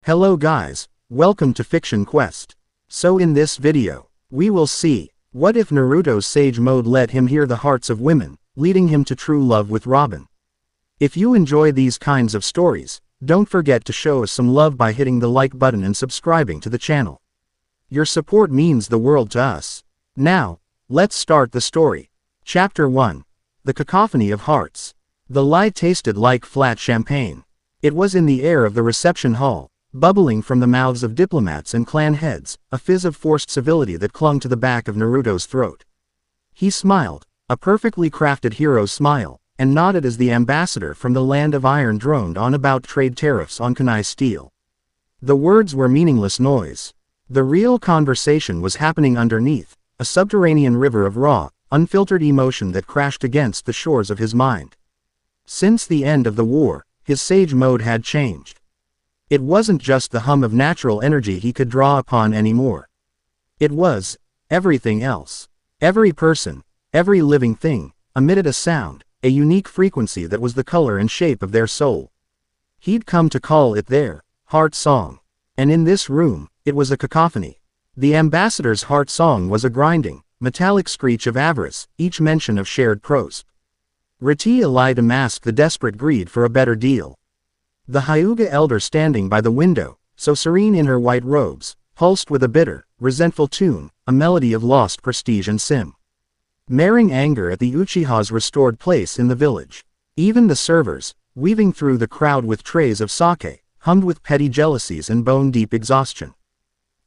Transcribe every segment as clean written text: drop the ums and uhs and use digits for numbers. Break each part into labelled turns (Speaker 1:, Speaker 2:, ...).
Speaker 1: Hello guys, welcome to Fiction Quest. So in this video, we will see, what if Naruto's Sage Mode let him hear the hearts of women, leading him to true love with Robin. If you enjoy these kinds of stories, don't forget to show us some love by hitting the like button and subscribing to the channel. Your support means the world to us. Now, let's start the story. Chapter 1. The Cacophony of Hearts. The lie tasted like flat champagne. It was in the air of the reception hall, bubbling from the mouths of diplomats and clan heads, a fizz of forced civility that clung to the back of Naruto's throat. He smiled, a perfectly crafted hero's smile, and nodded as the ambassador from the land of iron droned on about trade tariffs on kunai steel. The words were meaningless noise. The real conversation was happening underneath, a subterranean river of raw, unfiltered emotion that crashed against the shores of his mind. Since the end of the war, his Sage Mode had changed. It wasn't just the hum of natural energy he could draw upon anymore. It was everything else. Every person, every living thing, emitted a sound, a unique frequency that was the color and shape of their soul. He'd come to call it their heart song. And in this room, it was a cacophony. The ambassador's heart song was a grinding, metallic screech of avarice, each mention of shared pros. Ratia lied to mask the desperate greed for a better deal. The Hyuga elder standing by the window, so serene in her white robes, pulsed with a bitter, resentful tune, a melody of lost prestige and simmering anger at the Uchiha's restored place in the village. Even the servers, weaving through the crowd with trays of sake, hummed with petty jealousies and bone-deep exhaustion.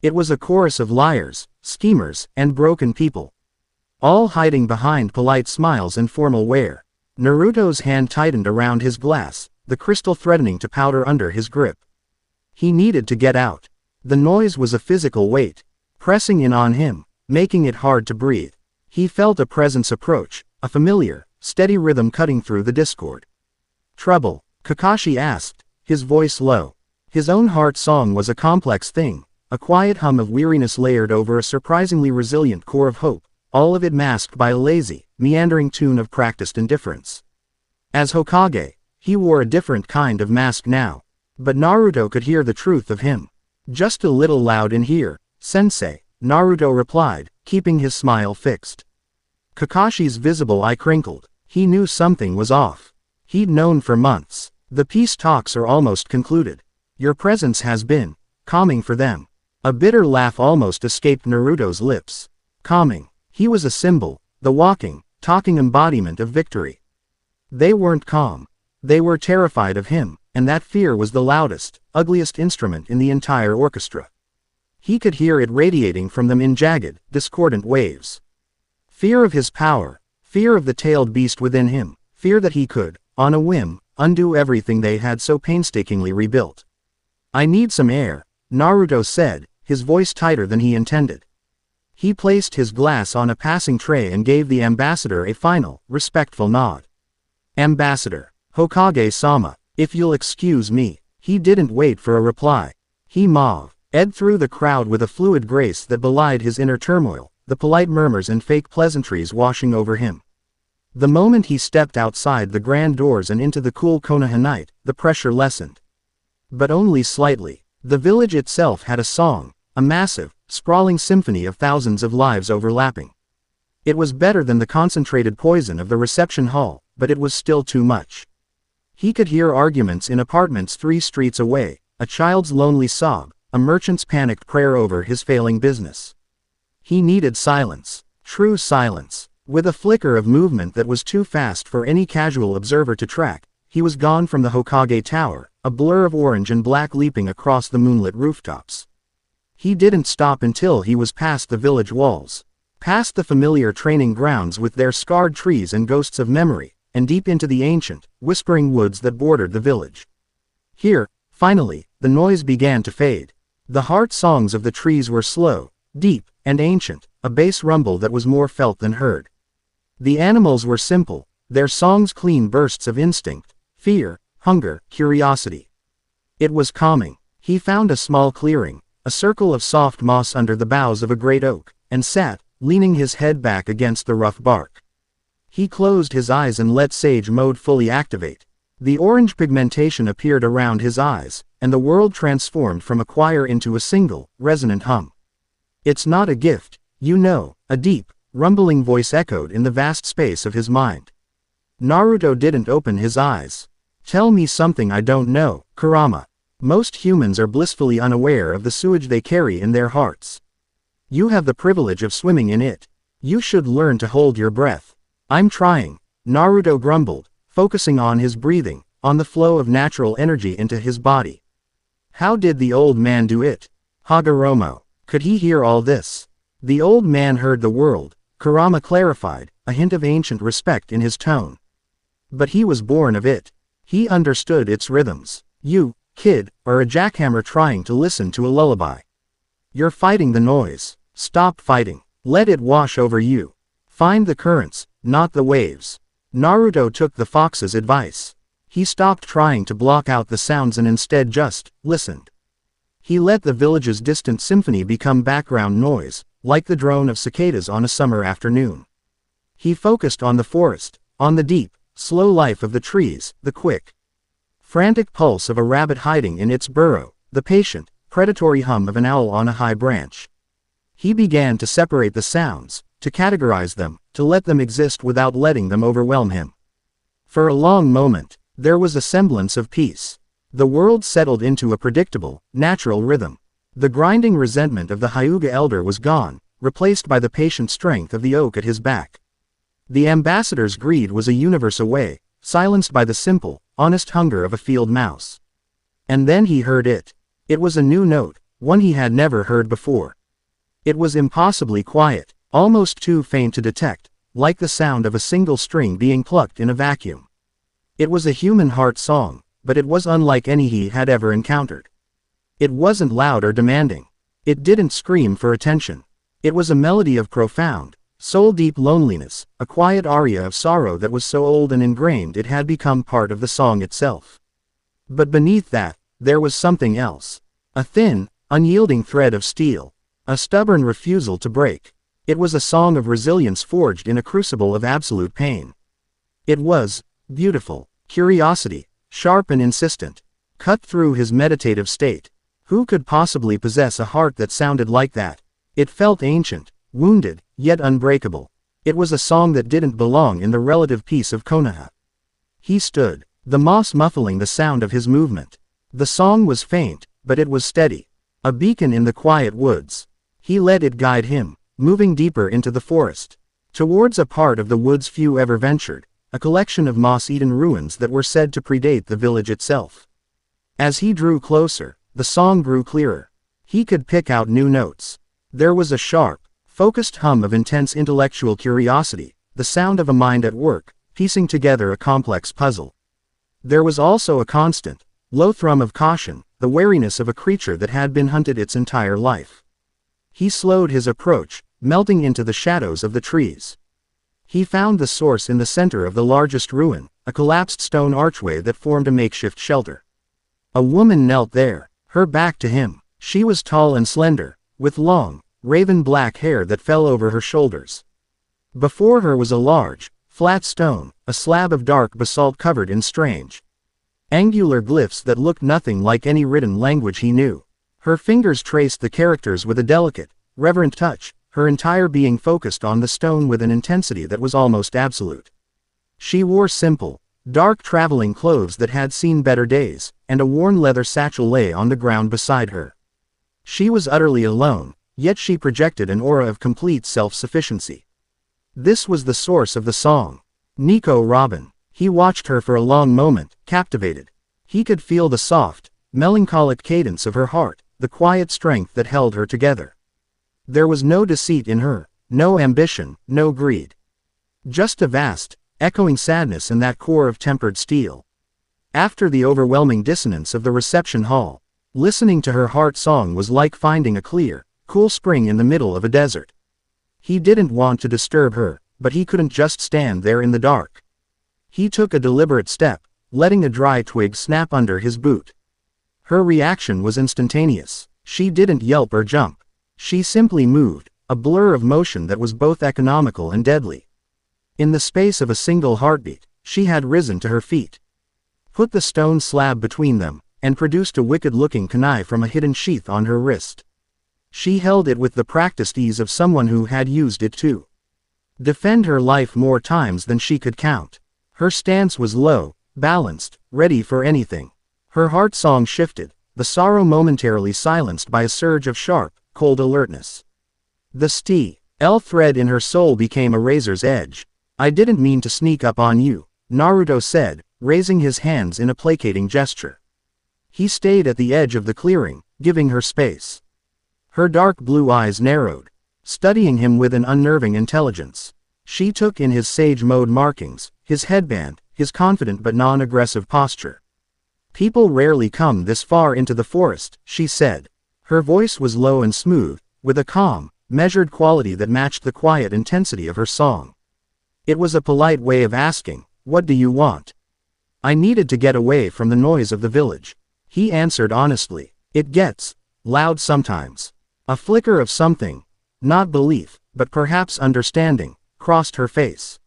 Speaker 1: It was a chorus of liars, schemers, and broken people, all hiding behind polite smiles and formal wear. Naruto's hand tightened around his glass, the crystal threatening to powder under his grip. He needed to get out. The noise was a physical weight, pressing in on him, making it hard to breathe. He felt a presence approach, a familiar, steady rhythm cutting through the discord. Trouble? Kakashi asked, his voice low. His own heart song was a complex thing, a quiet hum of weariness layered over a surprisingly resilient core of hope, all of it masked by a lazy, meandering tune of practiced indifference. As Hokage, he wore a different kind of mask now. But Naruto could hear the truth of him. Just a little loud in here, sensei, Naruto replied, keeping his smile fixed. Kakashi's visible eye crinkled. He knew something was off. He'd known for months. The peace talks are almost concluded. Your presence has been calming for them. A bitter laugh almost escaped Naruto's lips. Calming. He was a symbol, the walking, talking embodiment of victory. They weren't calm. They were terrified of him, and that fear was the loudest, ugliest instrument in the entire orchestra. He could hear it radiating from them in jagged, discordant waves. Fear of his power, fear of the tailed beast within him, fear that he could, on a whim, undo everything they had so painstakingly rebuilt. I need some air, Naruto said, his voice tighter than he intended. He placed his glass on a passing tray and gave the ambassador a final, respectful nod. Ambassador. Hokage-sama, if you'll excuse me. He didn't wait for a reply. He moved through the crowd with a fluid grace that belied his inner turmoil, the polite murmurs and fake pleasantries washing over him. The moment he stepped outside the grand doors and into the cool Konoha night, the pressure lessened. But only slightly. The village itself had a song, a massive, sprawling symphony of thousands of lives overlapping. It was better than the concentrated poison of the reception hall, but it was still too much. He could hear arguments in apartments 3 streets away, a child's lonely sob, a merchant's panicked prayer over his failing business. He needed silence, true silence. With a flicker of movement that was too fast for any casual observer to track, he was gone from the Hokage Tower, a blur of orange and black leaping across the moonlit rooftops. He didn't stop until he was past the village walls, past the familiar training grounds with their scarred trees and ghosts of memory, and deep into the ancient, whispering woods that bordered the village. Here, finally, the noise began to fade. The heart songs of the trees were slow, deep, and ancient, a bass rumble that was more felt than heard. The animals were simple, their songs clean bursts of instinct, fear, hunger, curiosity. It was calming. He found a small clearing, a circle of soft moss under the boughs of a great oak, and sat, leaning his head back against the rough bark. He closed his eyes and let Sage Mode fully activate. The orange pigmentation appeared around his eyes, and the world transformed from a choir into a single, resonant hum. It's not a gift, you know, a deep, rumbling voice echoed in the vast space of his mind. Naruto didn't open his eyes. Tell me something I don't know, Kurama. Most humans are blissfully unaware of the sewage they carry in their hearts. You have the privilege of swimming in it. You should learn to hold your breath. I'm trying, Naruto grumbled, focusing on his breathing, on the flow of natural energy into his body. How did the old man do it? Hagoromo. Could he hear all this? The old man heard the world, Kurama clarified, a hint of ancient respect in his tone. But he was born of it. He understood its rhythms. You, kid, are a jackhammer trying to listen to a lullaby. You're fighting the noise. Stop fighting. Let it wash over you. Find the currents, not the waves. Naruto took the fox's advice. He stopped trying to block out the sounds and instead just listened. He let the village's distant symphony become background noise, like the drone of cicadas on a summer afternoon. He focused on the forest, on the deep, slow life of the trees, the quick, frantic pulse of a rabbit hiding in its burrow, the patient, predatory hum of an owl on a high branch. He began to separate the sounds, to categorize them, to let them exist without letting them overwhelm him. For a long moment, there was a semblance of peace. The world settled into a predictable, natural rhythm. The grinding resentment of the Hyuga elder was gone, replaced by the patient strength of the oak at his back. The ambassador's greed was a universe away, silenced by the simple, honest hunger of a field mouse. And then he heard it. It was a new note, one he had never heard before. It was impossibly quiet, almost too faint to detect, like the sound of a single string being plucked in a vacuum. It was a human heart song, but it was unlike any he had ever encountered. It wasn't loud or demanding. It didn't scream for attention. It was a melody of profound, soul-deep loneliness, a quiet aria of sorrow that was so old and ingrained it had become part of the song itself. But beneath that, there was something else. A thin, unyielding thread of steel. A stubborn refusal to break. It was a song of resilience forged in a crucible of absolute pain. It was beautiful, curiosity, sharp and insistent, cut through his meditative state. Who could possibly possess a heart that sounded like that? It felt ancient, wounded, yet unbreakable. It was a song that didn't belong in the relative peace of Konoha. He stood, the moss muffling the sound of his movement. The song was faint, but it was steady. A beacon in the quiet woods. He let it guide him, moving deeper into the forest, towards a part of the woods few ever ventured, a collection of moss-eaten ruins that were said to predate the village itself. As he drew closer, the song grew clearer. He could pick out new notes. There was a sharp, focused hum of intense intellectual curiosity, the sound of a mind at work, piecing together a complex puzzle. There was also a constant, low thrum of caution, the wariness of a creature that had been hunted its entire life. He slowed his approach, melting into the shadows of the trees. He found the source in the center of the largest ruin, a collapsed stone archway that formed a makeshift shelter. A woman knelt there, her back to him. She was tall and slender, with long, raven black hair that fell over her shoulders. Before her was a large, flat stone, a slab of dark basalt covered in strange, angular glyphs that looked nothing like any written language he knew. Her fingers traced the characters with a delicate, reverent touch, her entire being focused on the stone with an intensity that was almost absolute. She wore simple, dark traveling clothes that had seen better days, and a worn leather satchel lay on the ground beside her. She was utterly alone, yet she projected an aura of complete self-sufficiency. This was the source of the song. Nico Robin. He watched her for a long moment, captivated. He could feel the soft, melancholic cadence of her heart, the quiet strength that held her together. There was no deceit in her, no ambition, no greed. Just a vast, echoing sadness in that core of tempered steel. After the overwhelming dissonance of the reception hall, listening to her heart song was like finding a clear, cool spring in the middle of a desert. He didn't want to disturb her, but he couldn't just stand there in the dark. He took a deliberate step, letting a dry twig snap under his boot. Her reaction was instantaneous. She didn't yelp or jump. She simply moved, a blur of motion that was both economical and deadly. In the space of a single heartbeat, she had risen to her feet. Put the stone slab between them, and produced a wicked-looking kunai from a hidden sheath on her wrist. She held it with the practiced ease of someone who had used it to defend her life more times than she could count. Her stance was low, balanced, ready for anything. Her heart song shifted, the sorrow momentarily silenced by a surge of sharp, cold alertness. The steel thread in her soul became a razor's edge. "I didn't mean to sneak up on you," Naruto said, raising his hands in a placating gesture. He stayed at the edge of the clearing, giving her space. Her dark blue eyes narrowed, studying him with an unnerving intelligence. She took in his sage mode markings, his headband, his confident but non-aggressive posture. "People rarely come this far into the forest," she said. Her voice was low and smooth, with a calm, measured quality that matched the quiet intensity of her song. It was a polite way of asking, "What do you want?" "I needed to get away from the noise of the village," he answered honestly. "It gets loud sometimes." A flicker of something, not belief, but perhaps understanding, crossed her face.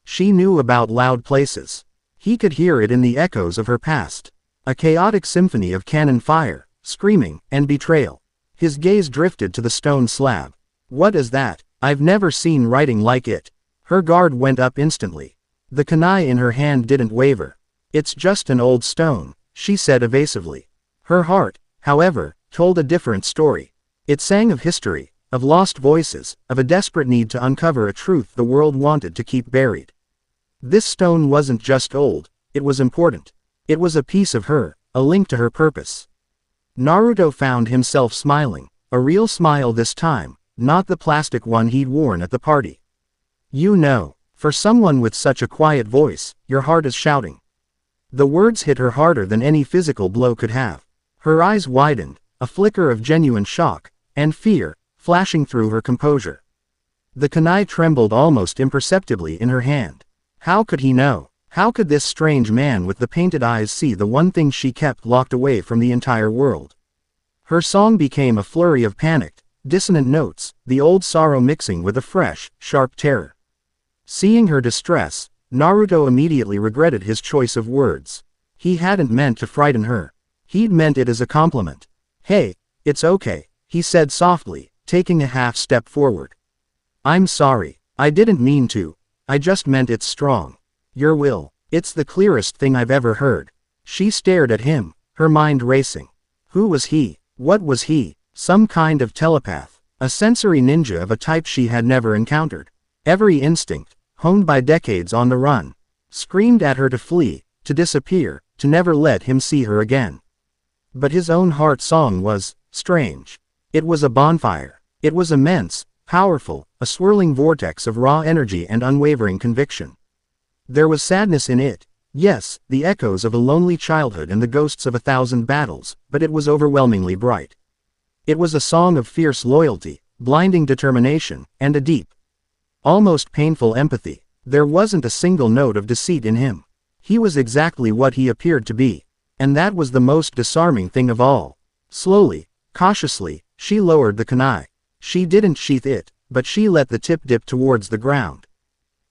Speaker 1: She knew about loud places. He could hear it in the echoes of her past. A chaotic symphony of cannon fire, screaming, and betrayal. His gaze drifted to the stone slab. "What is that? I've never seen writing like it." Her guard went up instantly. The kunai in her hand didn't waver. "It's just an old stone," she said evasively. Her heart, however, told a different story. It sang of history, of lost voices, of a desperate need to uncover a truth the world wanted to keep buried. This stone wasn't just old, it was important. It was a piece of her, a link to her purpose. Naruto found himself smiling, a real smile this time, not the plastic one he'd worn at the party. "You know, for someone with such a quiet voice, your heart is shouting." The words hit her harder than any physical blow could have. Her eyes widened, a flicker of genuine shock and fear flashing through her composure. The kunai trembled almost imperceptibly in her hand. How could he know? How could this strange man with the painted eyes see the one thing she kept locked away from the entire world? Her song became a flurry of panicked, dissonant notes, the old sorrow mixing with a fresh, sharp terror. Seeing her distress, Naruto immediately regretted his choice of words. He hadn't meant to frighten her. He'd meant it as a compliment. "Hey, it's okay," he said softly, taking a half step forward. "I'm sorry. I didn't mean to. I just meant it's strong. Your will. It's the clearest thing I've ever heard." She stared at him, her mind racing. Who was he? What was he? Some kind of telepath, a sensory ninja of a type she had never encountered. Every instinct, honed by decades on the run, screamed at her to flee, to disappear, to never let him see her again. But his own heart song was strange. It was a bonfire. It was immense, powerful, a swirling vortex of raw energy and unwavering conviction. There was sadness in it, yes, the echoes of a lonely childhood and the ghosts of 1,000 battles, but it was overwhelmingly bright. It was a song of fierce loyalty, blinding determination, and a deep, almost painful empathy. There wasn't a single note of deceit in him. He was exactly what he appeared to be. And that was the most disarming thing of all. Slowly, cautiously, she lowered the kunai. She didn't sheath it, but she let the tip dip towards the ground.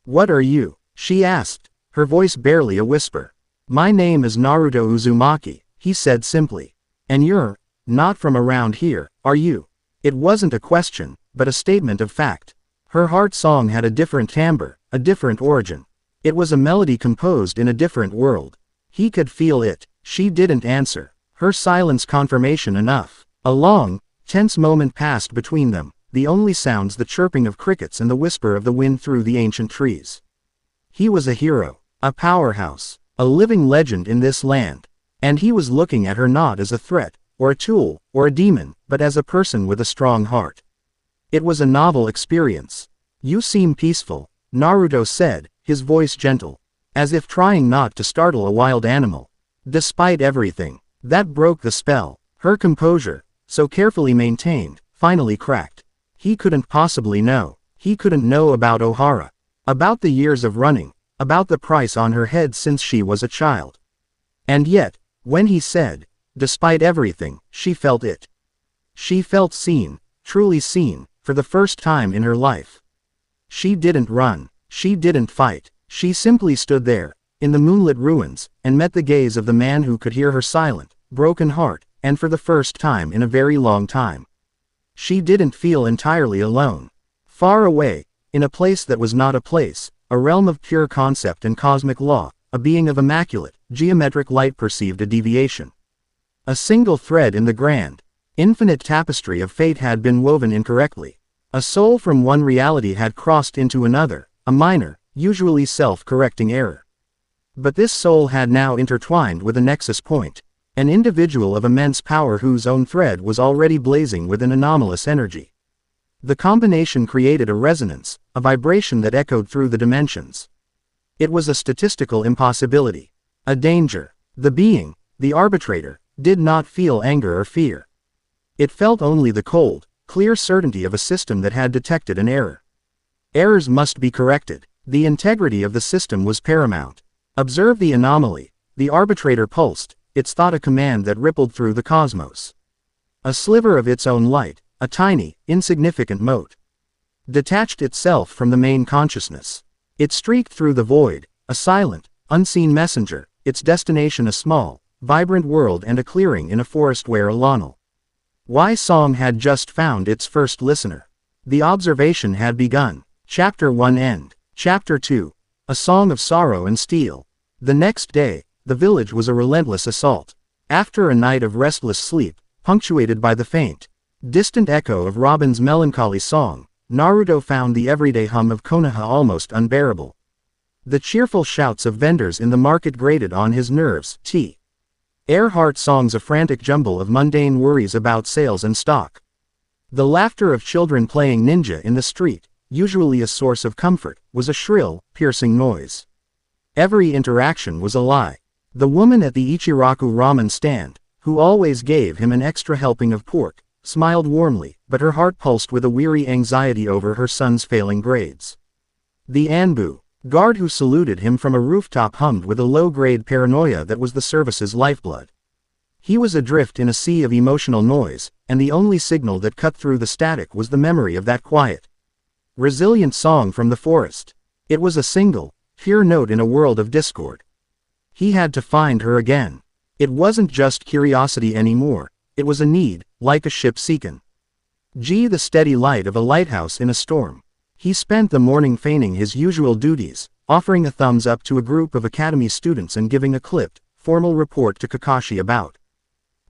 Speaker 1: "What are you?" she asked, her voice barely a whisper. "My name is Naruto Uzumaki," he said simply. "And you're not from around here, are you?" It wasn't a question, but a statement of fact. Her heart song had a different timbre, a different origin. It was a melody composed in a different world. He could feel it. She didn't answer. Her silence confirmation enough. A long, tense moment passed between them, the only sounds the chirping of crickets and the whisper of the wind through the ancient trees. He was a hero, a powerhouse, a living legend in this land. And he was looking at her not as a threat, or a tool, or a demon, but as a person with a strong heart. It was a novel experience. "You seem peaceful," Naruto said, his voice gentle, as if trying not to startle a wild animal. Despite everything, that broke the spell. Her composure, so carefully maintained, finally cracked. He couldn't possibly know. He couldn't know about Ohara. About the years of running, about the price on her head since she was a child. And yet, when he said, despite everything, she felt it. She felt seen, truly seen, for the first time in her life. She didn't run. She didn't fight. She simply stood there, in the moonlit ruins, and met the gaze of the man who could hear her silent, broken heart, and for the first time in a very long time, she didn't feel entirely alone. Far away, in a place that was not a place, a realm of pure concept and cosmic law, a being of immaculate, geometric light perceived a deviation. A single thread in the grand, infinite tapestry of fate had been woven incorrectly. A soul from one reality had crossed into another, a minor, usually self-correcting error. But this soul had now intertwined with a nexus point, an individual of immense power whose own thread was already blazing with an anomalous energy. The combination created a resonance, a vibration that echoed through the dimensions. It was a statistical impossibility, a danger. The being, the arbitrator, did not feel anger or fear. It felt only the cold, clear certainty of a system that had detected an error. Errors must be corrected. The integrity of the system was paramount. Observe the anomaly. The arbitrator pulsed, its thought a command that rippled through the cosmos. A sliver of its own light, a tiny, insignificant mote, detached itself from the main consciousness. It streaked through the void, a silent, unseen messenger, its destination a small, vibrant world and a clearing in a forest where a Lonel Y song had just found its first listener. The observation had begun. Chapter 1 End. Chapter 2. A Song of Sorrow and Steel. The next day, the village was a relentless assault. After a night of restless sleep, punctuated by the faint, distant echo of Robin's melancholy song, Naruto found the everyday hum of Konoha almost unbearable. The cheerful shouts of vendors in the market grated on his nerves. Earhart songs, a frantic jumble of mundane worries about sales and stock. The laughter of children playing ninja in the street, usually a source of comfort, was a shrill, piercing noise. Every interaction was a lie. The woman at the Ichiraku ramen stand, who always gave him an extra helping of pork, smiled warmly, but her heart pulsed with a weary anxiety over her son's failing grades. The Anbu guard who saluted him from a rooftop hummed with a low-grade paranoia that was the service's lifeblood. He was adrift in a sea of emotional noise, and the only signal that cut through the static was the memory of that quiet, resilient song from the forest. It was a single, pure note in a world of discord. He had to find her again. It wasn't just curiosity anymore, it was a need, like a ship seeking the steady light of a lighthouse in a storm. He spent the morning feigning his usual duties, offering a thumbs up to a group of academy students and giving a clipped, formal report to Kakashi about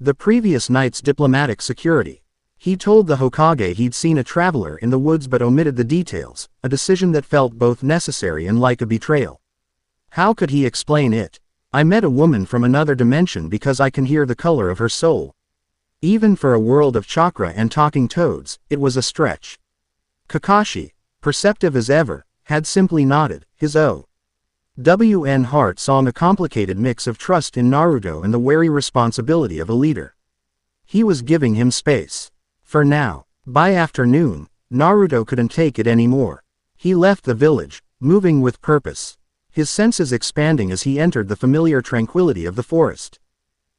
Speaker 1: the previous night's diplomatic security. He told the Hokage he'd seen a traveler in the woods but omitted the details, a decision that felt both necessary and like a betrayal. How could he explain it? I met a woman from another dimension because I can hear the color of her soul. Even for a world of chakra and talking toads, it was a stretch. Kakashi, perceptive as ever, had simply nodded, his O.W.N. heart song a complicated mix of trust in Naruto and the wary responsibility of a leader. He was giving him space. For now. By afternoon, Naruto couldn't take it anymore. He left the village, moving with purpose, his senses expanding as he entered the familiar tranquility of the forest.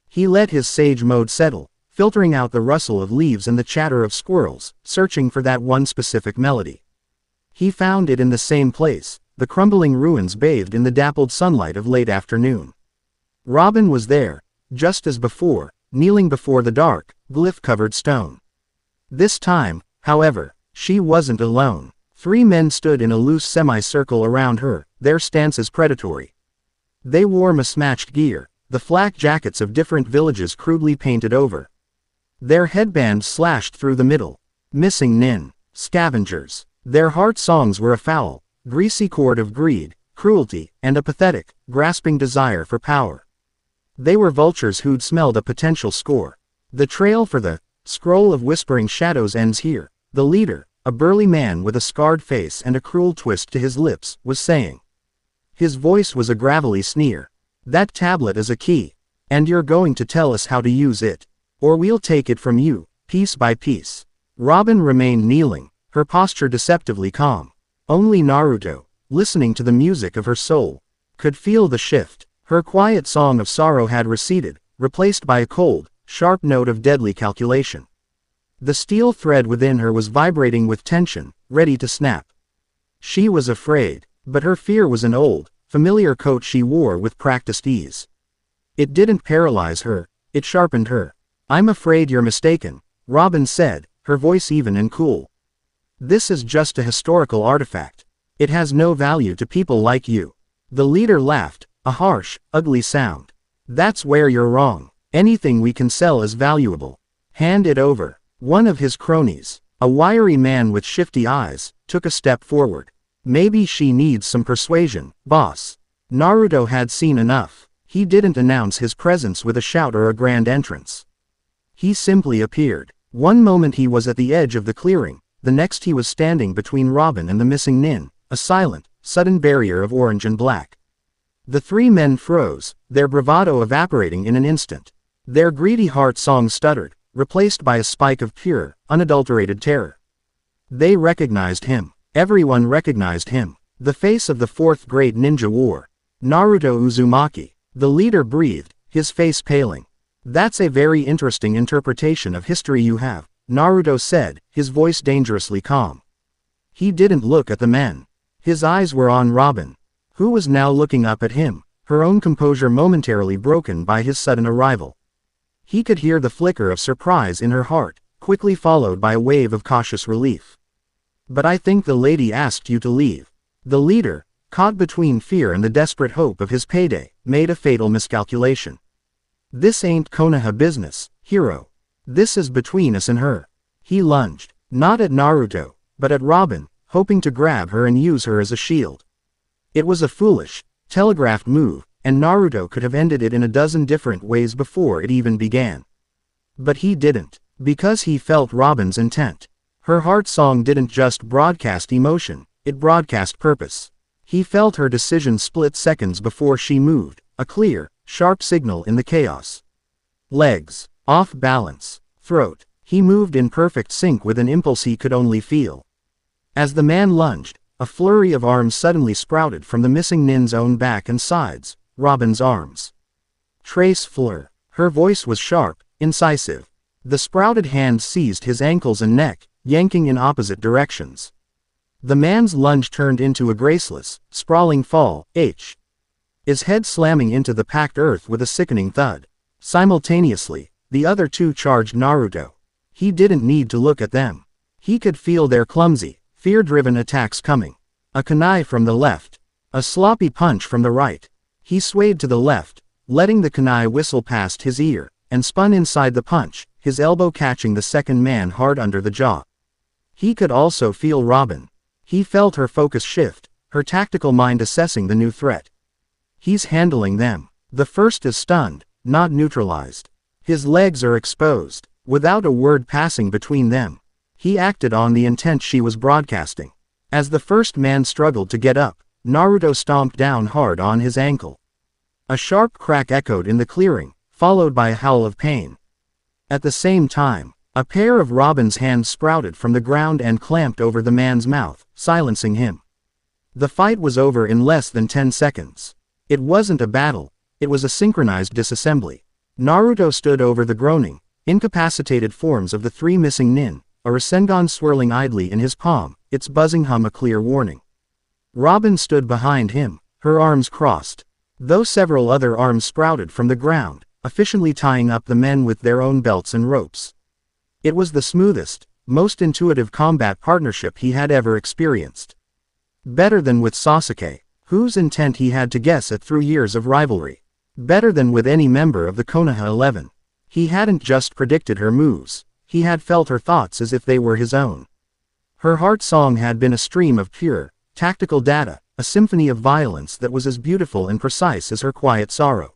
Speaker 1: He let his sage mode settle, filtering out the rustle of leaves and the chatter of squirrels, searching for that one specific melody. He found it in the same place, the crumbling ruins bathed in the dappled sunlight of late afternoon. Robin was there, just as before, kneeling before the dark, glyph-covered stone. This time, however, she wasn't alone. 3 men stood in a loose semicircle around her, their stances predatory. They wore mismatched gear, the flak jackets of different villages crudely painted over. Their headbands slashed through the middle. Missing nin. Scavengers. Their heart songs were a foul, greasy chord of greed, cruelty, and a pathetic, grasping desire for power. They were vultures who'd smelled a potential score. The trail for the scroll of whispering shadows ends here. The leader, a burly man with a scarred face and a cruel twist to his lips, was saying. His voice was a gravelly sneer. That tablet is a key. And you're going to tell us how to use it. Or we'll take it from you, piece by piece. Robin remained kneeling, her posture deceptively calm. Only Naruto, listening to the music of her soul, could feel the shift. Her quiet song of sorrow had receded, replaced by a cold, sharp note of deadly calculation. The steel thread within her was vibrating with tension, ready to snap. She was afraid, but her fear was an old, familiar coat she wore with practiced ease. It didn't paralyze her, It sharpened her. "I'm afraid you're mistaken," Robin said, her voice even and cool. "This is just a historical artifact. It has no value to people like you." The leader laughed, a harsh, ugly sound. "That's where you're wrong. Anything we can sell is valuable. Hand it over." One of his cronies, a wiry man with shifty eyes, took a step forward. "Maybe she needs some persuasion, boss." Naruto had seen enough. He didn't announce his presence with a shout or a grand entrance. He simply appeared. One moment he was at the edge of the clearing, the next he was standing between Robin and the missing nin, a silent, sudden barrier of orange and black. The three men froze, their bravado evaporating in an instant. Their greedy heart song stuttered, replaced by a spike of pure, unadulterated terror. They recognized him. Everyone recognized him. The face of the fourth great ninja war. Naruto Uzumaki. The leader breathed, his face paling. "That's a very interesting interpretation of history you have," Naruto said, his voice dangerously calm. He didn't look at the men. His eyes were on Robin, who was now looking up at him, her own composure momentarily broken by his sudden arrival. He could hear the flicker of surprise in her heart, quickly followed by a wave of cautious relief. "But I think the lady asked you to leave." The leader, caught between fear and the desperate hope of his payday, made a fatal miscalculation. "This ain't Konoha business, hero. This is between us and her." He lunged, not at Naruto, but at Robin, hoping to grab her and use her as a shield. It was a foolish, telegraphed move, and Naruto could have ended it in a dozen different ways before it even began. But he didn't, because he felt Robin's intent. Her heart song didn't just broadcast emotion, it broadcast purpose. He felt her decision split seconds before she moved, a clear, sharp signal in the chaos. Legs, off balance, throat. He moved in perfect sync with an impulse he could only feel. As the man lunged, a flurry of arms suddenly sprouted from the missing nin's own back and sides. Robin's arms. Trace Fleur. Her voice was sharp, incisive. The sprouted hands seized his ankles and neck, yanking in opposite directions. The man's lunge turned into a graceless, sprawling fall, his head slamming into the packed earth with a sickening thud. Simultaneously, the other two charged Naruto. He didn't need to look at them. He could feel their clumsy, fear-driven attacks coming. A kunai from the left. A sloppy punch from the right. He swayed to the left, letting the kunai whistle past his ear, and spun inside the punch, his elbow catching the second man hard under the jaw. He could also feel Robin. He felt her focus shift, her tactical mind assessing the new threat. He's handling them. The first is stunned, not neutralized. His legs are exposed, without a word passing between them. He acted on the intent she was broadcasting. As the first man struggled to get up, Naruto stomped down hard on his ankle. A sharp crack echoed in the clearing, followed by a howl of pain. At the same time, a pair of Robin's hands sprouted from the ground and clamped over the man's mouth, silencing him. The fight was over in less than 10 seconds. It wasn't a battle, it was a synchronized disassembly. Naruto stood over the groaning, incapacitated forms of the three missing nin, a Rasengan swirling idly in his palm, its buzzing hum a clear warning. Robin stood behind him, her arms crossed. Though several other arms sprouted from the ground, efficiently tying up the men with their own belts and ropes. It was the smoothest, most intuitive combat partnership he had ever experienced. Better than with Sasuke, whose intent he had to guess at through years of rivalry. Better than with any member of the Konoha 11. He hadn't just predicted her moves, he had felt her thoughts as if they were his own. Her heart song had been a stream of pure, tactical data, a symphony of violence that was as beautiful and precise as her quiet sorrow.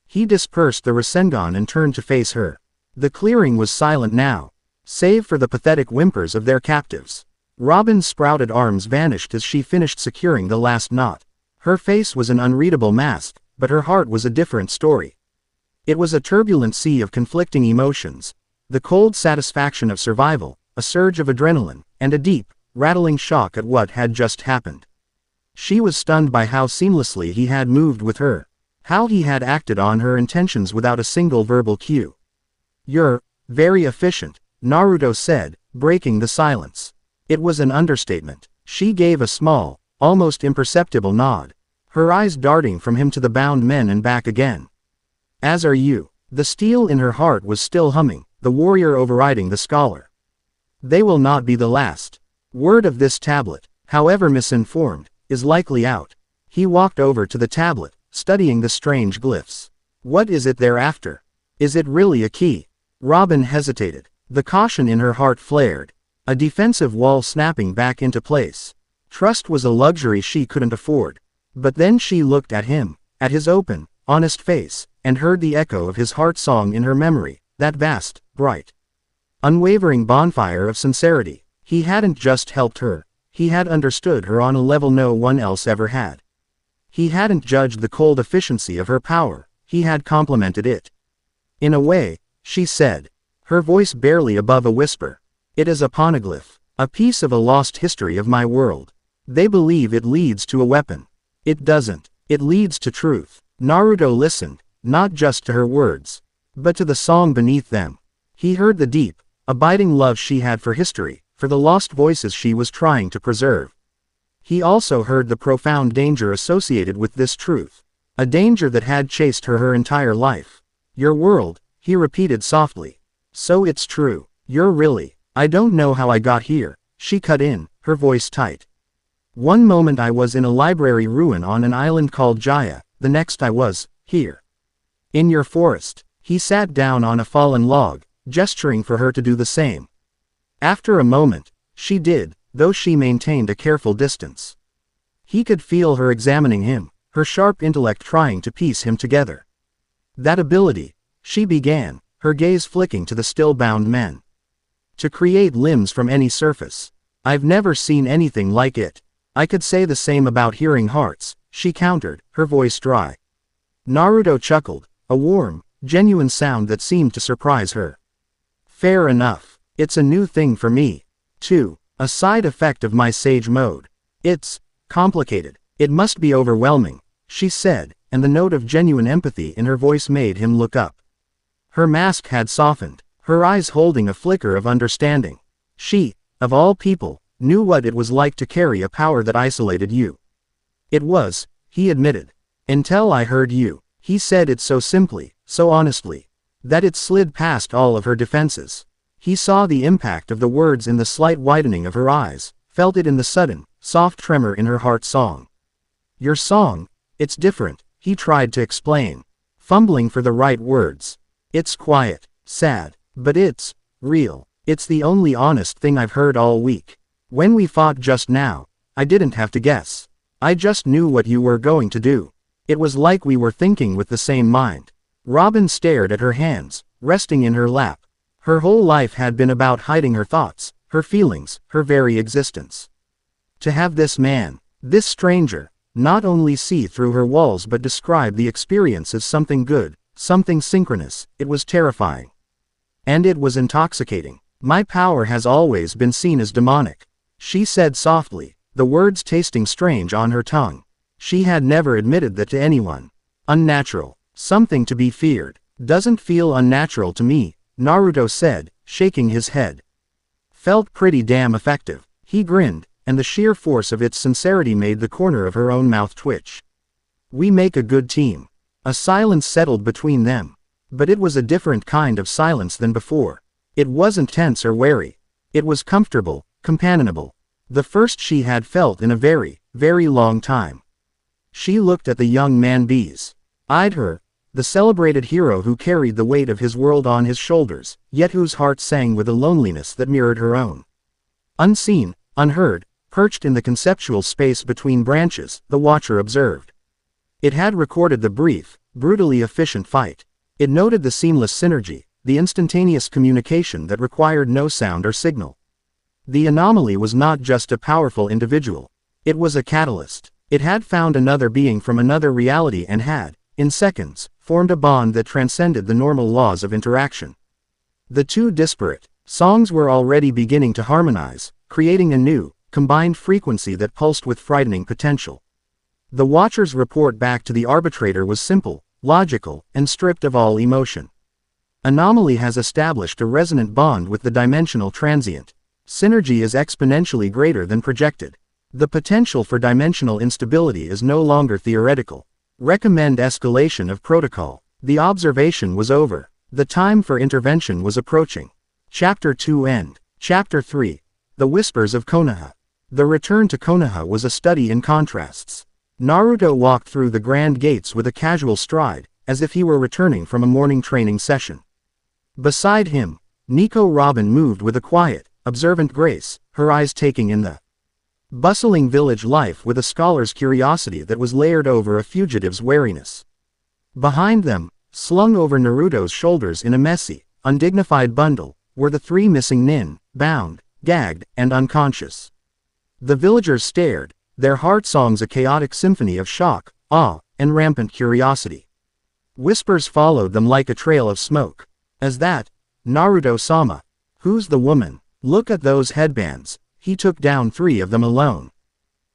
Speaker 1: He dispersed the Rasengan and turned to face her. The clearing was silent now, save for the pathetic whimpers of their captives. Robin's sprouted arms vanished as she finished securing the last knot. Her face was an unreadable mask, but her heart was a different story. It was a turbulent sea of conflicting emotions, the cold satisfaction of survival, a surge of adrenaline, and a deep, rattling shock at what had just happened. She was stunned by how seamlessly he had moved with her, how he had acted on her intentions without a single verbal cue. "You're very efficient," Naruto said, breaking the silence. It was an understatement. She gave a small, almost imperceptible nod, her eyes darting from him to the bound men and back again. "As are you." The steel in her heart was still humming, the warrior overriding the scholar. They will not be the last. Word of this tablet, however misinformed, is likely out. He walked over to the tablet, studying the strange glyphs. What is it thereafter? Is it really a key? Robin hesitated. The caution in her heart flared. A defensive wall snapping back into place. Trust was a luxury she couldn't afford. But then she looked at him, at his open, honest face, and heard the echo of his heart song in her memory, that vast, bright, unwavering bonfire of sincerity. He hadn't just helped her. He had understood her on a level no one else ever had. He hadn't judged the cold efficiency of her power. He had complimented it. In a way, she said, her voice barely above a whisper. It is a poneglyph, a piece of a lost history of my world. They believe it leads to a weapon. It doesn't. It leads to truth. Naruto listened, not just to her words, but to the song beneath them. He heard the deep, abiding love she had for history, for the lost voices she was trying to preserve. He also heard the profound danger associated with this truth, a danger that had chased her entire life. Your world, he repeated softly. So it's true. You're really. I don't know how I got here, she cut in, her voice tight. One moment I was in a library ruin on an island called Jaya, the next I was, here. In your forest. He sat down on a fallen log, gesturing for her to do the same. After a moment, she did, though she maintained a careful distance. He could feel her examining him, her sharp intellect trying to piece him together. That ability, she began, her gaze flicking to the still-bound men. To create limbs from any surface. I've never seen anything like it. I could say the same about hearing hearts, she countered, her voice dry. Naruto chuckled, a warm, genuine sound that seemed to surprise her. Fair enough. It's a new thing for me, too, a side effect of my sage mode. It's complicated. It must be overwhelming, she said, and the note of genuine empathy in her voice made him look up. Her mask had softened, her eyes holding a flicker of understanding. She, of all people, knew what it was like to carry a power that isolated you. It was, he admitted. Until I heard you. He said it so simply, so honestly, that it slid past all of her defenses. He saw the impact of the words in the slight widening of her eyes, felt it in the sudden, soft tremor in her heart song. Your song, it's different, he tried to explain, fumbling for the right words. It's quiet, sad, but it's real. It's the only honest thing I've heard all week. When we fought just now, I didn't have to guess. I just knew what you were going to do. It was like we were thinking with the same mind. Robin stared at her hands, resting in her lap. Her whole life had been about hiding her thoughts, her feelings, her very existence. To have this man, this stranger, not only see through her walls but describe the experience as something good, something synchronous, it was terrifying. And it was intoxicating. My power has always been seen as demonic, she said softly, the words tasting strange on her tongue. She had never admitted that to anyone. Unnatural, something to be feared. Doesn't feel unnatural to me, Naruto said, shaking his head. Felt pretty damn effective. He grinned, and the sheer force of its sincerity made the corner of her own mouth twitch. We make a good team. A silence settled between them. But it was a different kind of silence than before. It wasn't tense or wary. It was comfortable, companionable. The first she had felt in a very, very long time. She looked at the young man bees. Eyed her, the celebrated hero who carried the weight of his world on his shoulders, yet whose heart sang with a loneliness that mirrored her own. Unseen, unheard, perched in the conceptual space between branches, the watcher observed. It had recorded the brief, brutally efficient fight. It noted the seamless synergy, the instantaneous communication that required no sound or signal. The anomaly was not just a powerful individual. It was a catalyst. It had found another being from another reality and had, in seconds, formed a bond that transcended the normal laws of interaction. The two disparate songs were already beginning to harmonize, creating a new, combined frequency that pulsed with frightening potential. The Watcher's report back to the arbitrator was simple, logical, and stripped of all emotion. Anomaly has established a resonant bond with the dimensional transient. Synergy is exponentially greater than projected. The potential for dimensional instability is no longer theoretical. Recommend escalation of protocol. The observation was over. The time for intervention was approaching. Chapter 2 End. Chapter 3. The Whispers of Konoha. The return to Konoha was a study in contrasts. Naruto walked through the grand gates with a casual stride, as if he were returning from a morning training session. Beside him, Nico Robin moved with a quiet, observant grace, her eyes taking in the bustling village life with a scholar's curiosity that was layered over a fugitive's wariness. Behind them, slung over Naruto's shoulders in a messy, undignified bundle, were the three missing nin, bound, gagged, and unconscious. The villagers stared, their heart songs a chaotic symphony of shock, awe, and rampant curiosity. Whispers followed them like a trail of smoke. As that, Naruto-sama. Who's the woman? Look at those headbands, he took down 3 of them alone.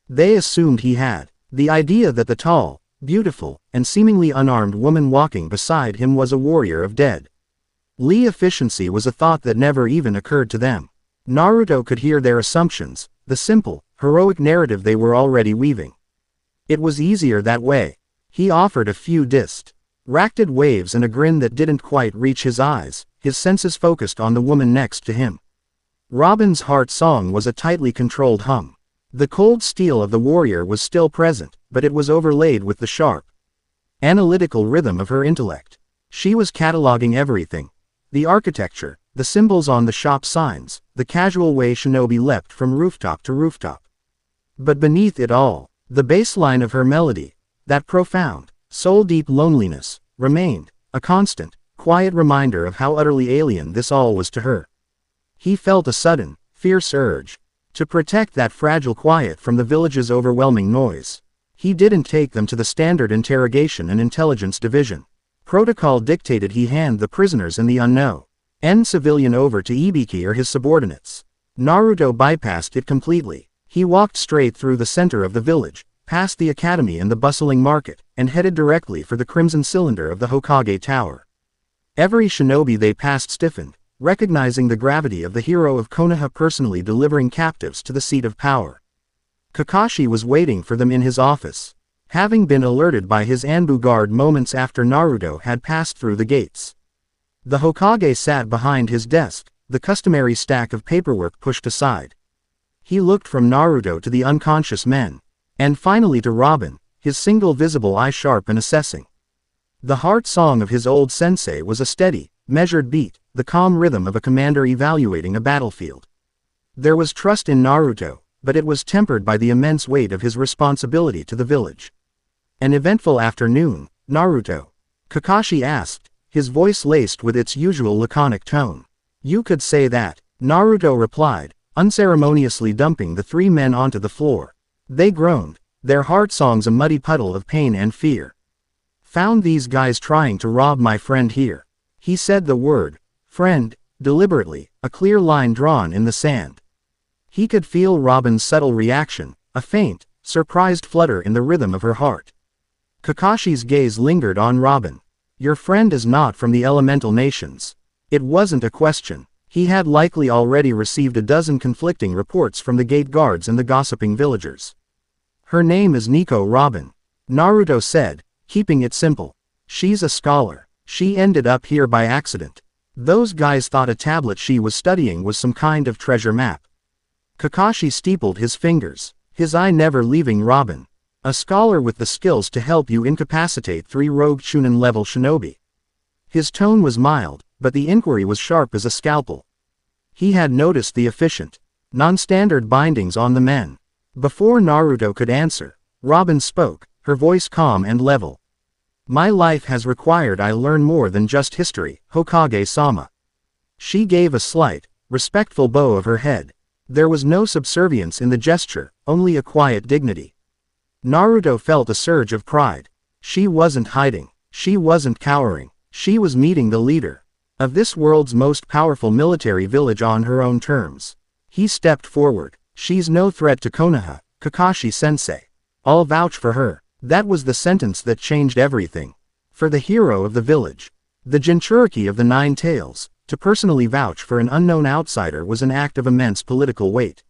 Speaker 1: They assumed he had. The idea that the tall, beautiful, and seemingly unarmed woman walking beside him was a warrior of dead Lee efficiency was a thought that never even occurred to them. Naruto could hear their assumptions, the simple, heroic narrative they were already weaving. It was easier that way. He offered a few distracted waves and a grin that didn't quite reach his eyes, his senses focused on the woman next to him. Robin's heart song was a tightly controlled hum. The cold steel of the warrior was still present, but it was overlaid with the sharp, analytical rhythm of her intellect. She was cataloging everything. The architecture, the symbols on the shop signs, the casual way shinobi leapt from rooftop to rooftop. But beneath it all, the baseline of her melody, that profound, soul-deep loneliness, remained, a constant, quiet reminder of how utterly alien this all was to her. He felt a sudden, fierce urge to protect that fragile quiet from the village's overwhelming noise. He didn't take them to the standard interrogation and intelligence division. Protocol dictated he hand the prisoners and the unknown civilian over to Ibiki or his subordinates. Naruto bypassed it completely. He walked straight through the center of the village, past the academy and the bustling market, and headed directly for the crimson cylinder of the Hokage Tower. Every shinobi they passed stiffened, recognizing the gravity of the hero of Konoha personally delivering captives to the seat of power. Kakashi was waiting for them in his office, having been alerted by his Anbu guard moments after Naruto had passed through the gates. The Hokage sat behind his desk, the customary stack of paperwork pushed aside. He looked from Naruto to the unconscious men, and finally to Robin, his single visible eye sharp and assessing. The heart song of his old sensei was a steady, measured beat, the calm rhythm of a commander evaluating a battlefield. There was trust in Naruto, but it was tempered by the immense weight of his responsibility to the village. An eventful afternoon, Naruto? Kakashi asked, his voice laced with its usual laconic tone. You could say that, Naruto replied, unceremoniously dumping the 3 men onto the floor. They groaned, their heart songs a muddy puddle of pain and fear. Found these guys trying to rob my friend here. He said the word, friend, deliberately, a clear line drawn in the sand. He could feel Robin's subtle reaction, a faint, surprised flutter in the rhythm of her heart. Kakashi's gaze lingered on Robin. Your friend is not from the elemental nations. It wasn't a question. He had likely already received a dozen conflicting reports from the gate guards and the gossiping villagers. Her name is Nico Robin, Naruto said, keeping it simple. She's a scholar. She ended up here by accident. Those guys thought a tablet she was studying was some kind of treasure map. Kakashi steepled his fingers, his eye never leaving Robin. A scholar with the skills to help you incapacitate 3 rogue Chunin-level shinobi. His tone was mild, but the inquiry was sharp as a scalpel. He had noticed the efficient, non-standard bindings on the men. Before Naruto could answer, Robin spoke, her voice calm and level. My life has required I learn more than just history, Hokage-sama. She gave a slight, respectful bow of her head. There was no subservience in the gesture, only a quiet dignity. Naruto felt a surge of pride. She wasn't hiding. She wasn't cowering. She was meeting the leader of this world's most powerful military village on her own terms. He stepped forward. She's no threat to Konoha, Kakashi-sensei. I'll vouch for her. That was the sentence that changed everything. For the hero of the village, the Jinchuriki of the 9 Tails, to personally vouch for an unknown outsider was an act of immense political weight.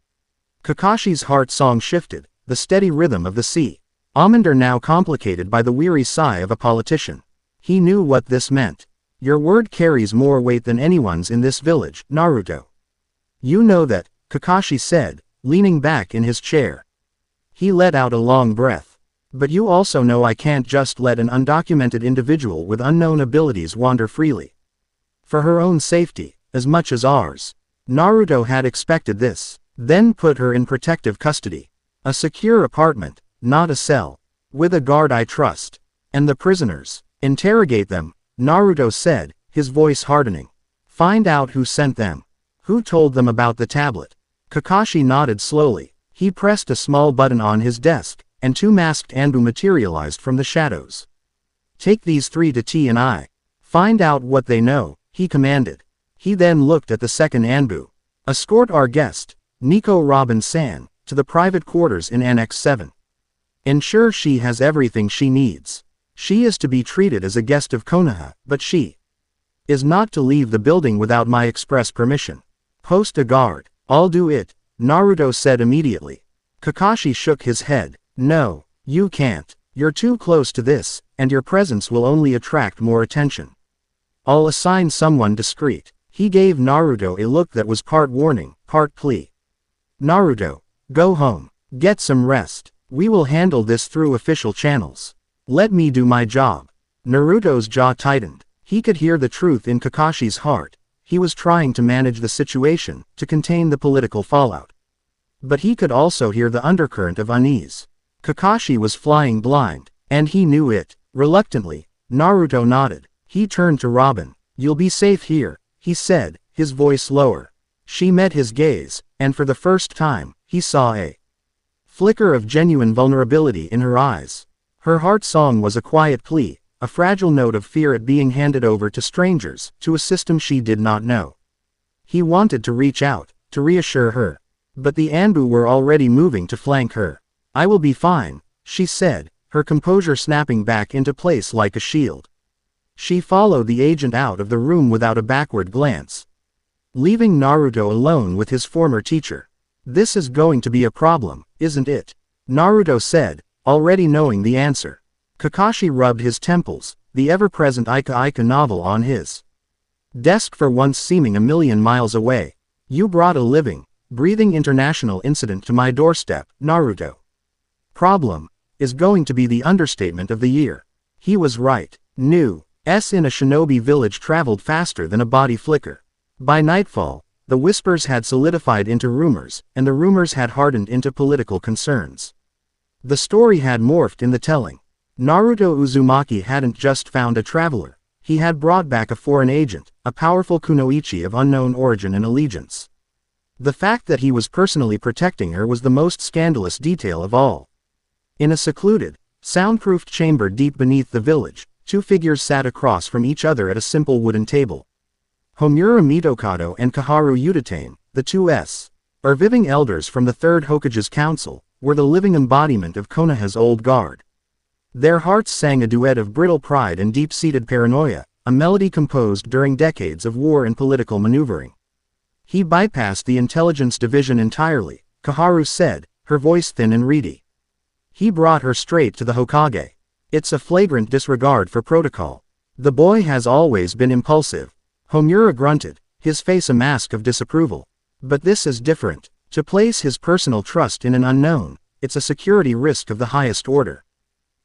Speaker 1: Kakashi's heart song shifted, the steady rhythm of the sea. Almond are now complicated by the weary sigh of a politician. He knew what this meant. Your word carries more weight than anyone's in this village, Naruto. You know that, Kakashi said, leaning back in his chair. He let out a long breath. But you also know I can't just let an undocumented individual with unknown abilities wander freely. For her own safety, as much as ours. Naruto had expected this. Then put her in protective custody. A secure apartment, not a cell. With a guard I trust. And the prisoners, interrogate them, Naruto said, his voice hardening. Find out who sent them. Who told them about the tablet. Kakashi nodded slowly. He pressed a small button on his desk, and two masked Anbu materialized from the shadows. Take these three to T&I. Find out what they know, he commanded. He then looked at the second Anbu. Escort our guest, Nico Robin-san, to the private quarters in Annex 7. Ensure she has everything she needs. She is to be treated as a guest of Konoha, but she is not to leave the building without my express permission. Post a guard. I'll do it, Naruto said immediately. Kakashi shook his head. No, you can't. You're too close to this, and your presence will only attract more attention. I'll assign someone discreet. He gave Naruto a look that was part warning, part plea. Naruto, go home. Get some rest. We will handle this through official channels. Let me do my job. Naruto's jaw tightened. He could hear the truth in Kakashi's heart. He was trying to manage the situation, to contain the political fallout. But he could also hear the undercurrent of unease. Kakashi was flying blind, and he knew it. Reluctantly, Naruto nodded. He turned to Robin. You'll be safe here, he said, his voice lower. She met his gaze, and for the first time, he saw a flicker of genuine vulnerability in her eyes. Her heart song was a quiet plea, a fragile note of fear at being handed over to strangers, to a system she did not know. He wanted to reach out, to reassure her. But the Anbu were already moving to flank her. I will be fine, she said, her composure snapping back into place like a shield. She followed the agent out of the room without a backward glance, leaving Naruto alone with his former teacher. This is going to be a problem, isn't it? Naruto said, already knowing the answer. Kakashi rubbed his temples, the ever-present Ika Ika novel on his desk for once seeming a million miles away. You brought a living, breathing international incident to my doorstep, Naruto. Problem is going to be the understatement of the year. He was right. News in a shinobi village traveled faster than a body flicker. By nightfall, the whispers had solidified into rumors, and the rumors had hardened into political concerns. The story had morphed in the telling. Naruto Uzumaki hadn't just found a traveler. He had brought back a foreign agent, a powerful kunoichi of unknown origin and allegiance. The fact that he was personally protecting her was the most scandalous detail of all. In a secluded, soundproofed chamber deep beneath the village, two figures sat across from each other at a simple wooden table. Homura Mitokado and Kaharu Utatane, the two surviving elders from the Third Hokage's council, were the living embodiment of Konoha's old guard. Their hearts sang a duet of brittle pride and deep-seated paranoia, a melody composed during decades of war and political maneuvering. He bypassed the intelligence division entirely, Kaharu said, her voice thin and reedy. He brought her straight to the Hokage. It's a flagrant disregard for protocol. The boy has always been impulsive. Homura grunted, his face a mask of disapproval. But this is different. To place his personal trust in an unknown, it's a security risk of the highest order.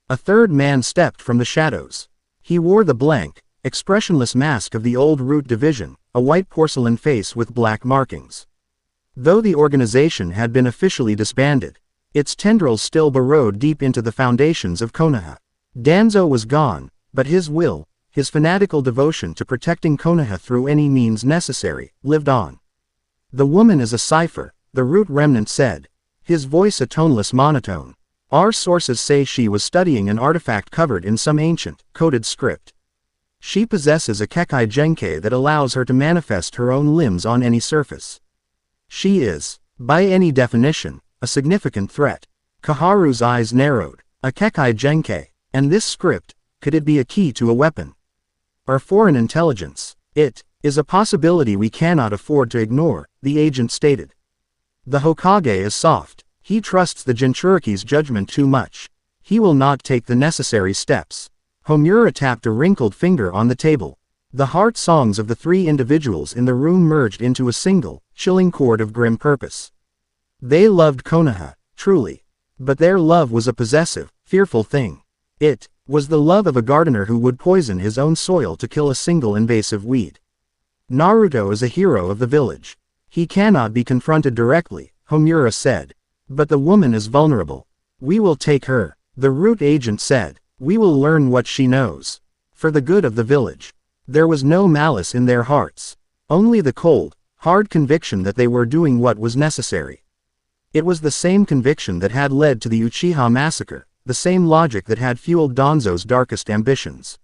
Speaker 1: A third man stepped from the shadows. He wore the blank, expressionless mask of the old Root Division, a white porcelain face with black markings. Though the organization had been officially disbanded, its tendrils still burrowed deep into the foundations of Konoha. Danzo was gone, but his will, his fanatical devotion to protecting Konoha through any means necessary, lived on. The woman is a cipher, the Root Remnant said, his voice a toneless monotone. Our sources say she was studying an artifact covered in some ancient, coded script. She possesses a Kekai Genkai that allows her to manifest her own limbs on any surface. She is, by any definition, a significant threat. Kaharu's eyes narrowed. A Kekai Genkai, and this script, could it be a key to a weapon? Or foreign intelligence? It is a possibility we cannot afford to ignore, the agent stated. The Hokage is soft. He trusts the Jinchuriki's judgment too much. He will not take the necessary steps. Homura tapped a wrinkled finger on the table. The heart songs of the three individuals in the room merged into a single, chilling chord of grim purpose. They loved Konoha, truly. But their love was a possessive, fearful thing. It was the love of a gardener who would poison his own soil to kill a single invasive weed. Naruto is a hero of the village. He cannot be confronted directly, Homura said. But the woman is vulnerable. We will take her, the root agent said. We will learn what she knows. For the good of the village. There was no malice in their hearts. Only the cold, hard conviction that they were doing what was necessary. It was the same conviction that had led to the Uchiha massacre, the same logic that had fueled Danzo's darkest ambitions.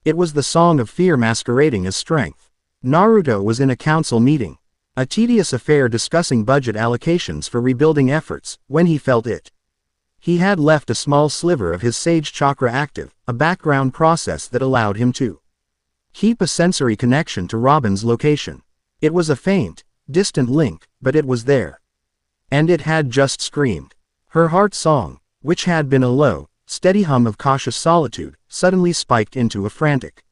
Speaker 1: It was the song of fear masquerading as strength. Naruto was in a council meeting. A tedious affair discussing budget allocations for rebuilding efforts, when he felt it. He had left a small sliver of his sage chakra active, a background process that allowed him to keep a sensory connection to Robin's location. It was a faint, distant link, but it was there. And it had just screamed. Her heart song, which had been a low, steady hum of cautious solitude, suddenly spiked into a frantic,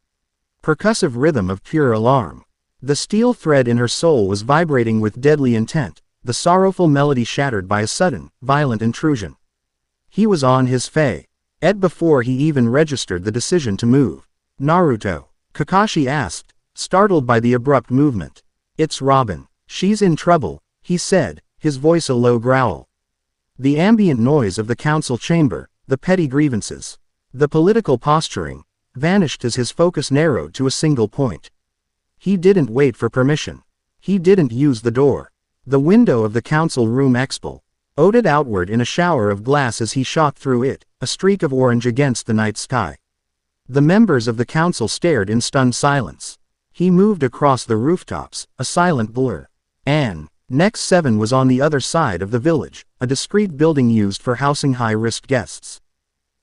Speaker 1: percussive rhythm of pure alarm. The steel thread in her soul was vibrating with deadly intent, the sorrowful melody shattered by a sudden, violent intrusion. He was on his before he even registered the decision to move. Naruto, Kakashi asked, startled by the abrupt movement. It's Robin. She's in trouble, he said, his voice a low growl. The ambient noise of the council chamber, the petty grievances, the political posturing, vanished as his focus narrowed to a single point. He didn't wait for permission. He didn't use the door. The window of the council room exploded outward in a shower of glass as he shot through it, a streak of orange against the night sky. The members of the council stared in stunned silence. He moved across the rooftops, a silent blur. Next 7 was on the other side of the village, a discreet building used for housing high-risk guests.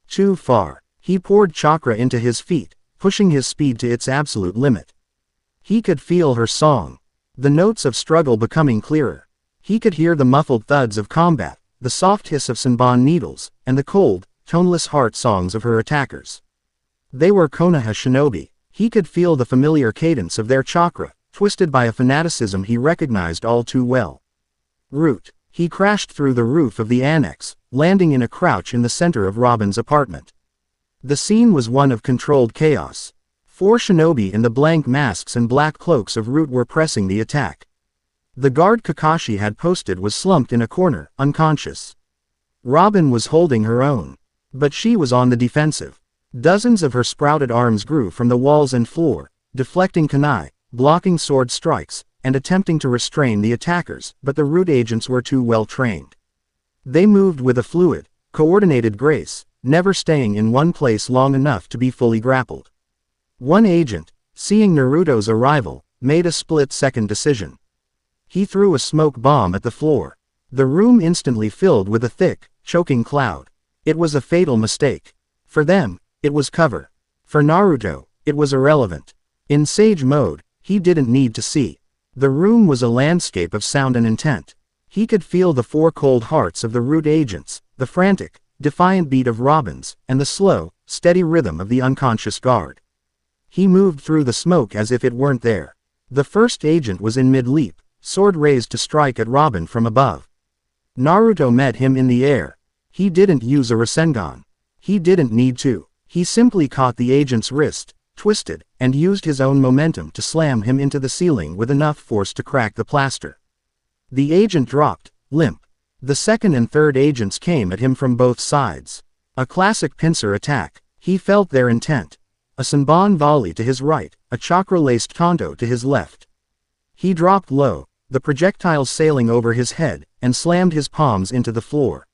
Speaker 1: Too far. He poured chakra into his feet, pushing his speed to its absolute limit. He could feel her song, the notes of struggle becoming clearer. He could hear the muffled thuds of combat, the soft hiss of Senbon needles, and the cold, toneless heart songs of her attackers. They were Konoha shinobi. He could feel the familiar cadence of their chakra, twisted by a fanaticism he recognized all too well. Root. He crashed through the roof of the annex, landing in a crouch in the center of Robin's apartment. The scene was one of controlled chaos. 4 shinobi in the blank masks and black cloaks of Root were pressing the attack. The guard Kakashi had posted was slumped in a corner, unconscious. Robin was holding her own. But she was on the defensive. Dozens of her sprouted arms grew from the walls and floor, deflecting kunai, blocking sword strikes, and attempting to restrain the attackers, but the Root agents were too well trained. They moved with a fluid, coordinated grace, never staying in one place long enough to be fully grappled. One agent, seeing Naruto's arrival, made a split-second decision. He threw a smoke bomb at the floor. The room instantly filled with a thick, choking cloud. It was a fatal mistake. For them, it was cover. For Naruto, it was irrelevant. In Sage mode, he didn't need to see. The room was a landscape of sound and intent. He could feel the 4 cold hearts of the Root agents, the frantic, defiant beat of Robin's, and the slow, steady rhythm of the unconscious guard. He moved through the smoke as if it weren't there. The first agent was in mid-leap, sword raised to strike at Robin from above. Naruto met him in the air. He didn't use a Rasengan. He didn't need to. He simply caught the agent's wrist, twisted, and used his own momentum to slam him into the ceiling with enough force to crack the plaster. The agent dropped, limp. The second and third agents came at him from both sides. A classic pincer attack. He felt their intent. A Senbon volley to his right, a chakra-laced tanto to his left. He dropped low, the projectiles sailing over his head, and slammed his palms into the floor.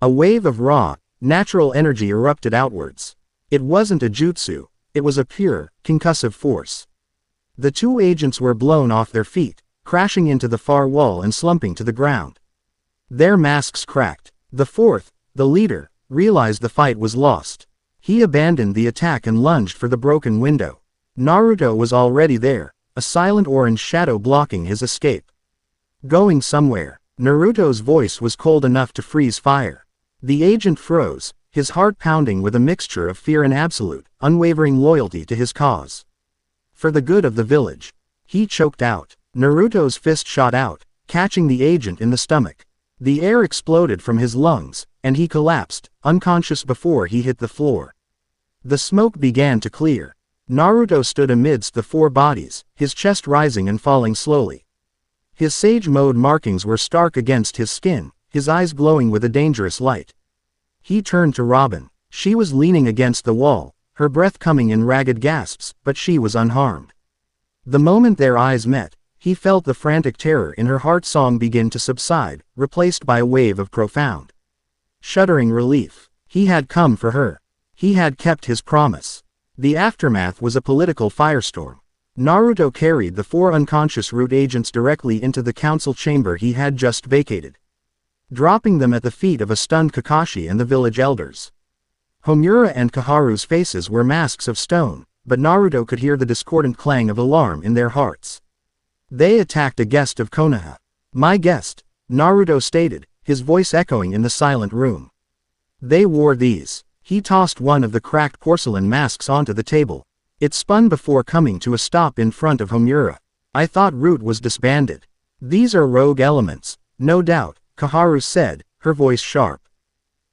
Speaker 1: A wave of raw, natural energy erupted outwards. It wasn't a jutsu, it was a pure, concussive force. The 2 agents were blown off their feet, crashing into the far wall and slumping to the ground. Their masks cracked. The 4th, the leader, realized the fight was lost. He abandoned the attack and lunged for the broken window. Naruto was already there, a silent orange shadow blocking his escape. Going somewhere. Naruto's voice was cold enough to freeze fire. The agent froze, his heart pounding with a mixture of fear and absolute, unwavering loyalty to his cause. For the good of the village. He choked out. Naruto's fist shot out, catching the agent in the stomach. The air exploded from his lungs, and he collapsed, unconscious before he hit the floor. The smoke began to clear. Naruto stood amidst the four bodies, his chest rising and falling slowly. His Sage Mode markings were stark against his skin, his eyes glowing with a dangerous light. He turned to Robin. She was leaning against the wall, her breath coming in ragged gasps, but she was unharmed. The moment their eyes met, he felt the frantic terror in her heart song begin to subside, replaced by a wave of profound, shuddering relief. He had come for her. He had kept his promise. The aftermath was a political firestorm. Naruto carried the four unconscious root agents directly into the council chamber he had just vacated, dropping them at the feet of a stunned Kakashi and the village elders. Homura and Koharu's faces were masks of stone, but Naruto could hear the discordant clang of alarm in their hearts. They attacked a guest of Konoha. My guest, Naruto stated, his voice echoing in the silent room. They wore these. He tossed one of the cracked porcelain masks onto the table. It spun before coming to a stop in front of Homura. I thought Root was disbanded. These are rogue elements, no doubt, Koharu said, her voice sharp.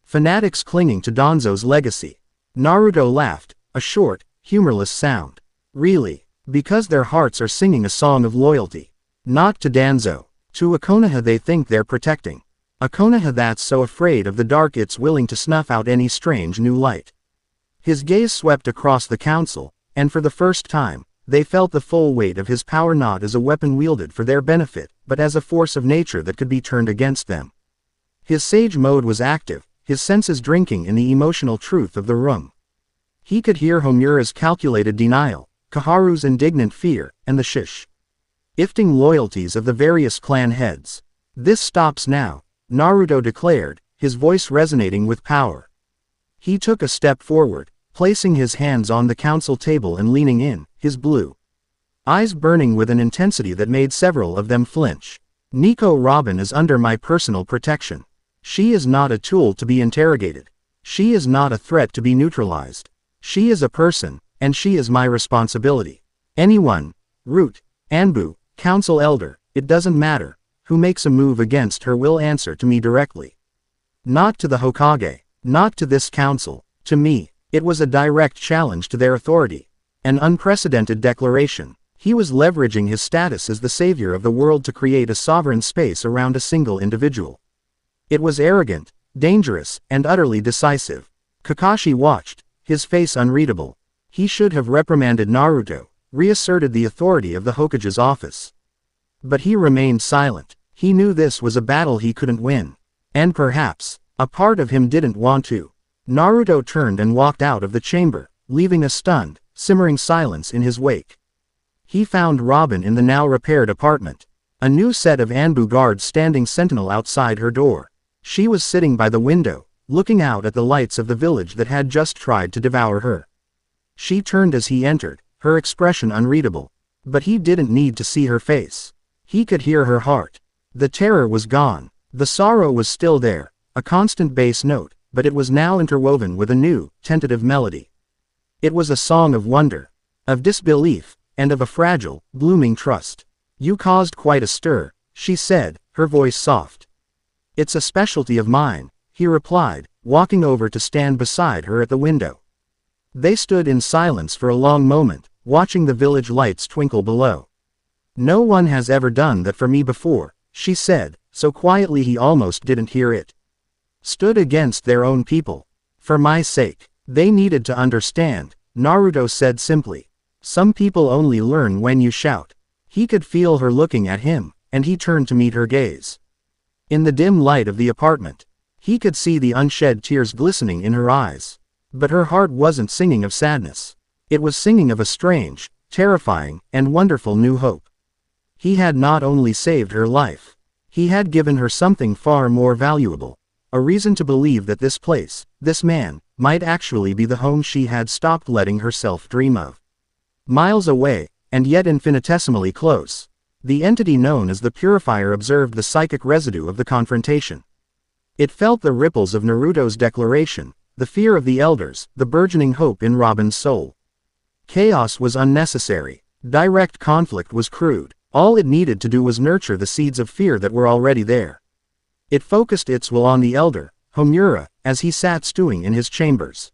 Speaker 1: Fanatics clinging to Danzo's legacy. Naruto laughed, a short, humorless sound. Really? Because their hearts are singing a song of loyalty. Not to Danzo. To a Konoha they think they're protecting. A Konoha that's so afraid of the dark it's willing to snuff out any strange new light. His gaze swept across the council, and for the first time, they felt the full weight of his power not as a weapon wielded for their benefit, but as a force of nature that could be turned against them. His Sage Mode was active, his senses drinking in the emotional truth of the room. He could hear Homura's calculated denial, Koharu's indignant fear, and the shifting loyalties of the various clan heads. This stops now, Naruto declared, his voice resonating with power. He took a step forward, placing his hands on the council table and leaning in, his blue eyes burning with an intensity that made several of them flinch. Nico Robin is under my personal protection. She is not a tool to be interrogated. She is not a threat to be neutralized. She is a person, and she is my responsibility. Anyone, Root, Anbu, council elder, it doesn't matter, who makes a move against her will answer to me directly. Not to the Hokage, not to this council, to me. It was a direct challenge to their authority. An unprecedented declaration. He was leveraging his status as the savior of the world to create a sovereign space around a single individual. It was arrogant, dangerous, and utterly decisive. Kakashi watched, his face unreadable. He should have reprimanded Naruto, reasserted the authority of the Hokage's office. But he remained silent. He knew this was a battle he couldn't win. And perhaps, a part of him didn't want to. Naruto turned and walked out of the chamber, leaving a stunned, simmering silence in his wake. He found Robin in the now repaired apartment. A new set of Anbu guards standing sentinel outside her door. She was sitting by the window, looking out at the lights of the village that had just tried to devour her. She turned as he entered, her expression unreadable. But he didn't need to see her face. He could hear her heart. The terror was gone. The sorrow was still there, a constant bass note, but it was now interwoven with a new, tentative melody. It was a song of wonder, of disbelief, and of a fragile, blooming trust. You caused quite a stir, she said, her voice soft. It's a specialty of mine, he replied, walking over to stand beside her at the window. They stood in silence for a long moment, watching the village lights twinkle below. No one has ever done that for me before, she said, so quietly he almost didn't hear it. Stood against their own people. For my sake. They needed to understand, Naruto said simply. Some people only learn when you shout. He could feel her looking at him, and he turned to meet her gaze. In the dim light of the apartment, he could see the unshed tears glistening in her eyes. But her heart wasn't singing of sadness. It was singing of a strange, terrifying, and wonderful new hope. He had not only saved her life. He had given her something far more valuable. A reason to believe that this place, this man, might actually be the home she had stopped letting herself dream of. Miles away, and yet infinitesimally close, the entity known as the Purifier observed the psychic residue of the confrontation. It felt the ripples of Naruto's declaration, the fear of the elders, the burgeoning hope in Robin's soul. Chaos was unnecessary. Direct conflict was crude. All it needed to do was nurture the seeds of fear that were already there. It focused its will on the elder, Homura, as he sat stewing in his chambers.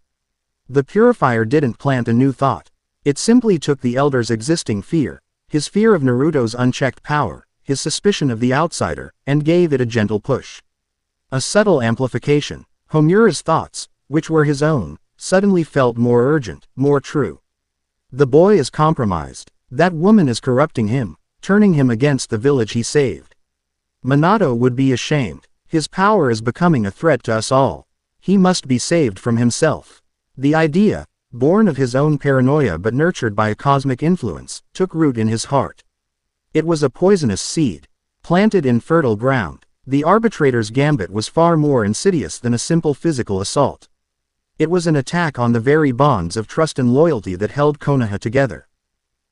Speaker 1: The purifier didn't plant a new thought. It simply took the elder's existing fear, his fear of Naruto's unchecked power, his suspicion of the outsider, and gave it a gentle push. A subtle amplification. Homura's thoughts, which were his own, suddenly felt more urgent, more true. The boy is compromised. That woman is corrupting him, turning him against the village he saved. Minato would be ashamed. His power is becoming a threat to us all. He must be saved from himself. The idea, born of his own paranoia but nurtured by a cosmic influence, took root in his heart. It was a poisonous seed, planted in fertile ground. The arbitrator's gambit was far more insidious than a simple physical assault. It was an attack on the very bonds of trust and loyalty that held Konoha together.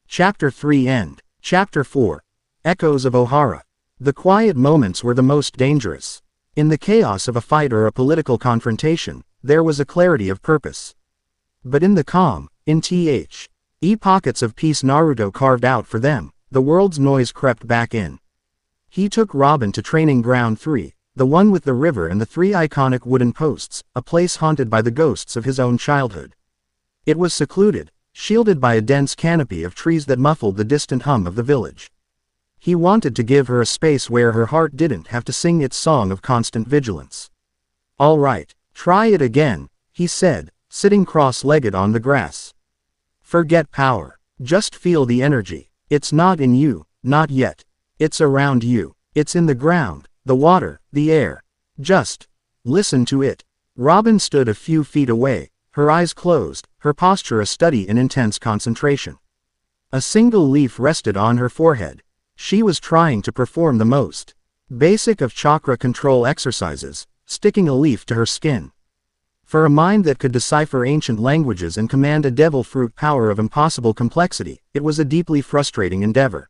Speaker 1: Chapter 3 End. Chapter 4. Echoes of Ohara. The quiet moments were the most dangerous. In the chaos of a fight or a political confrontation, there was a clarity of purpose. But in the calm, in pockets of peace Naruto carved out for them, the world's noise crept back in. He took Robin to Training Ground 3, the one with the river and the 3 iconic wooden posts, a place haunted by the ghosts of his own childhood. It was secluded, shielded by a dense canopy of trees that muffled the distant hum of the village. He wanted to give her a space where her heart didn't have to sing its song of constant vigilance. "All right, try it again," he said, sitting cross-legged on the grass. "Forget power. Just feel the energy. It's not in you, not yet. It's around you. It's in the ground, the water, the air. Just listen to it." Robin stood a few feet away, her eyes closed, her posture a study in intense concentration. A single leaf rested on her forehead. She was trying to perform the most basic of chakra control exercises, sticking a leaf to her skin. For a mind that could decipher ancient languages and command a devil fruit power of impossible complexity, it was a deeply frustrating endeavor.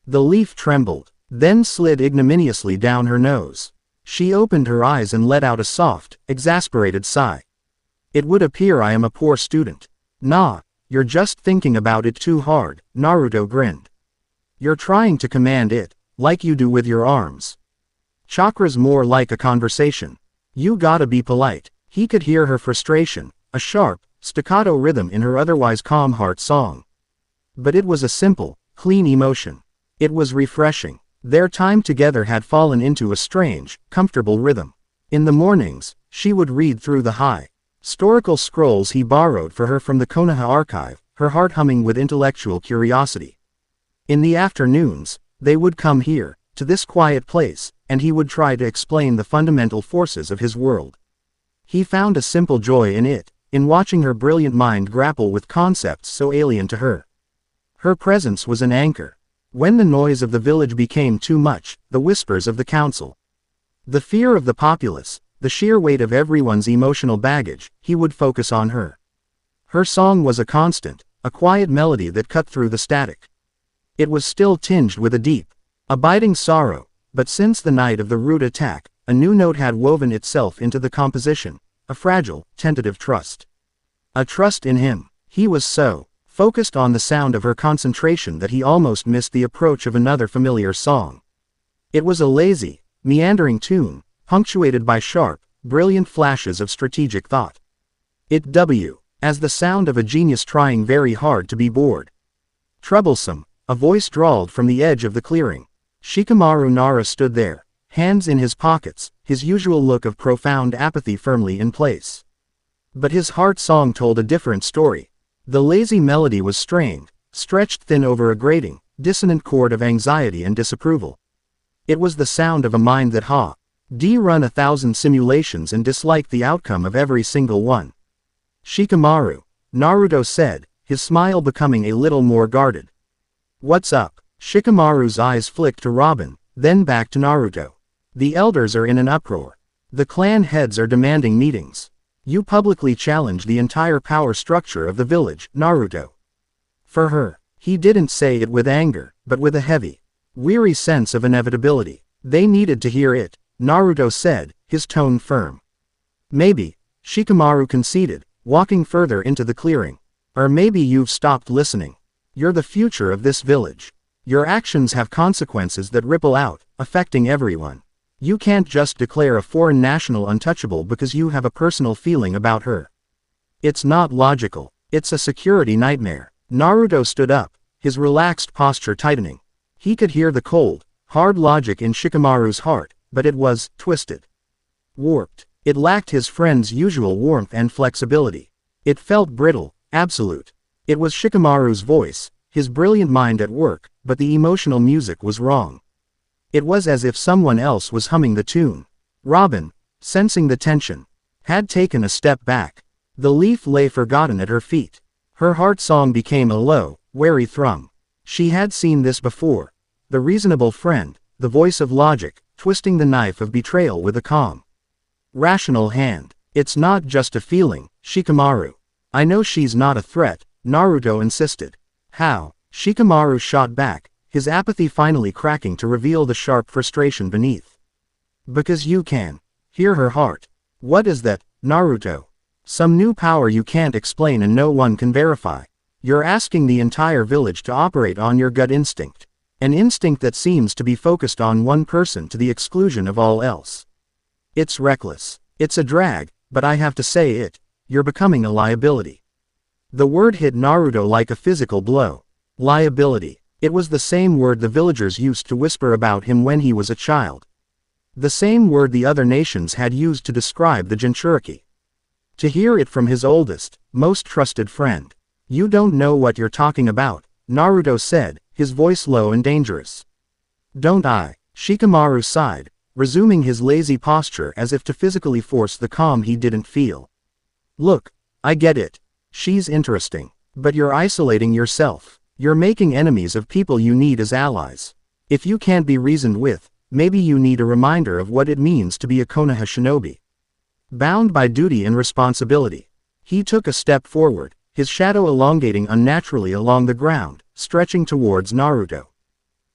Speaker 1: The leaf trembled, then slid ignominiously down her nose. She opened her eyes and let out a soft, exasperated sigh. "It would appear I am a poor student." "Nah, you're just thinking about it too hard," Naruto grinned. "You're trying to command it, like you do with your arms. Chakra's more like a conversation. You gotta be polite." He could hear her frustration, a sharp, staccato rhythm in her otherwise calm heart song. But it was a simple, clean emotion. It was refreshing. Their time together had fallen into a strange, comfortable rhythm. In the mornings, she would read through the historical scrolls he borrowed for her from the Konoha archive, her heart humming with intellectual curiosity. In the afternoons, they would come here, to this quiet place, and he would try to explain the fundamental forces of his world. He found a simple joy in it, in watching her brilliant mind grapple with concepts so alien to her. Her presence was an anchor. When the noise of the village became too much, the whispers of the council, the fear of the populace, the sheer weight of everyone's emotional baggage, he would focus on her. Her song was a constant, a quiet melody that cut through the static. It was still tinged with a deep, abiding sorrow, but since the night of the rude attack, a new note had woven itself into the composition, a fragile, tentative trust. A trust in him. He was so focused on the sound of her concentration that he almost missed the approach of another familiar song. It was a lazy, meandering tune, punctuated by sharp, brilliant flashes of strategic thought. It as the sound of a genius trying very hard to be bored. "Troublesome," a voice drawled from the edge of the clearing. Shikamaru Nara stood there, hands in his pockets, his usual look of profound apathy firmly in place. But his heart song told a different story. The lazy melody was strained, stretched thin over a grating, dissonant chord of anxiety and disapproval. It was the sound of a mind that run 1,000 simulations and disliked the outcome of every single one. "Shikamaru," Naruto said, his smile becoming a little more guarded. "What's up?" Shikamaru's eyes flicked to Robin, then back to Naruto. "The elders are in an uproar. The clan heads are demanding meetings. You publicly challenge the entire power structure of the village, Naruto." For her, he didn't say it with anger, but with a heavy, weary sense of inevitability. They needed to hear it, Naruto said, his tone firm. "Maybe," Shikamaru conceded, walking further into the clearing. Or maybe you've stopped listening. You're the future of this village. Your actions have consequences that ripple out, affecting everyone. You can't just declare a foreign national untouchable because you have a personal feeling about her. It's not logical. It's a security nightmare. Naruto stood up, his relaxed posture tightening. He could hear the cold, hard logic in Shikamaru's heart, but it was twisted. Warped. It lacked his friend's usual warmth and flexibility. It felt brittle, absolute. It was Shikamaru's voice, his brilliant mind at work, but the emotional music was wrong. It was as if someone else was humming the tune. Robin, sensing the tension, had taken a step back. The leaf lay forgotten at her feet. Her heart song became a low, wary thrum. She had seen this before. The reasonable friend, the voice of logic, twisting the knife of betrayal with a calm, rational hand. It's not just a feeling, Shikamaru. I know she's not a threat, Naruto insisted. How? Shikamaru shot back, his apathy finally cracking to reveal the sharp frustration beneath. Because you can hear her heart. What is that, Naruto? Some new power you can't explain and no one can verify. You're asking the entire village to operate on your gut instinct. An instinct that seems to be focused on one person to the exclusion of all else. It's reckless. It's a drag, but I have to say it. You're becoming a liability. The word hit Naruto like a physical blow. Liability. It was the same word the villagers used to whisper about him when he was a child. The same word the other nations had used to describe the Jinchuriki. To hear it from his oldest, most trusted friend. You don't know what you're talking about, Naruto said, his voice low and dangerous. Don't I? Shikamaru sighed, resuming his lazy posture as if to physically force the calm he didn't feel. Look, I get it. She's interesting. But you're isolating yourself. You're making enemies of people you need as allies. If you can't be reasoned with, maybe you need a reminder of what it means to be a Konoha shinobi. Bound by duty and responsibility. He took a step forward, his shadow elongating unnaturally along the ground, stretching towards Naruto.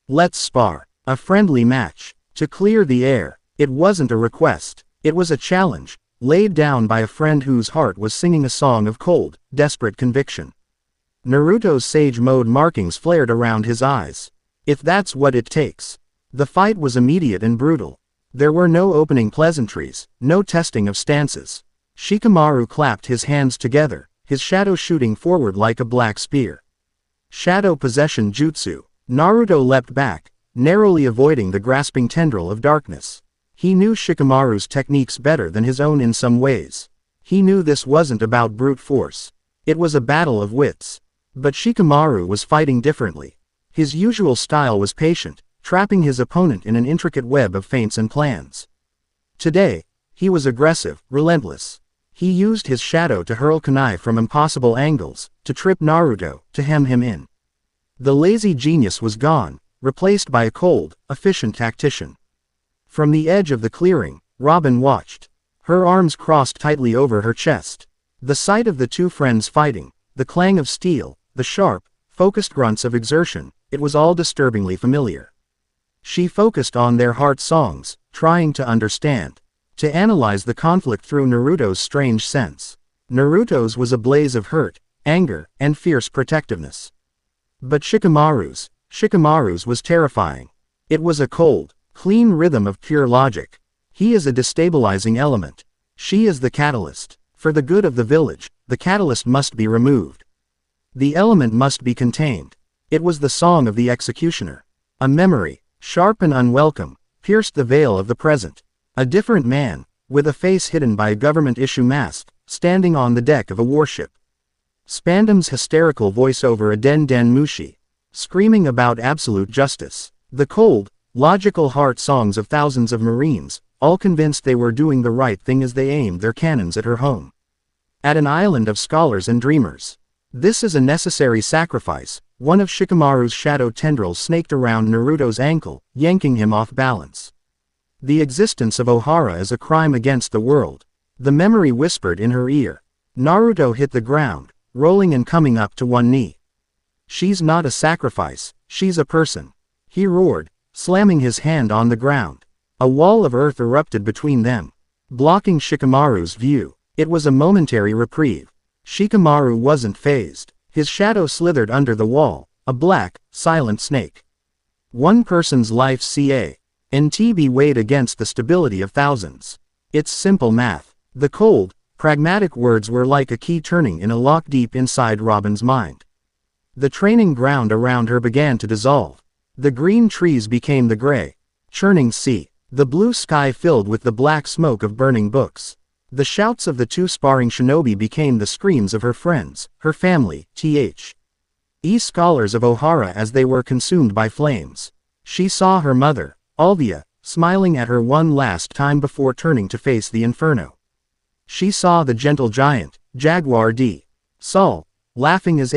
Speaker 1: Let's spar. A friendly match. To clear the air. It wasn't a request. It was a challenge, laid down by a friend whose heart was singing a song of cold, desperate conviction. Naruto's sage mode markings flared around his eyes. If that's what it takes. The fight was immediate and brutal. There were no opening pleasantries, no testing of stances. Shikamaru clapped his hands together, his shadow shooting forward like a black spear. Shadow possession jutsu. Naruto leapt back, narrowly avoiding the grasping tendril of darkness. He knew Shikamaru's techniques better than his own in some ways. He knew this wasn't about brute force. It was a battle of wits. But Shikamaru was fighting differently. His usual style was patient, trapping his opponent in an intricate web of feints and plans. Today, he was aggressive, relentless. He used his shadow to hurl kunai from impossible angles, to trip Naruto, to hem him in. The lazy genius was gone, replaced by a cold, efficient tactician. From the edge of the clearing, Robin watched. Her arms crossed tightly over her chest. The sight of the two friends fighting, the clang of steel, the sharp, focused grunts of exertion, it was all disturbingly familiar. She focused on their heart songs, trying to understand. To analyze the conflict through Naruto's strange sense. Naruto's was a blaze of hurt, anger, and fierce protectiveness. But Shikamaru's was terrifying. It was a cold, clean rhythm of pure logic. He is a destabilizing element. She is the catalyst. For the good of the village, the catalyst must be removed. The element must be contained. It was the song of the executioner. A memory, sharp and unwelcome, pierced the veil of the present. A different man, with a face hidden by a government-issue mask, standing on the deck of a warship. Spandam's hysterical voiceover a Den Mushi, screaming about absolute justice. The cold, logical heart songs of thousands of Marines, all convinced they were doing the right thing as they aimed their cannons at her home. At an island of scholars and dreamers. This is a necessary sacrifice. One of Shikamaru's shadow tendrils snaked around Naruto's ankle, yanking him off balance. The existence of Ohara is a crime against the world. The memory whispered in her ear. Naruto hit the ground, rolling and coming up to one knee. She's not a sacrifice, she's a person. He roared, slamming his hand on the ground. A wall of earth erupted between them, blocking Shikamaru's view. It was a momentary reprieve. Shikamaru wasn't fazed. His shadow slithered under the wall, a black, silent snake. One person's life CA&TB weighed against the stability of thousands. It's simple math. The cold, pragmatic words were like a key turning in a lock deep inside Robin's mind. The training ground around her began to dissolve. The green trees became the gray, churning sea. The blue sky filled with the black smoke of burning books. The shouts of the two sparring shinobi became the screams of her friends, her family, scholars of Ohara as they were consumed by flames. She saw her mother, Alvia, smiling at her one last time before turning to face the inferno. She saw the gentle giant, Jaguar D. Sol, laughing as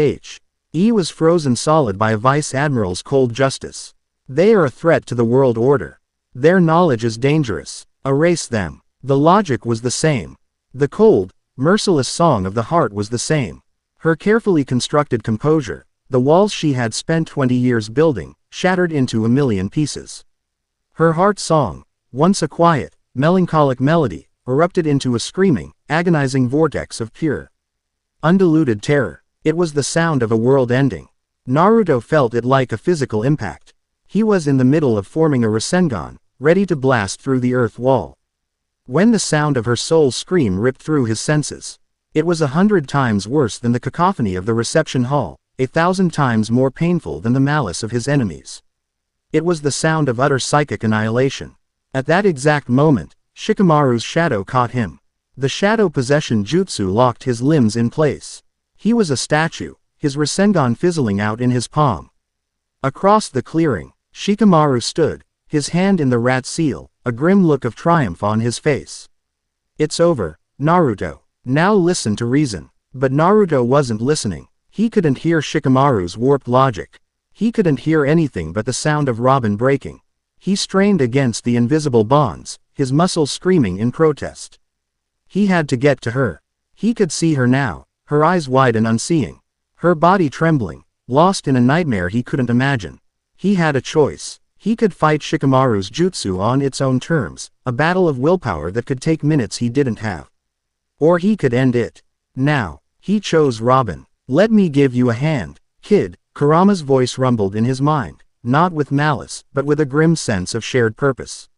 Speaker 1: he was frozen solid by a vice admiral's cold justice. They are a threat to the world order. Their knowledge is dangerous. Erase them. The logic was the same. The cold, merciless song of the heart was the same. Her carefully constructed composure, the walls she had spent 20 years building, shattered into a million pieces. Her heart song, once a quiet, melancholic melody, erupted into a screaming, agonizing vortex of pure, undiluted terror. It was the sound of a world ending. Naruto felt it like a physical impact. He was in the middle of forming a Rasengan, ready to blast through the earth wall. When the sound of her soul's scream ripped through his senses, it was 100 times worse than the cacophony of the reception hall, 1,000 times more painful than the malice of his enemies. It was the sound of utter psychic annihilation. At that exact moment, Shikamaru's shadow caught him. The shadow possession jutsu locked his limbs in place. He was a statue, his Rasengan fizzling out in his palm. Across the clearing, Shikamaru stood, his hand in the rat seal, a grim look of triumph on his face. It's over, Naruto. Now listen to reason. But Naruto wasn't listening. He couldn't hear Shikamaru's warped logic. He couldn't hear anything but the sound of Robin breaking. He strained against the invisible bonds, his muscles screaming in protest. He had to get to her. He could see her now, her eyes wide and unseeing. Her body trembling, lost in a nightmare he couldn't imagine. He had a choice. He could fight Shikamaru's jutsu on its own terms, a battle of willpower that could take minutes he didn't have. Or he could end it. Now, he chose Robin. Let me give you a hand, kid, Kurama's voice rumbled in his mind, not with malice, but with a grim sense of shared purpose.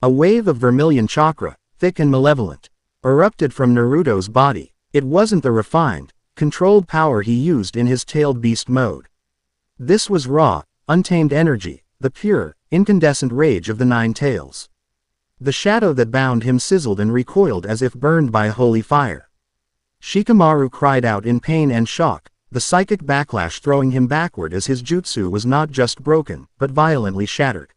Speaker 1: A wave of vermilion chakra, thick and malevolent, erupted from Naruto's body. It wasn't the refined, controlled power he used in his tailed beast mode. This was raw, untamed energy, the pure, incandescent rage of the nine tails. The shadow that bound him sizzled and recoiled as if burned by a holy fire. Shikamaru cried out in pain and shock, the psychic backlash throwing him backward as his jutsu was not just broken, but violently shattered.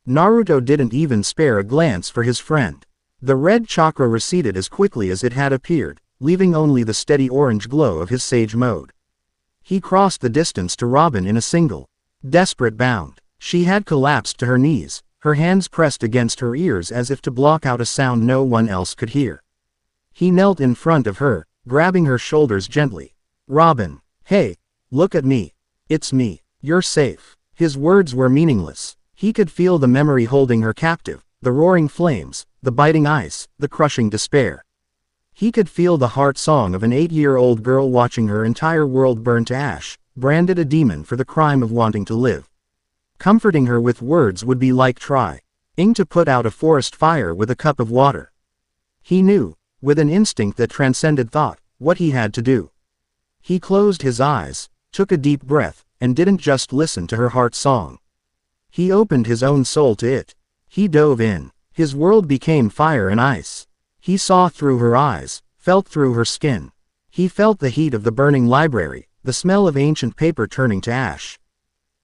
Speaker 1: Naruto didn't even spare a glance for his friend. The red chakra receded as quickly as it had appeared, leaving only the steady orange glow of his sage mode. He crossed the distance to Robin in a single, desperate bound. She had collapsed to her knees, her hands pressed against her ears as if to block out a sound no one else could hear. He knelt in front of her, grabbing her shoulders gently. Robin, hey, look at me. It's me. You're safe. His words were meaningless. He could feel the memory holding her captive, the roaring flames, the biting ice, the crushing despair. He could feel the heart song of an 8-year-old girl watching her entire world burn to ash, branded a demon for the crime of wanting to live. Comforting her with words would be like trying to put out a forest fire with a cup of water. He knew, with an instinct that transcended thought, what he had to do. He closed his eyes, took a deep breath, and didn't just listen to her heart song. He opened his own soul to it. He dove in. His world became fire and ice. He saw through her eyes, felt through her skin. He felt the heat of the burning library, the smell of ancient paper turning to ash.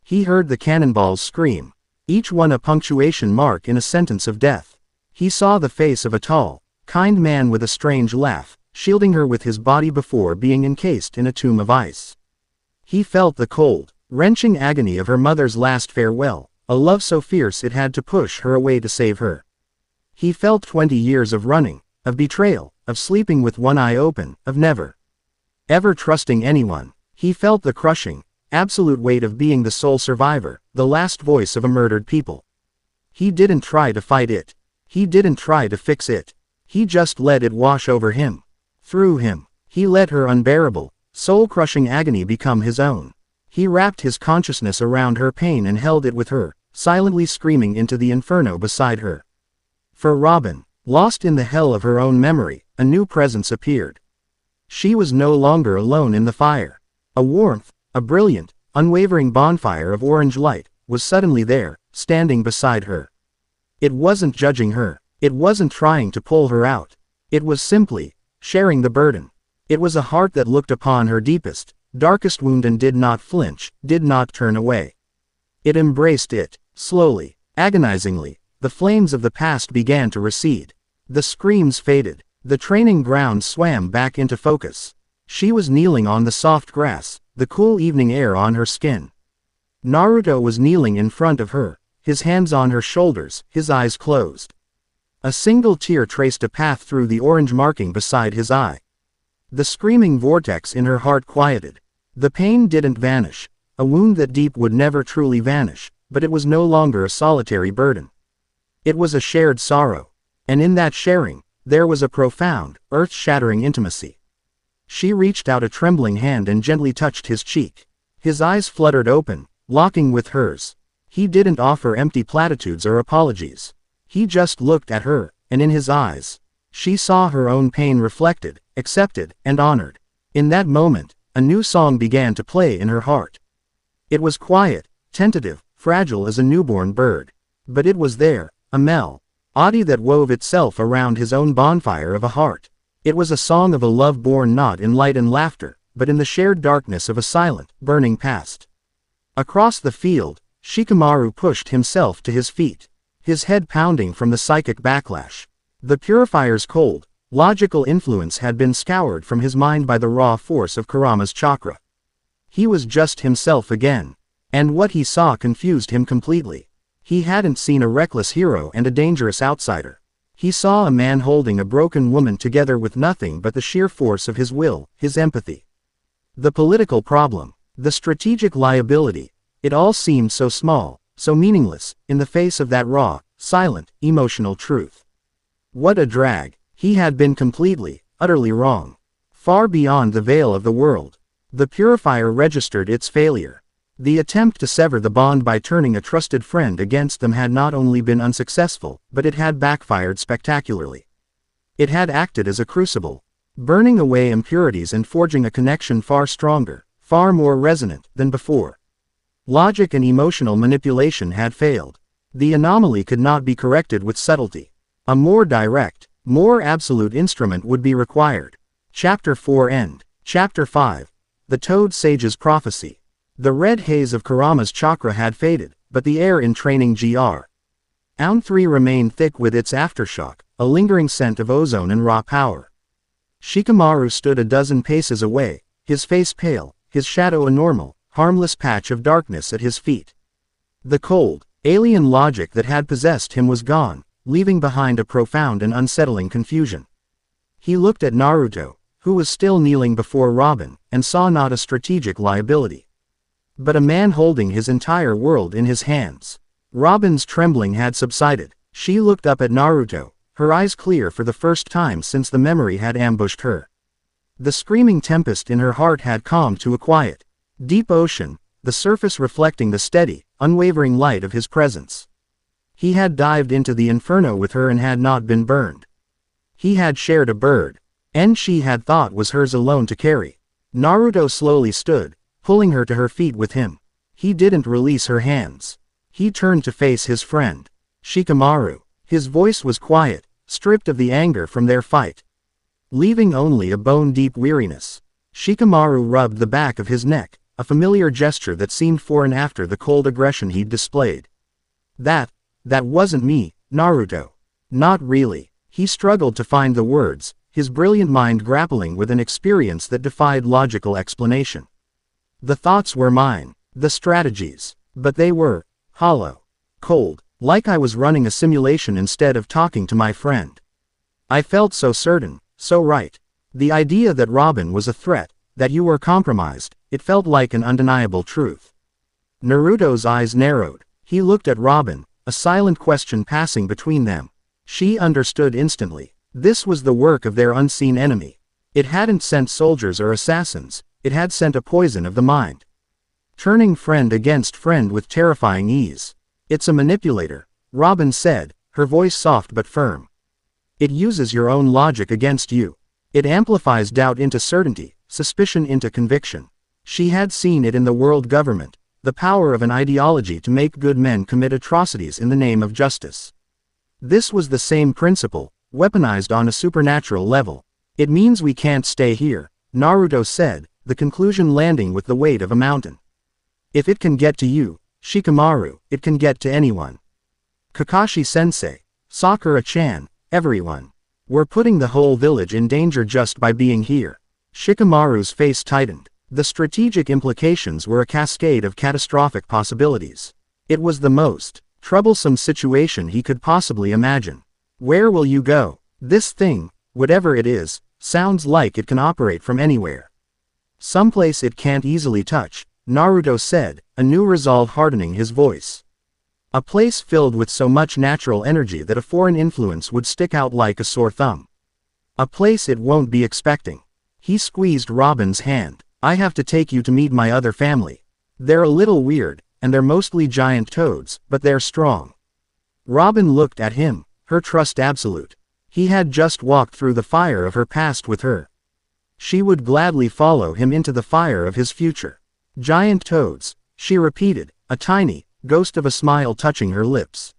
Speaker 1: He heard the cannonballs scream, each one a punctuation mark in a sentence of death. He saw the face of a tall, kind man with a strange laugh, shielding her with his body before being encased in a tomb of ice. He felt the cold, wrenching agony of her mother's last farewell, a love so fierce it had to push her away to save her. He felt 20 years of running, of betrayal, of sleeping with one eye open, of never ever trusting anyone. He felt the crushing, absolute weight of being the sole survivor, the last voice of a murdered people. He didn't try to fight it. He didn't try to fix it. He just let it wash over him. Through him, he let her unbearable, soul-crushing agony become his own. He wrapped his consciousness around her pain and held it with her, silently screaming into the inferno beside her. For Robin, lost in the hell of her own memory, a new presence appeared. She was no longer alone in the fire. A warmth, a brilliant, unwavering bonfire of orange light, was suddenly there, standing beside her. It wasn't judging her. It wasn't trying to pull her out. It was simply sharing the burden. It was a heart that looked upon her deepest, darkest wound and did not flinch, did not turn away. It embraced it, slowly, agonizingly. The flames of the past began to recede. The screams faded. The training ground swam back into focus. She was kneeling on the soft grass, the cool evening air on her skin. Naruto was kneeling in front of her, his hands on her shoulders, his eyes closed. A single tear traced a path through the orange marking beside his eye. The screaming vortex in her heart quieted. The pain didn't vanish, a wound that deep would never truly vanish, but it was no longer a solitary burden. It was a shared sorrow. And in that sharing, there was a profound, earth-shattering intimacy. She reached out a trembling hand and gently touched his cheek. His eyes fluttered open, locking with hers. He didn't offer empty platitudes or apologies. He just looked at her, and in his eyes, she saw her own pain reflected, accepted, and honored. In that moment, a new song began to play in her heart. It was quiet, tentative, fragile as a newborn bird. But it was there, a melody that wove itself around his own bonfire of a heart. It was a song of a love born not in light and laughter, but in the shared darkness of a silent, burning past. Across the field, Shikamaru pushed himself to his feet, his head pounding from the psychic backlash. The purifier's cold, logical influence had been scoured from his mind by the raw force of Kurama's chakra. He was just himself again, and what he saw confused him completely. He hadn't seen a reckless hero and a dangerous outsider. He saw a man holding a broken woman together with nothing but the sheer force of his will, his empathy. The political problem, the strategic liability, it all seemed so small, so meaningless, in the face of that raw, silent, emotional truth. What a drag. He had been completely, utterly wrong. Far beyond the veil of the world. The purifier registered its failure. The attempt to sever the bond by turning a trusted friend against them had not only been unsuccessful, but it had backfired spectacularly. It had acted as a crucible, burning away impurities and forging a connection far stronger, far more resonant, than before. Logic and emotional manipulation had failed. The anomaly could not be corrected with subtlety. A more direct, more absolute instrument would be required. Chapter 4 End. Chapter 5. The Toad Sage's Prophecy. The red haze of Kurama's chakra had faded, but the air in training Gr. Aun 3 remained thick with its aftershock, a lingering scent of ozone and raw power. Shikamaru stood a dozen paces away, his face pale, his shadow a normal, harmless patch of darkness at his feet. The cold, alien logic that had possessed him was gone, leaving behind a profound and unsettling confusion. He looked at Naruto, who was still kneeling before Robin, and saw not a strategic liability, but a man holding his entire world in his hands. Robin's trembling had subsided. She looked up at Naruto, her eyes clear for the first time since the memory had ambushed her. The screaming tempest in her heart had calmed to a quiet, deep ocean, the surface reflecting the steady, unwavering light of his presence. He had dived into the inferno with her and had not been burned. He had shared a bird, and she had thought was hers alone to carry. Naruto slowly stood, pulling her to her feet with him. He didn't release her hands. He turned to face his friend, Shikamaru. His voice was quiet, stripped of the anger from their fight, leaving only a bone-deep weariness. Shikamaru rubbed the back of his neck, a familiar gesture that seemed foreign after the cold aggression he'd displayed. That wasn't me, Naruto. Not really. He struggled to find the words, his brilliant mind grappling with an experience that defied logical explanation. The thoughts were mine, the strategies, but they were hollow, cold, like I was running a simulation instead of talking to my friend. I felt so certain, so right. The idea that Robin was a threat, that you were compromised, it felt like an undeniable truth. Naruto's eyes narrowed. He looked at Robin, a silent question passing between them. She understood instantly. This was the work of their unseen enemy. It hadn't sent soldiers or assassins, it had sent a poison of the mind. Turning friend against friend with terrifying ease. It's a manipulator, Robin said, her voice soft but firm. It uses your own logic against you. It amplifies doubt into certainty, suspicion into conviction. She had seen it in the world government, the power of an ideology to make good men commit atrocities in the name of justice. This was the same principle, weaponized on a supernatural level. It means we can't stay here, Naruto said, the conclusion landing with the weight of a mountain. If it can get to you, Shikamaru, it can get to anyone. Kakashi-sensei, Sakura-chan, everyone. We're putting the whole village in danger just by being here. Shikamaru's face tightened. The strategic implications were a cascade of catastrophic possibilities. It was the most troublesome situation he could possibly imagine. Where will you go? This thing, whatever it is, sounds like it can operate from anywhere. Someplace it can't easily touch, Naruto said, a new resolve hardening his voice. A place filled with so much natural energy that a foreign influence would stick out like a sore thumb. A place it won't be expecting. He squeezed Robin's hand. I have to take you to meet my other family. They're a little weird, and they're mostly giant toads, but they're strong. Robin looked at him, her trust absolute. He had just walked through the fire of her past with her. She would gladly follow him into the fire of his future. Giant toads, she repeated, a tiny ghost of a smile touching her lips.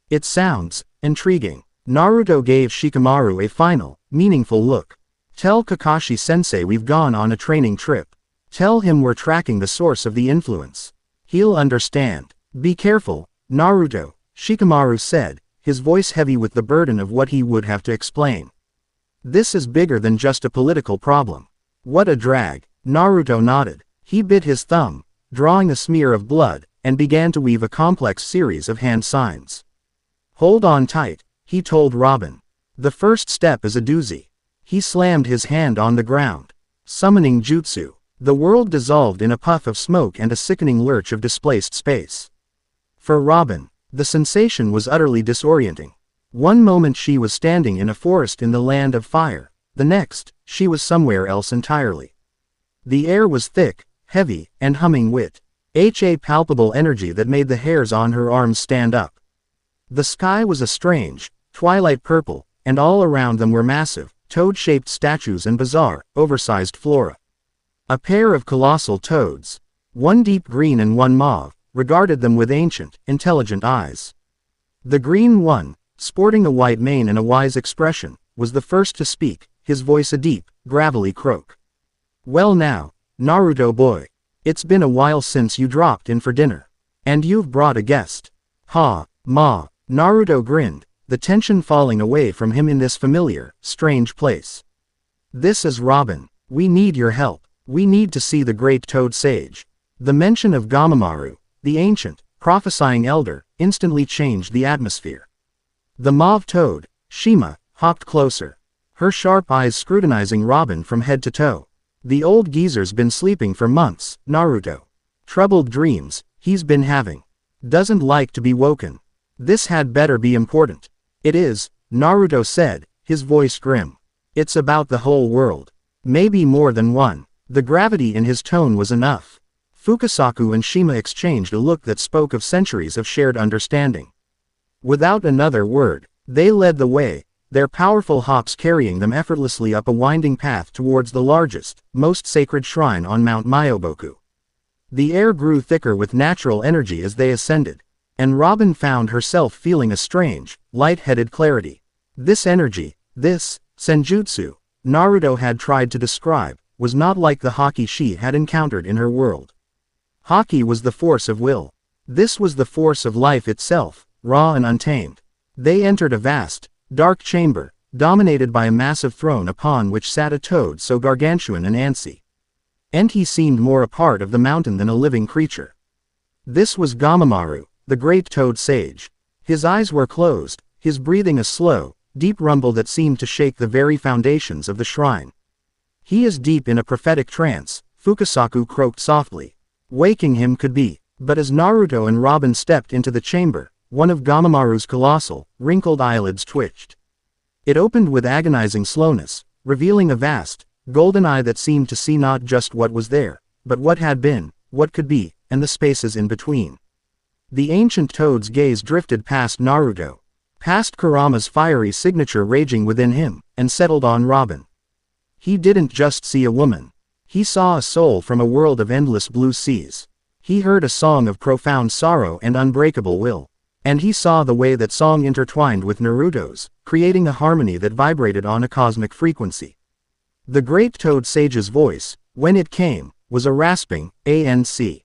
Speaker 1: It sounds intriguing. Naruto gave Shikamaru a final, meaningful look. Tell Kakashi-sensei we've gone on a training trip. Tell him we're tracking the source of the influence. He'll understand. Be careful, Naruto, Shikamaru said, his voice heavy with the burden of what he would have to explain. This is bigger than just a political problem. What a drag. Naruto nodded. He bit his thumb, drawing a smear of blood, and began to weave a complex series of hand signs. Hold on tight, he told Robin. The first step is a doozy. He slammed his hand on the ground. Summoning jutsu. The world dissolved in a puff of smoke and a sickening lurch of displaced space. For Robin, the sensation was utterly disorienting. One moment she was standing in a forest in the land of fire, the next, she was somewhere else entirely. The air was thick, heavy, and humming with a palpable energy that made the hairs on her arms stand up. The sky was a strange, twilight purple, and all around them were massive, toad-shaped statues and bizarre, oversized flora. A pair of colossal toads, one deep green and one mauve, regarded them with ancient, intelligent eyes. The green one, sporting a white mane and a wise expression, was the first to speak, his voice a deep, gravelly croak. Well now, Naruto boy. It's been a while since you dropped in for dinner. And you've brought a guest. Ha, ma, Naruto grinned, the tension falling away from him in this familiar, strange place. This is Robin. We need your help. We need to see the great toad sage. The mention of Gamamaru, the ancient, prophesying elder, instantly changed the atmosphere. The mauve toad, Shima, hopped closer. Her sharp eyes scrutinizing Robin from head to toe. The old geezer's been sleeping for months, Naruto. Troubled dreams, he's been having. Doesn't like to be woken. This had better be important. It is, Naruto said, his voice grim. It's about the whole world. Maybe more than one. The gravity in his tone was enough. Fukasaku and Shima exchanged a look that spoke of centuries of shared understanding. Without another word, they led the way, their powerful hops carrying them effortlessly up a winding path towards the largest, most sacred shrine on Mount Myoboku. The air grew thicker with natural energy as they ascended, and Robin found herself feeling a strange, light-headed clarity. This energy, this senjutsu, Naruto had tried to describe, was not like the haki she had encountered in her world. Haki was the force of will. This was the force of life itself, raw and untamed. They entered a vast, dark chamber, dominated by a massive throne upon which sat a toad so gargantuan and antsy. And he seemed more a part of the mountain than a living creature. This was Gamamaru, the great toad sage. His eyes were closed, his breathing a slow, deep rumble that seemed to shake the very foundations of the shrine. He is deep in a prophetic trance, Fukasaku croaked softly. Waking him could be, but as Naruto and Robin stepped into the chamber, one of Gamamaru's colossal, wrinkled eyelids twitched. It opened with agonizing slowness, revealing a vast, golden eye that seemed to see not just what was there, but what had been, what could be, and the spaces in between. The ancient toad's gaze drifted past Naruto, past Kurama's fiery signature raging within him, and settled on Robin. He didn't just see a woman. He saw a soul from a world of endless blue seas. He heard a song of profound sorrow and unbreakable will. And he saw the way that song intertwined with Naruto's, creating a harmony that vibrated on a cosmic frequency. The great Toad Sage's voice, when it came, was a rasping, ANC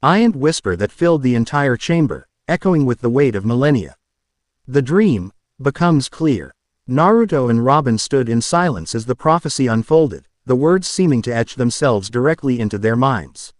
Speaker 1: whisper that filled the entire chamber, echoing with the weight of millennia. The dream becomes clear. Naruto and Robin stood in silence as the prophecy unfolded, the words seeming to etch themselves directly into their minds.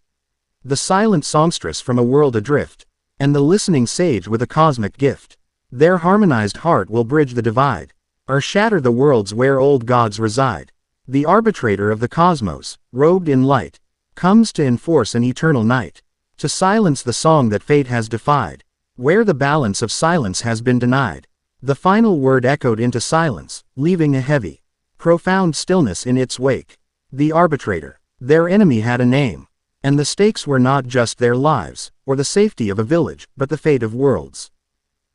Speaker 1: The silent songstress from a world adrift, and the listening sage with a cosmic gift. Their harmonized heart will bridge the divide, or shatter the worlds where old gods reside. The arbitrator of the cosmos, robed in light, comes to enforce an eternal night, to silence the song that fate has defied, where the balance of silence has been denied. The final word echoed into silence, leaving a heavy, profound stillness in its wake. The arbitrator, their enemy, had a name. And the stakes were not just their lives, or the safety of a village, but the fate of worlds.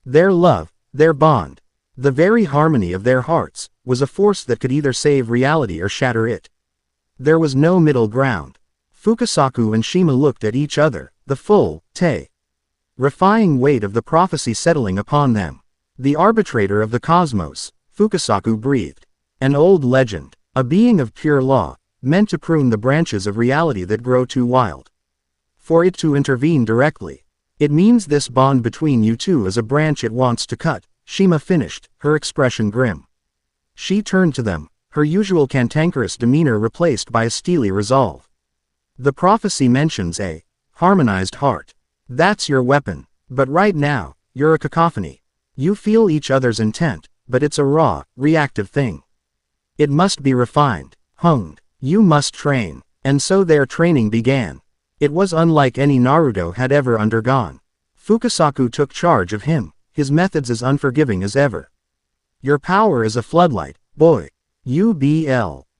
Speaker 1: Their love, their bond, the very harmony of their hearts, was a force that could either save reality or shatter it. There was no middle ground. Fukasaku and Shima looked at each other, the full, terrifying weight of the prophecy settling upon them. The arbitrator of the cosmos, Fukasaku breathed. An old legend, a being of pure law, meant to prune the branches of reality that grow too wild. For it to intervene directly. It means this bond between you two is a branch it wants to cut, Shima finished, her expression grim. She turned to them, her usual cantankerous demeanor replaced by a steely resolve. The prophecy mentions a harmonized heart. That's your weapon. But right now, you're a cacophony. You feel each other's intent, but it's a raw, reactive thing. It must be refined, honed. You must train. And so their training began. It was unlike any Naruto had ever undergone. Fukasaku took charge of him, his methods as unforgiving as ever. Your power is a floodlight, boy.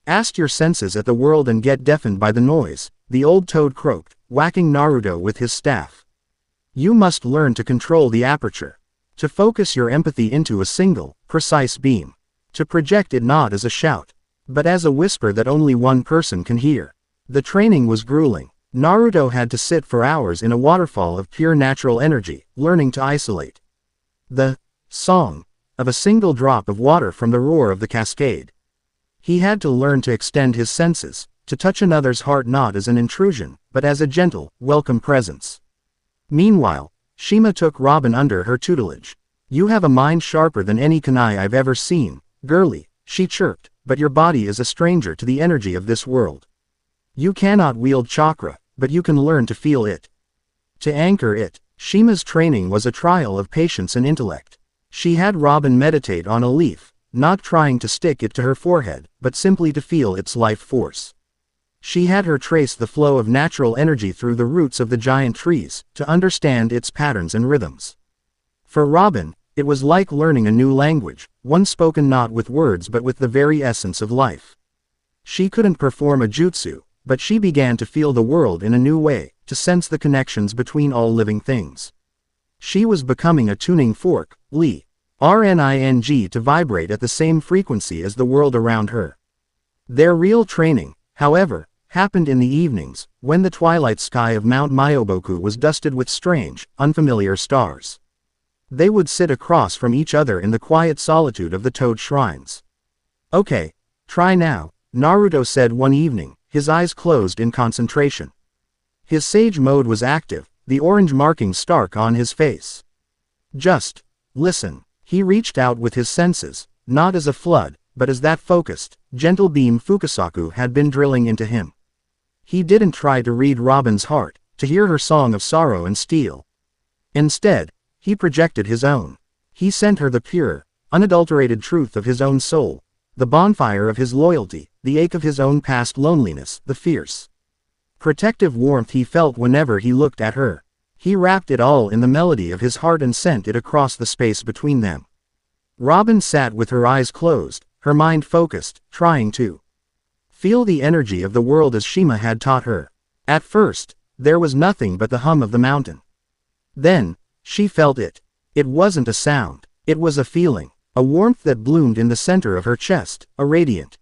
Speaker 1: Cast your senses at the world and get deafened by the noise, the old toad croaked, whacking Naruto with his staff. You must learn to control the aperture. To focus your empathy into a single, precise beam. To project it not as a shout, but as a whisper that only one person can hear. The training was grueling. Naruto had to sit for hours in a waterfall of pure natural energy, learning to isolate the song of a single drop of water from the roar of the cascade. He had to learn to extend his senses, to touch another's heart not as an intrusion, but as a gentle, welcome presence. Meanwhile, Shima took Robin under her tutelage. You have a mind sharper than any kunai I've ever seen, girlie, she chirped, but your body is a stranger to the energy of this world. You cannot wield chakra, but you can learn to feel it. To anchor it. Shima's training was a trial of patience and intellect. She had Robin meditate on a leaf, not trying to stick it to her forehead, but simply to feel its life force. She had her trace the flow of natural energy through the roots of the giant trees, to understand its patterns and rhythms. For Robin, it was like learning a new language, one spoken not with words but with the very essence of life. She couldn't perform a jutsu, but she began to feel the world in a new way, to sense the connections between all living things. She was becoming a tuning fork, RNING, to vibrate at the same frequency as the world around her. Their real training, however, happened in the evenings, when the twilight sky of Mount Myoboku was dusted with strange, unfamiliar stars. They would sit across from each other in the quiet solitude of the Toad Shrines. Okay, try now, Naruto said one evening, his eyes closed in concentration. His sage mode was active, the orange markings stark on his face. Just listen. He reached out with his senses, not as a flood, but as that focused, gentle beam Fukasaku had been drilling into him. He didn't try to read Robin's heart, to hear her song of sorrow and steel. Instead, he projected his own. He sent her the pure, unadulterated truth of his own soul, the bonfire of his loyalty, the ache of his own past loneliness, the fierce, protective warmth he felt whenever he looked at her. He wrapped it all in the melody of his heart and sent it across the space between them. Robin sat with her eyes closed, her mind focused, trying to Feel the energy of the world as Shima had taught her. At first, there was nothing but the hum of the mountain. Then, she felt it. It wasn't a sound. It was a feeling. A warmth that bloomed in the center of her chest, a radiant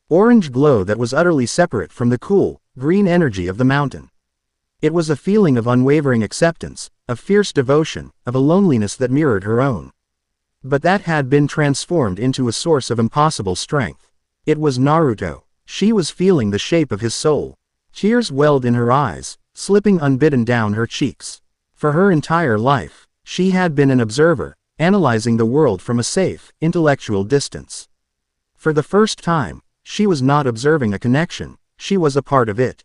Speaker 1: orange glow that was utterly separate from the cool, green energy of the mountain. It was a feeling of unwavering acceptance, of fierce devotion, of a loneliness that mirrored her own. But that had been transformed into a source of impossible strength. It was Naruto. She was feeling the shape of his soul. Tears welled in her eyes, slipping unbidden down her cheeks. For her entire life, she had been an observer, analyzing the world from a safe, intellectual distance. For the first time, she was not observing a connection, she was a part of it.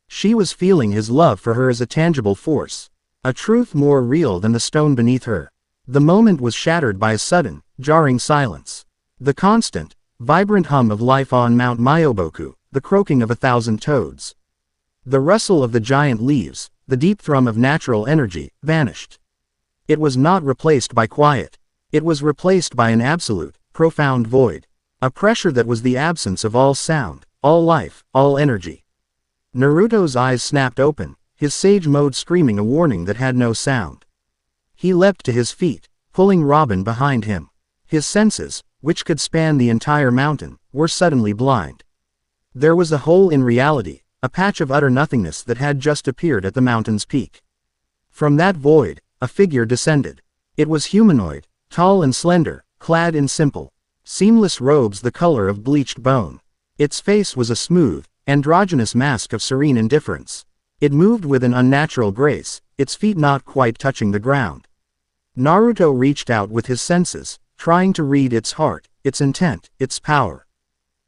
Speaker 1: She was feeling his love for her as a tangible force, a truth more real than the stone beneath her. The moment was shattered by a sudden, jarring silence. The constant, vibrant hum of life on Mount Myoboku, the croaking of 1,000 toads. The rustle of the giant leaves, the deep thrum of natural energy, vanished. It was not replaced by quiet. It was replaced by an absolute, profound void. A pressure that was the absence of all sound, all life, all energy. Naruto's eyes snapped open, his sage mode screaming a warning that had no sound. He leapt to his feet, pulling Robin behind him. His senses, which could span the entire mountain, were suddenly blind. There was a hole in reality, a patch of utter nothingness that had just appeared at the mountain's peak. From that void, a figure descended. It was humanoid, tall and slender, clad in simple, seamless robes the color of bleached bone. Its face was a smooth, androgynous mask of serene indifference. It moved with an unnatural grace, its feet not quite touching the ground. Naruto reached out with his senses, trying to read its heart, its intent, its power.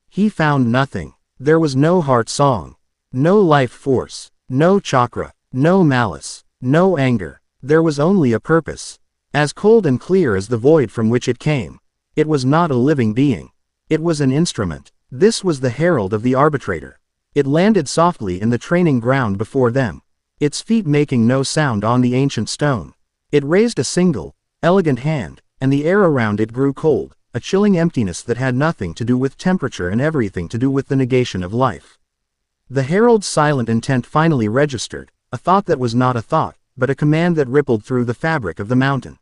Speaker 1: He found nothing. There was no heart song, no life force, no chakra, no malice, no anger. There was only a purpose, as cold and clear as the void from which it came. It was not a living being. It was an instrument. This was the herald of the arbitrator. It landed softly in the training ground before them, its feet making no sound on the ancient stone. It raised a single, elegant hand, and the air around it grew cold, a chilling emptiness that had nothing to do with temperature and everything to do with the negation of life. The herald's silent intent finally registered, a thought that was not a thought, but a command that rippled through the fabric of the mountain.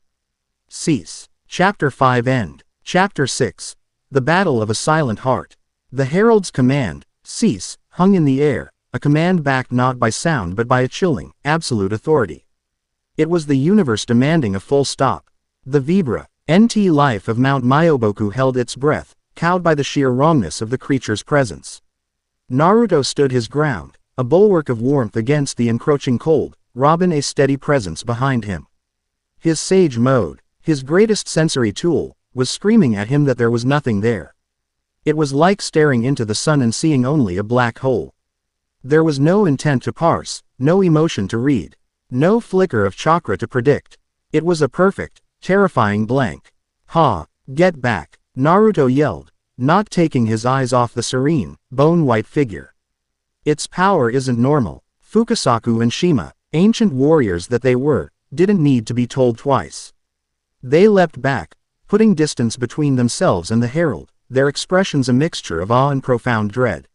Speaker 1: Cease. Chapter 5 End. Chapter 6. The Battle of a Silent Heart. The herald's command, cease, hung in the air, a command backed not by sound but by a chilling, absolute authority. It was the universe demanding a full stop. The Vibra, NT life of Mount Myoboku held its breath, cowed by the sheer wrongness of the creature's presence. Naruto stood his ground, a bulwark of warmth against the encroaching cold, Robin a steady presence behind him. His sage mode, his greatest sensory tool, was screaming at him that there was nothing there. It was like staring into the sun and seeing only a black hole. There was no intent to parse, no emotion to read, no flicker of chakra to predict. It was a perfect, terrifying blank. Ha! Get back! Naruto yelled, not taking his eyes off the serene, bone-white figure. Its power isn't normal. Fukasaku and Shima, ancient warriors that they were, didn't need to be told twice. They leapt back, putting distance between themselves and the herald, their expressions a mixture of awe and profound dread.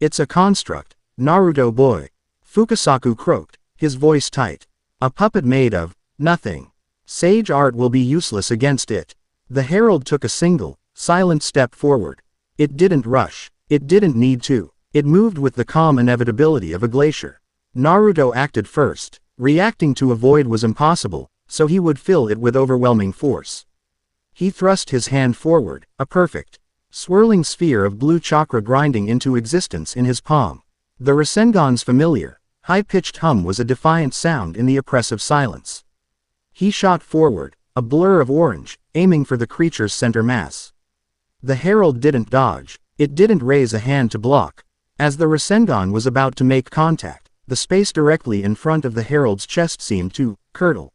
Speaker 1: It's a construct, Naruto boy. Fukasaku croaked, his voice tight. A puppet made of nothing. Sage art will be useless against it. The herald took a single, silent step forward. It didn't rush. It didn't need to. It moved with the calm inevitability of a glacier. Naruto acted first. Reacting to a void was impossible, so he would fill it with overwhelming force. He thrust his hand forward, a perfect, swirling sphere of blue chakra grinding into existence in his palm. The Rasengan's familiar, high-pitched hum was a defiant sound in the oppressive silence. He shot forward, a blur of orange, aiming for the creature's center mass. The herald didn't dodge. It didn't raise a hand to block. As the Rasengan was about to make contact, the space directly in front of the herald's chest seemed to curdle.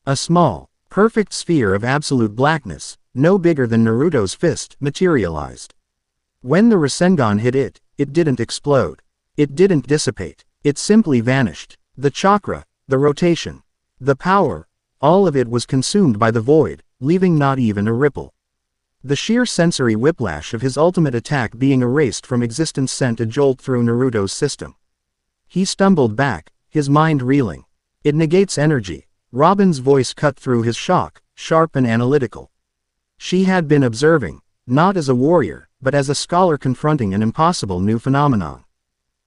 Speaker 1: A small, perfect sphere of absolute blackness, no bigger than Naruto's fist, materialized. When the Rasengan hit it, it didn't explode. It didn't dissipate. It simply vanished. The chakra, the rotation, the power, all of it was consumed by the void, leaving not even a ripple. The sheer sensory whiplash of his ultimate attack being erased from existence sent a jolt through Naruto's system. He stumbled back, his mind reeling. It negates energy. Robin's voice cut through his shock, sharp and analytical. She had been observing, not as a warrior, but as a scholar confronting an impossible new phenomenon.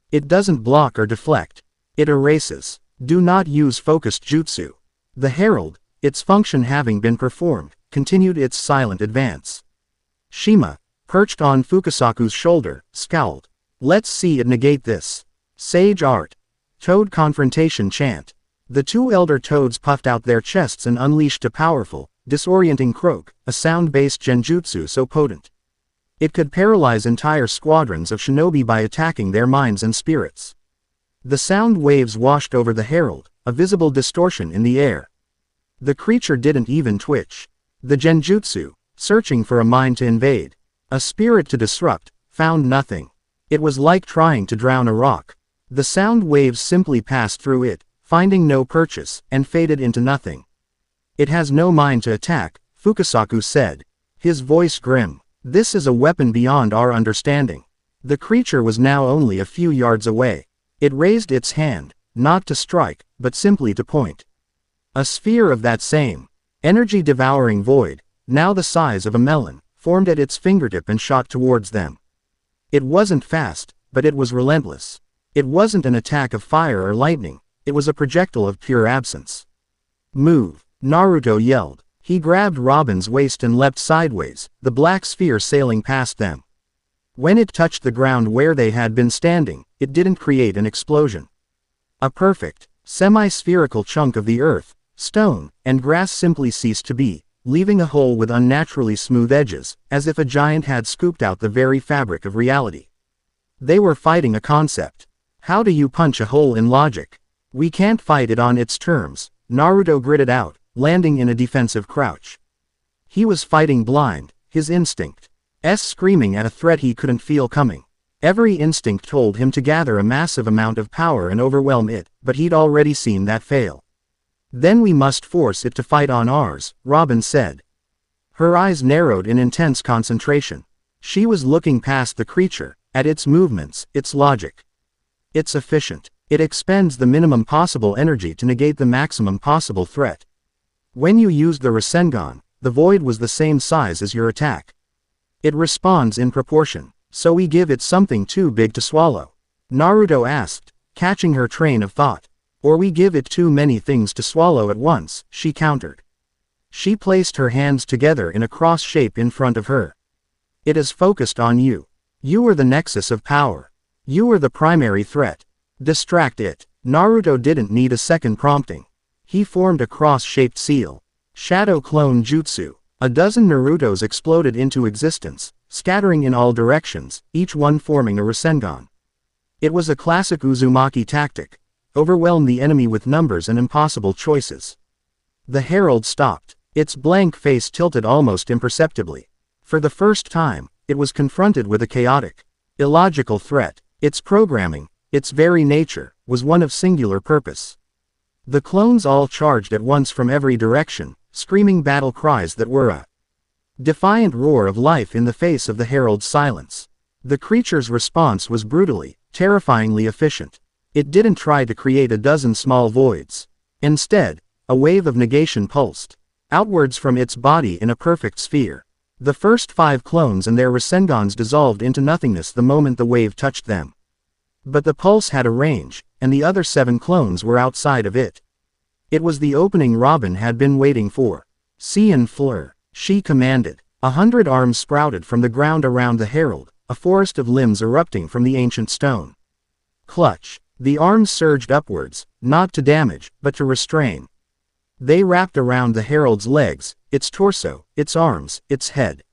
Speaker 1: It doesn't block or deflect. It erases. Do not use focused jutsu. The herald, its function having been performed, continued its silent advance. Shima, perched on Fukasaku's shoulder, scowled. Let's see it negate this. Sage art. Toad confrontation chant. The two elder toads puffed out their chests and unleashed a powerful, disorienting croak, a sound-based genjutsu so potent it could paralyze entire squadrons of shinobi by attacking their minds and spirits. The sound waves washed over the herald, a visible distortion in the air. The creature didn't even twitch. The genjutsu, searching for a mind to invade, a spirit to disrupt, found nothing. It was like trying to drown a rock. The sound waves simply passed through it, finding no purchase, and faded into nothing. It has no mind to attack, Fukasaku said, his voice grim. This is a weapon beyond our understanding. The creature was now only a few yards away. It raised its hand, not to strike, but simply to point. A sphere of that same energy-devouring void, now the size of a melon, formed at its fingertip and shot towards them. It wasn't fast, but it was relentless. It wasn't an attack of fire or lightning, it was a projectile of pure absence. Move, Naruto yelled. He grabbed Robin's waist and leapt sideways, the black sphere sailing past them. When it touched the ground where they had been standing, it didn't create an explosion. A perfect, semi-spherical chunk of the earth, stone, and grass simply ceased to be, leaving a hole with unnaturally smooth edges, as if a giant had scooped out the very fabric of reality. They were fighting a concept. How do you punch a hole in logic? We can't fight it on its terms, Naruto gritted out, landing in a defensive crouch. He was fighting blind, his instinct screaming at a threat he couldn't feel coming. Every instinct told him to gather a massive amount of power and overwhelm it, but he'd already seen that fail. Then we must force it to fight on ours, Robin said. Her eyes narrowed in intense concentration. She was looking past the creature, at its movements, its logic. It's efficient. It expends the minimum possible energy to negate the maximum possible threat. When you used the Rasengan, the void was the same size as your attack. It responds in proportion, so we give it something too big to swallow. Naruto asked, catching her train of thought. Or we give it too many things to swallow at once, she countered. She placed her hands together in a cross shape in front of her. It is focused on you. You are the nexus of power. You are the primary threat. Distract it. Naruto didn't need a second prompting. He formed a cross-shaped seal. Shadow Clone Jutsu. A dozen Narutos exploded into existence, scattering in all directions, each one forming a Rasengan. It was a classic Uzumaki tactic. Overwhelm the enemy with numbers and impossible choices. The herald stopped, its blank face tilted almost imperceptibly. For the first time, it was confronted with a chaotic, illogical threat. Its programming, its very nature, was one of singular purpose. The clones all charged at once from every direction, screaming battle cries that were a defiant roar of life in the face of the herald's silence. The creature's response was brutally, terrifyingly efficient. It didn't try to create a dozen small voids. Instead, a wave of negation pulsed outwards from its body in a perfect sphere. The first 5 clones and their Rasengans dissolved into nothingness the moment the wave touched them. But the pulse had a range, and the other 7 clones were outside of it. It was the opening Robin had been waiting for. See and fleur, she commanded. 100 arms sprouted from the ground around the herald, a forest of limbs erupting from the ancient stone. Clutch. The arms surged upwards, not to damage, but to restrain. They wrapped around the herald's legs, its torso, its arms, its head.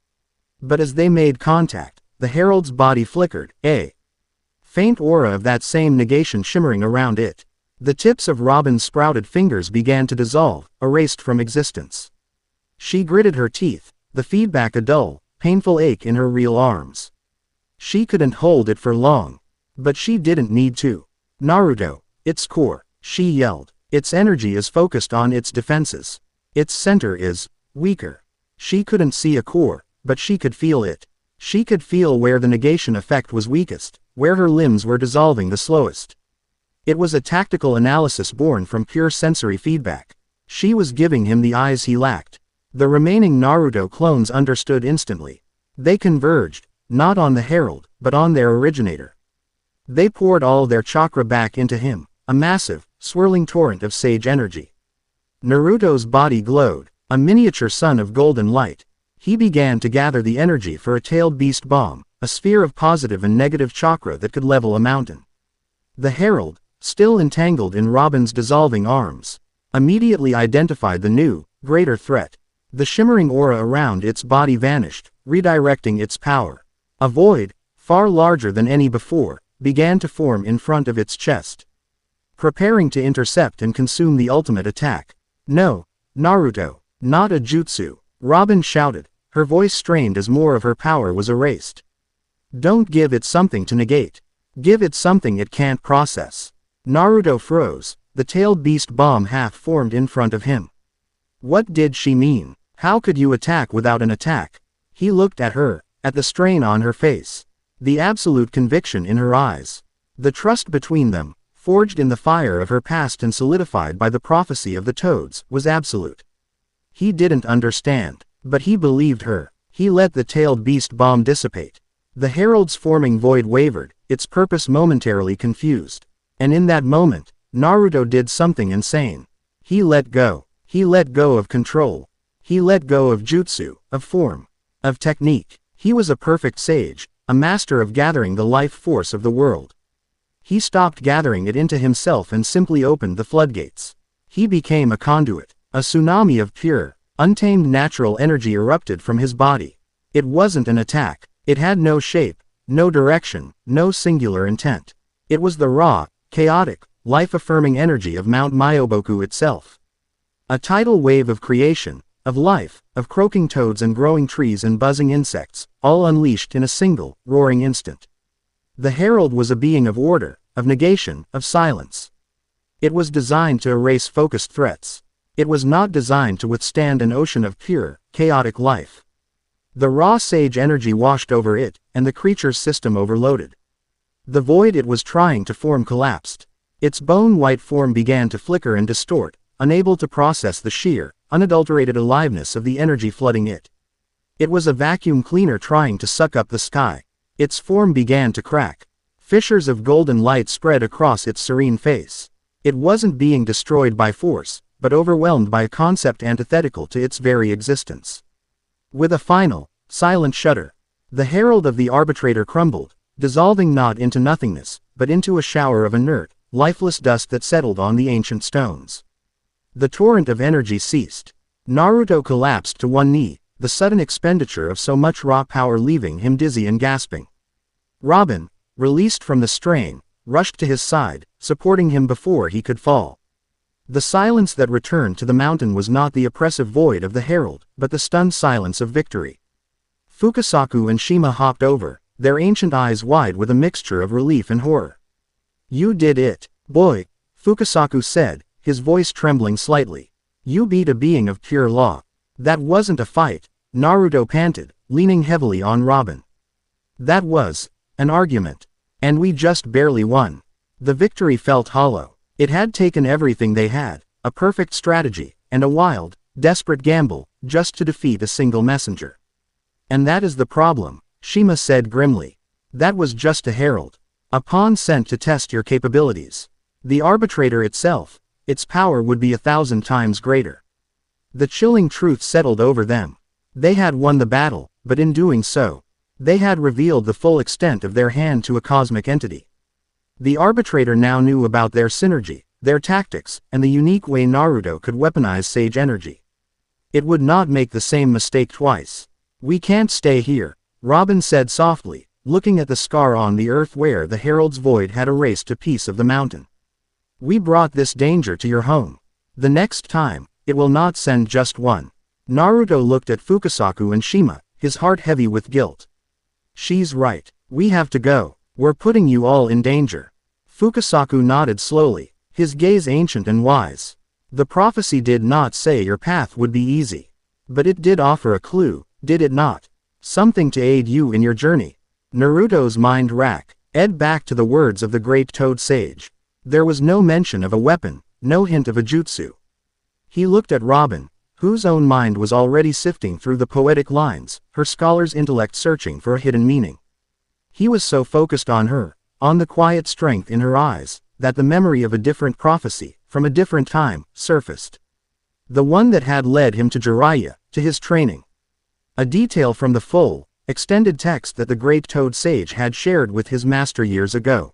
Speaker 1: But as they made contact, the herald's body flickered, a faint aura of that same negation shimmering around it. The tips of Robin's sprouted fingers began to dissolve, erased from existence. She gritted her teeth, the feedback a dull, painful ache in her real arms. She couldn't hold it for long. But she didn't need to. Naruto, its core, she yelled. Its energy is focused on its defenses. Its center is weaker. She couldn't see a core, but she could feel it. She could feel where the negation effect was weakest, where her limbs were dissolving the slowest. It was a tactical analysis born from pure sensory feedback. She was giving him the eyes he lacked. The remaining Naruto clones understood instantly. They converged, not on the herald, but on their originator. They poured all their chakra back into him, a massive, swirling torrent of sage energy. Naruto's body glowed, a miniature sun of golden light. He began to gather the energy for a tailed beast bomb, a sphere of positive and negative chakra that could level a mountain. The herald, still entangled in Robin's dissolving arms, immediately identified the new, greater threat. The shimmering aura around its body vanished, redirecting its power. A void, far larger than any before, began to form in front of its chest, preparing to intercept and consume the ultimate attack. No, Naruto, not a jutsu, Robin shouted, her voice strained as more of her power was erased. Don't give it something to negate. Give it something it can't process. Naruto froze, the tailed beast bomb half formed in front of him. What did she mean? How could you attack without an attack? He looked at her, at the strain on her face, the absolute conviction in her eyes. The trust between them, forged in the fire of her past and solidified by the prophecy of the toads, was absolute. He didn't understand, but he believed her. He let the tailed beast bomb dissipate. The herald's forming void wavered, its purpose momentarily confused. And in that moment, Naruto did something insane. He let go. He let go of control. He let go of jutsu, of form, of technique. He was a perfect sage, a master of gathering the life force of the world. He stopped gathering it into himself and simply opened the floodgates. He became a conduit. A tsunami of pure, untamed natural energy erupted from his body. It wasn't an attack. It had no shape, no direction, no singular intent. It was the raw, chaotic, life-affirming energy of Mount Myoboku itself. A tidal wave of creation, of life, of croaking toads and growing trees and buzzing insects, all unleashed in a single, roaring instant. The herald was a being of order, of negation, of silence. It was designed to erase focused threats. It was not designed to withstand an ocean of pure, chaotic life. The raw sage energy washed over it, and the creature's system overloaded. The void it was trying to form collapsed. Its bone-white form began to flicker and distort, unable to process the sheer, unadulterated aliveness of the energy flooding it. It was a vacuum cleaner trying to suck up the sky. Its form began to crack. Fissures of golden light spread across its serene face. It wasn't being destroyed by force, but overwhelmed by a concept antithetical to its very existence. With a final, silent shudder, the herald of the arbitrator crumbled, dissolving not into nothingness, but into a shower of inert, lifeless dust that settled on the ancient stones. The torrent of energy ceased. Naruto collapsed to one knee, the sudden expenditure of so much raw power leaving him dizzy and gasping. Robin, released from the strain, rushed to his side, supporting him before he could fall. The silence that returned to the mountain was not the oppressive void of the herald, but the stunned silence of victory. Fukasaku and Shima hopped over, their ancient eyes wide with a mixture of relief and horror. You did it, boy, Fukasaku said, his voice trembling slightly. You beat a being of pure law. That wasn't a fight, Naruto panted, leaning heavily on Robin. That was an argument. And we just barely won. The victory felt hollow. It had taken everything they had, a perfect strategy, and a wild, desperate gamble, just to defeat a single messenger. And that is the problem, Shima said grimly. That was just a herald. A pawn sent to test your capabilities. The arbitrator itself, its power would be 1,000 times greater. The chilling truth settled over them. They had won the battle, but in doing so, they had revealed the full extent of their hand to a cosmic entity. The arbitrator now knew about their synergy, their tactics, and the unique way Naruto could weaponize sage energy. It would not make the same mistake twice. We can't stay here, Robin said softly, looking at the scar on the earth where the herald's void had erased a piece of the mountain. We brought this danger to your home. The next time, it will not send just one. Naruto looked at Fukasaku and Shima, his heart heavy with guilt. She's right. We have to go. We're putting you all in danger. Fukasaku nodded slowly, his gaze ancient and wise. The prophecy did not say your path would be easy. But it did offer a clue, did it not? Something to aid you in your journey. Naruto's mind racked back to the words of the great Toad Sage. There was no mention of a weapon, no hint of a jutsu. He looked at Robin, whose own mind was already sifting through the poetic lines, her scholar's intellect searching for a hidden meaning. He was so focused on her, on the quiet strength in her eyes, that the memory of a different prophecy, from a different time, surfaced. The one that had led him to Jiraiya, to his training. A detail from the full, extended text that the great Toad Sage had shared with his master years ago.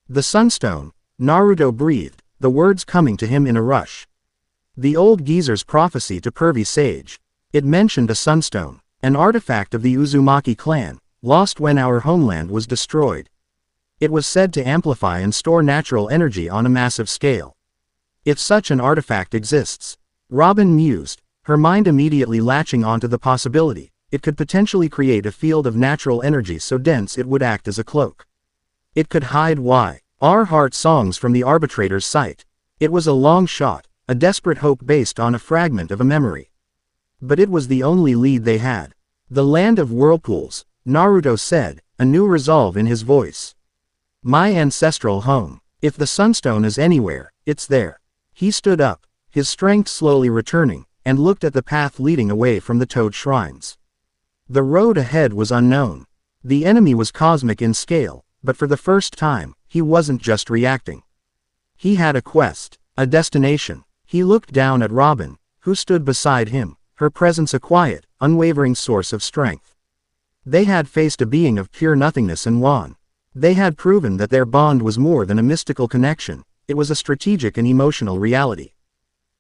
Speaker 1: The Sunstone, Naruto breathed, the words coming to him in a rush. The old geezer's prophecy to Pervy Sage. It mentioned a Sunstone, an artifact of the Uzumaki clan, lost when our homeland was destroyed. It was said to amplify and store natural energy on a massive scale. If such an artifact exists, Robin mused, her mind immediately latching onto the possibility, it could potentially create a field of natural energy so dense it would act as a cloak. It could hide our heart songs from the arbitrator's sight. It was a long shot, a desperate hope based on a fragment of a memory. But it was the only lead they had. The land of whirlpools, Naruto said, a new resolve in his voice. My ancestral home. If the Sunstone is anywhere, it's there. He stood up, his strength slowly returning, and looked at the path leading away from the Toad Shrines. The road ahead was unknown. The enemy was cosmic in scale, but for the first time, he wasn't just reacting. He had a quest, a destination. He looked down at Robin, who stood beside him, her presence a quiet, unwavering source of strength. They had faced a being of pure nothingness and won. They had proven that their bond was more than a mystical connection, it was a strategic and emotional reality.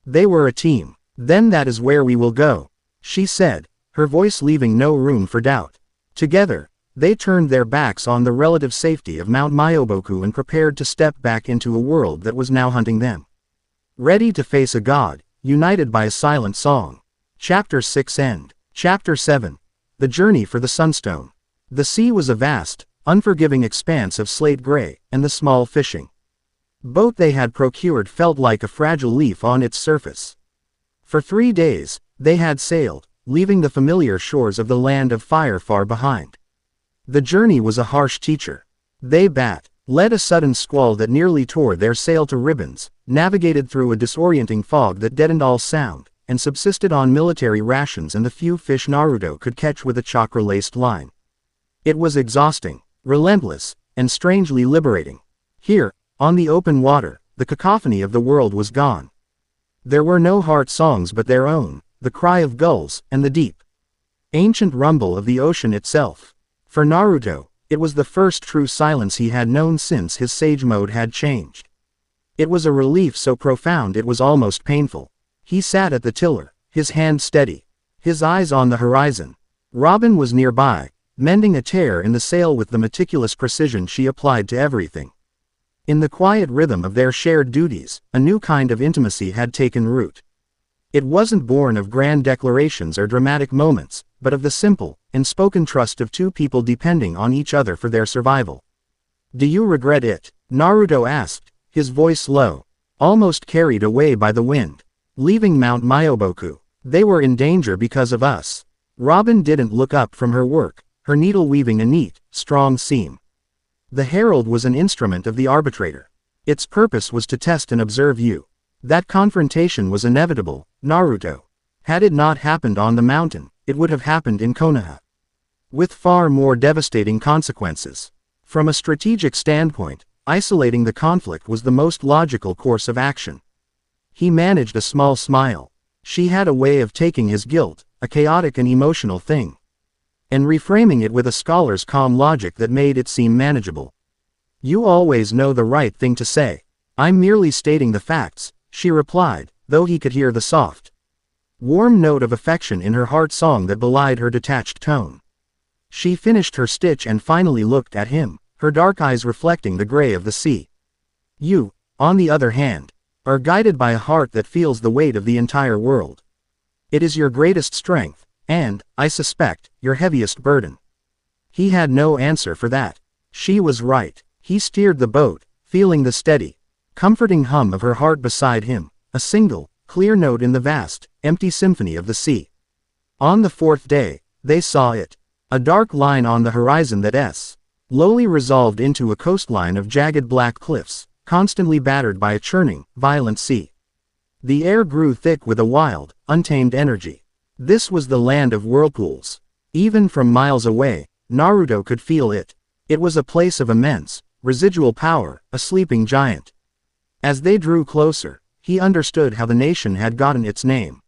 Speaker 1: They were a team. Then that is where we will go, she said, her voice leaving no room for doubt. Together, they turned their backs on the relative safety of Mount Myoboku and prepared to step back into a world that was now hunting them. Ready to face a god, united by a silent song. Chapter 6 End. Chapter 7. The Journey for the Sunstone. The sea was a vast, unforgiving expanse of slate gray, and the small fishing boat they had procured felt like a fragile leaf on its surface. For 3 days, they had sailed, leaving the familiar shores of the land of fire far behind. The journey was a harsh teacher. They led a sudden squall that nearly tore their sail to ribbons, navigated through a disorienting fog that deadened all sound, and subsisted on military rations and the few fish Naruto could catch with a chakra-laced line. It was exhausting, relentless, and strangely liberating. Here, on the open water, the cacophony of the world was gone. There were no heart songs but their own, the cry of gulls, and the deep, ancient rumble of the ocean itself. For Naruto, it was the first true silence he had known since his sage mode had changed. It was a relief so profound it was almost painful. He sat at the tiller, his hand steady, his eyes on the horizon. Robin was nearby, mending a tear in the sail with the meticulous precision she applied to everything. In the quiet rhythm of their shared duties, a new kind of intimacy had taken root. It wasn't born of grand declarations or dramatic moments, but of the simple, unspoken trust of two people depending on each other for their survival. Do you regret it? Naruto asked, his voice low, almost carried away by the wind. Leaving Mount Myoboku. They were in danger because of us. Robin didn't look up from her work, her needle weaving a neat, strong seam. The herald was an instrument of the arbitrator. Its purpose was to test and observe you. That confrontation was inevitable, Naruto. Had it not happened on the mountain, it would have happened in Konoha. With far more devastating consequences. From a strategic standpoint, isolating the conflict was the most logical course of action. He managed a small smile. She had a way of taking his guilt, a chaotic and emotional thing, and reframing it with a scholar's calm logic that made it seem manageable. You always know the right thing to say. I'm merely stating the facts, she replied, though he could hear the soft, warm note of affection in her heart song that belied her detached tone. She finished her stitch and finally looked at him, her dark eyes reflecting the gray of the sea. You, on the other hand, are guided by a heart that feels the weight of the entire world. It is your greatest strength, and, I suspect, your heaviest burden. He had no answer for that. She was right. He steered the boat, feeling the steady, comforting hum of her heart beside him, a single, clear note in the vast, empty symphony of the sea. On the 4th day, they saw it. A dark line on the horizon that slowly resolved into a coastline of jagged black cliffs, constantly battered by a churning, violent sea. The air grew thick with a wild, untamed energy. This was the land of whirlpools. Even from miles away, Naruto could feel it. It was a place of immense, residual power, a sleeping giant. As they drew closer, he understood how the nation had gotten its name.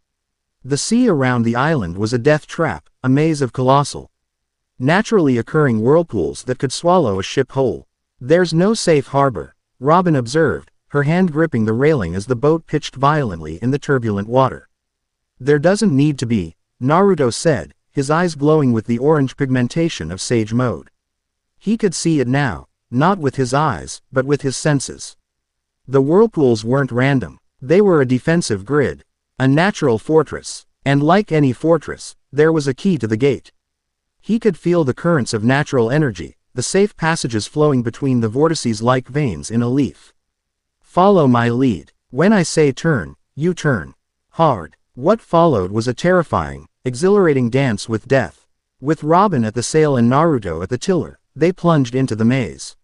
Speaker 1: The sea around the island was a death trap, a maze of colossal, naturally occurring whirlpools that could swallow a ship whole. There's no safe harbor, Robin observed, her hand gripping the railing as the boat pitched violently in the turbulent water. There doesn't need to be, Naruto said, his eyes glowing with the orange pigmentation of Sage Mode. He could see it now, not with his eyes, but with his senses. The whirlpools weren't random. They were a defensive grid, a natural fortress, and like any fortress, there was a key to the gate. He could feel the currents of natural energy, the safe passages flowing between the vortices like veins in a leaf. Follow my lead. When I say turn, you turn. Hard. What followed was a terrifying, exhilarating dance with death. With Robin at the sail and Naruto at the tiller, they plunged into the maze.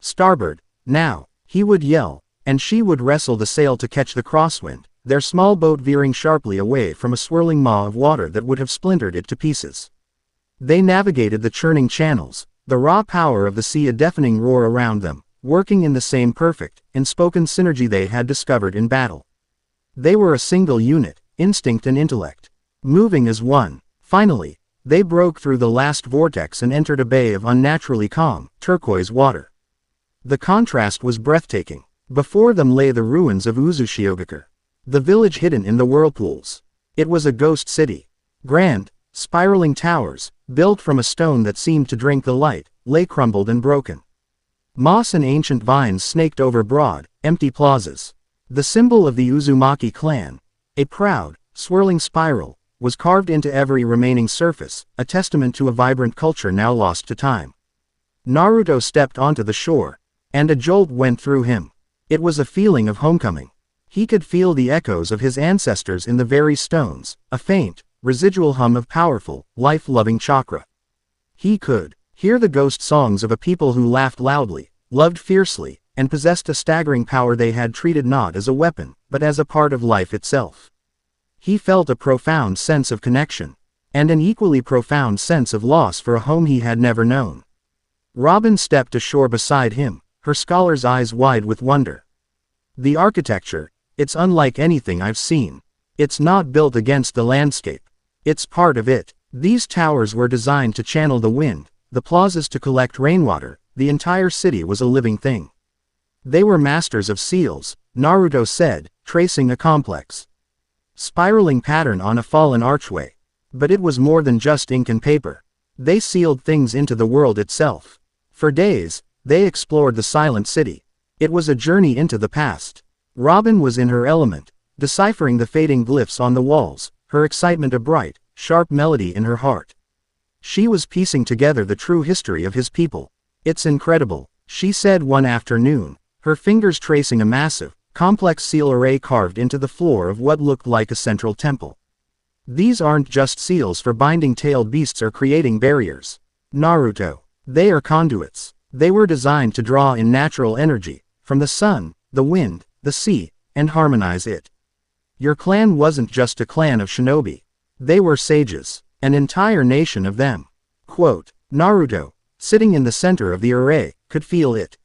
Speaker 1: Starboard, now, he would yell, and she would wrestle the sail to catch the crosswind, their small boat veering sharply away from a swirling maw of water that would have splintered it to pieces. They navigated the churning channels, the raw power of the sea a deafening roar around them, working in the same perfect, unspoken synergy they had discovered in battle. They were a single unit, instinct and intellect, moving as one. Finally, they broke through the last vortex and entered a bay of unnaturally calm, turquoise water. The contrast was breathtaking. Before them lay the ruins of Uzushiogakure, the village hidden in the whirlpools. It was a ghost city. Grand, spiraling towers, built from a stone that seemed to drink the light, lay crumbled and broken. Moss and ancient vines snaked over broad, empty plazas. The symbol of the Uzumaki clan, a proud, swirling spiral, was carved into every remaining surface, a testament to a vibrant culture now lost to time. Naruto stepped onto the shore, and a jolt went through him. It was a feeling of homecoming. He could feel the echoes of his ancestors in the very stones, a faint, residual hum of powerful, life-loving chakra. He could hear the ghost songs of a people who laughed loudly, loved fiercely, and possessed a staggering power they had treated not as a weapon, but as a part of life itself. He felt a profound sense of connection, and an equally profound sense of loss for a home he had never known. Robin stepped ashore beside him, her scholar's eyes wide with wonder. The architecture, it's unlike anything I've seen. It's not built against the landscape. It's part of it. These towers were designed to channel the wind, the plazas to collect rainwater, the entire city was a living thing. They were masters of seals, Naruto said, tracing a complex, spiraling pattern on a fallen archway. But it was more than just ink and paper. They sealed things into the world itself. For days, they explored the silent city. It was a journey into the past. Robin was in her element, deciphering the fading glyphs on the walls, her excitement a bright, sharp melody in her heart. She was piecing together the true history of his people. It's incredible, she said one afternoon, her fingers tracing a massive, complex seal array carved into the floor of what looked like a central temple. These aren't just seals for binding tailed beasts or creating barriers, Naruto. They are conduits. They were designed to draw in natural energy, from the sun, the wind, the sea, and harmonize it. Your clan wasn't just a clan of shinobi. They were sages, an entire nation of them. Quote, Naruto, sitting in the center of the array, could feel it.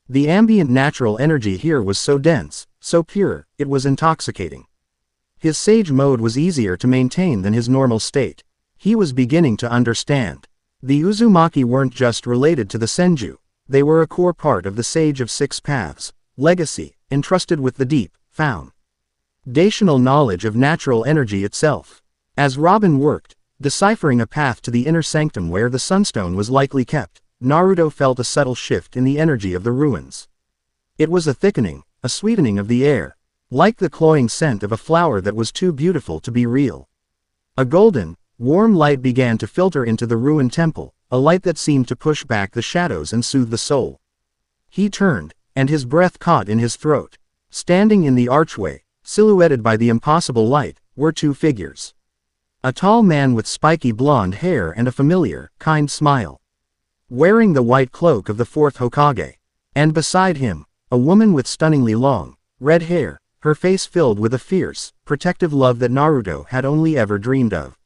Speaker 1: The ambient natural energy here was so dense, so pure, it was intoxicating. His sage mode was easier to maintain than his normal state. He was beginning to understand. The Uzumaki weren't just related to the Senju, they were a core part of the Sage of Six Paths, legacy, entrusted with the deep, foundational knowledge of natural energy itself. As Robin worked, deciphering a path to the inner sanctum where the sunstone was likely kept, Naruto felt a subtle shift in the energy of the ruins. It was a thickening, a sweetening of the air, like the cloying scent of a flower that was too beautiful to be real. A golden, warm light began to filter into the ruined temple, a light that seemed to push back the shadows and soothe the soul. He turned, and his breath caught in his throat. Standing in the archway, silhouetted by the impossible light, were two figures. A tall man with spiky blonde hair and a familiar, kind smile. Wearing the white cloak of the fourth Hokage. And beside him, a woman with stunningly long, red hair, her face filled with a fierce, protective love that Naruto had only ever dreamed of.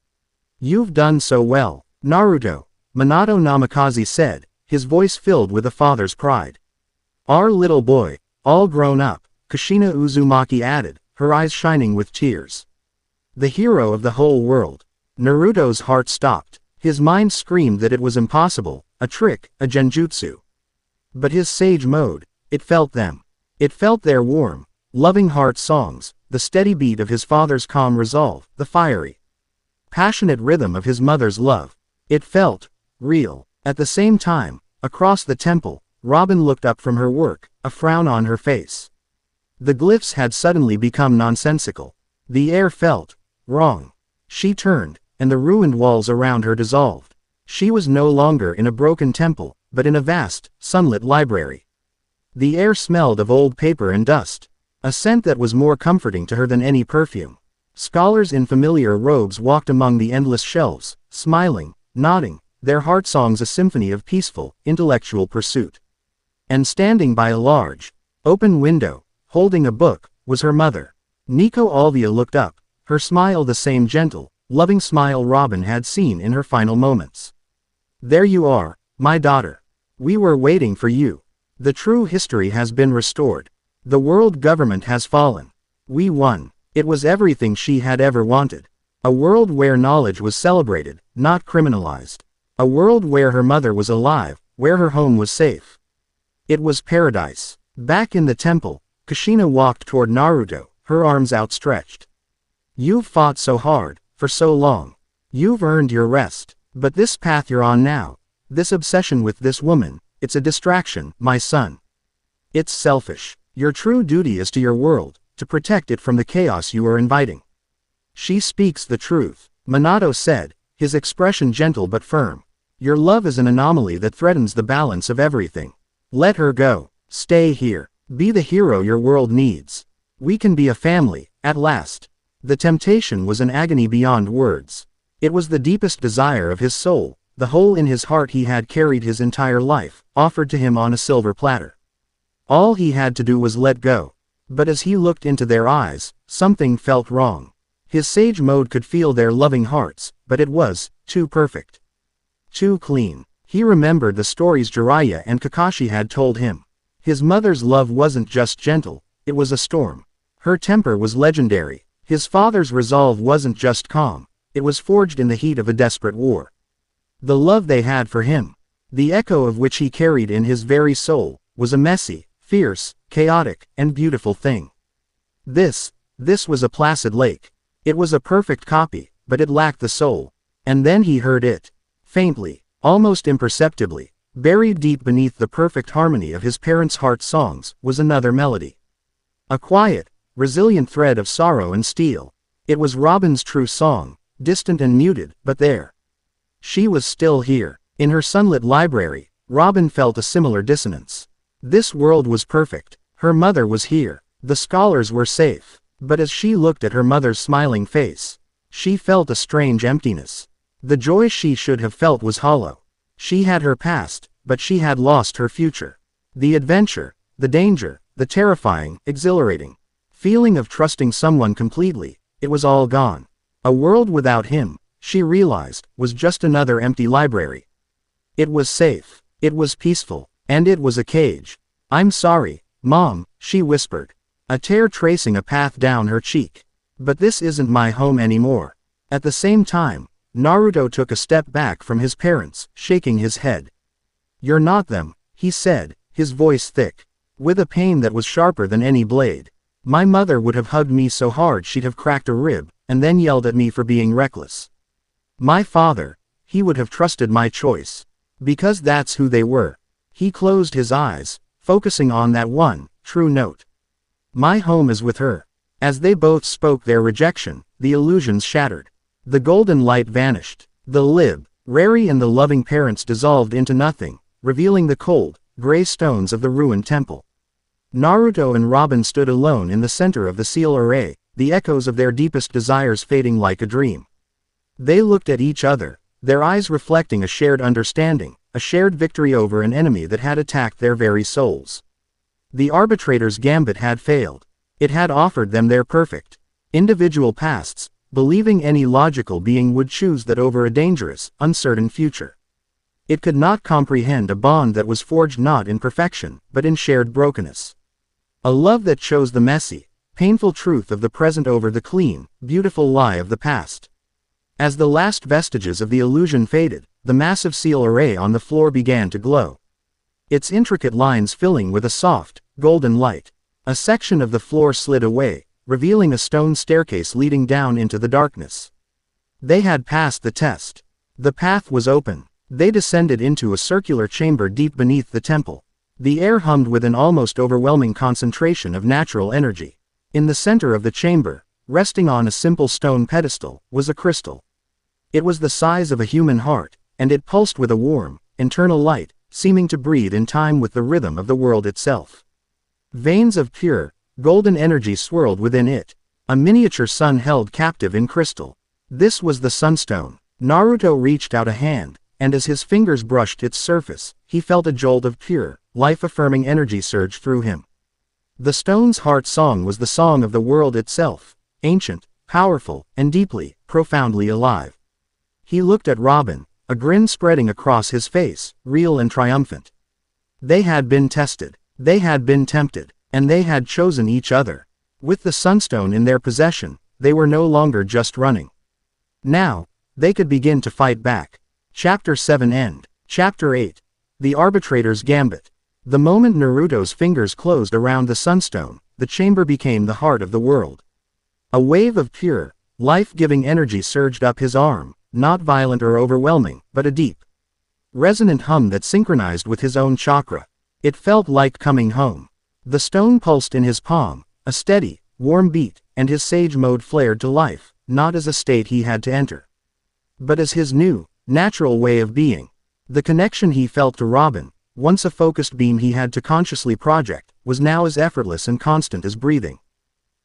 Speaker 1: "You've done so well, Naruto," Minato Namikaze said, his voice filled with a father's pride. "Our little boy, all grown up," Kushina Uzumaki added, her eyes shining with tears. "The hero of the whole world." Naruto's heart stopped. His mind screamed that it was impossible, a trick, a genjutsu. But his sage mode, it felt them. It felt their warm, loving heart songs, the steady beat of his father's calm resolve, the fiery, passionate rhythm of his mother's love. It felt real. At the same time, across the temple, Robin looked up from her work, a frown on her face. The glyphs had suddenly become nonsensical. The air felt wrong. She turned, and the ruined walls around her dissolved. She was no longer in a broken temple, but in a vast, sunlit library. The air smelled of old paper and dust, a scent that was more comforting to her than any perfume. Scholars in familiar robes walked among the endless shelves, smiling, nodding, their heart songs a symphony of peaceful, intellectual pursuit. And standing by a large, open window, holding a book, was her mother. Nico Alvia looked up, her smile the same gentle, loving smile Robin had seen in her final moments. "There you are, my daughter. We were waiting for you. The true history has been restored. The world government has fallen. We won." It was everything she had ever wanted. A world where knowledge was celebrated, not criminalized. A world where her mother was alive, where her home was safe. It was paradise. Back in the temple, Kushina walked toward Naruto, her arms outstretched. "You've fought so hard, for so long. You've earned your rest. But this path you're on now, this obsession with this woman, it's a distraction, my son. It's selfish. Your true duty is to your world, to protect it from the chaos you are inviting." "She speaks the truth," Minato said, his expression gentle but firm. "Your love is an anomaly that threatens the balance of everything. Let her go. Stay here. Be the hero your world needs. We can be a family, at last." The temptation was an agony beyond words. It was the deepest desire of his soul, the hole in his heart he had carried his entire life, offered to him on a silver platter. All he had to do was let go. But as he looked into their eyes, something felt wrong. His sage mode could feel their loving hearts, but it was too perfect. Too clean. He remembered the stories Jiraiya and Kakashi had told him. His mother's love wasn't just gentle, it was a storm. Her temper was legendary. His father's resolve wasn't just calm, it was forged in the heat of a desperate war. The love they had for him, the echo of which he carried in his very soul, was a messy, fierce, chaotic, and beautiful thing. This was a placid lake. It was a perfect copy, but it lacked the soul. And then he heard it. Faintly, almost imperceptibly, buried deep beneath the perfect harmony of his parents' heart songs, was another melody. A quiet, resilient thread of sorrow and steel. It was Robin's true song, distant and muted, but there. She was still here. In her sunlit library, Robin felt a similar dissonance. This world was perfect. Her mother was here. The scholars were safe. But as she looked at her mother's smiling face, she felt a strange emptiness. The joy she should have felt was hollow. She had her past, but she had lost her future. The adventure, the danger, the terrifying, exhilarating feeling of trusting someone completely, it was all gone. A world without him, she realized, was just another empty library. It was safe. It was peaceful. And it was a cage. "I'm sorry, Mom," she whispered, a tear tracing a path down her cheek. "But this isn't my home anymore." At the same time, Naruto took a step back from his parents, shaking his head. "You're not them," he said, his voice thick, with a pain that was sharper than any blade. "My mother would have hugged me so hard she'd have cracked a rib, and then yelled at me for being reckless. My father, he would have trusted my choice. Because that's who they were." He closed his eyes, focusing on that one, true note. "My home is with her." As they both spoke their rejection, the illusions shattered. The golden light vanished. The library and the loving parents dissolved into nothing, revealing the cold, gray stones of the ruined temple. Naruto and Robin stood alone in the center of the seal array, the echoes of their deepest desires fading like a dream. They looked at each other, their eyes reflecting a shared understanding, a shared victory over an enemy that had attacked their very souls. The arbitrator's gambit had failed. It had offered them their perfect individual pasts, believing any logical being would choose that over a dangerous, uncertain future. It could not comprehend a bond that was forged not in perfection, but in shared brokenness. A love that chose the messy, painful truth of the present over the clean, beautiful lie of the past. As the last vestiges of the illusion faded, the massive seal array on the floor began to glow, its intricate lines filling with a soft, golden light. A section of the floor slid away, revealing a stone staircase leading down into the darkness. They had passed the test. The path was open. They descended into a circular chamber deep beneath the temple. The air hummed with an almost overwhelming concentration of natural energy. In the center of the chamber, resting on a simple stone pedestal, was a crystal. It was the size of a human heart, and it pulsed with a warm, internal light, seeming to breathe in time with the rhythm of the world itself. Veins of pure, golden energy swirled within it, a miniature sun held captive in crystal. This was the sunstone. Naruto reached out a hand, and as his fingers brushed its surface, he felt a jolt of pure, life-affirming energy surge through him. The stone's heart song was the song of the world itself, ancient, powerful, and deeply, profoundly alive. He looked at Robin, a grin spreading across his face, real and triumphant. They had been tested. They had been tempted, and they had chosen each other. With the sunstone in their possession, they were no longer just running. Now, they could begin to fight back. Chapter 7 End. Chapter 8. The Arbitrator's Gambit. The moment Naruto's fingers closed around the sunstone, the chamber became the heart of the world. A wave of pure, life-giving energy surged up his arm, not violent or overwhelming, but a deep, resonant hum that synchronized with his own chakra. It felt like coming home. The stone pulsed in his palm, a steady, warm beat, and his sage mode flared to life, not as a state he had to enter, but as his new, natural way of being. The connection he felt to Robin, once a focused beam he had to consciously project, was now as effortless and constant as breathing.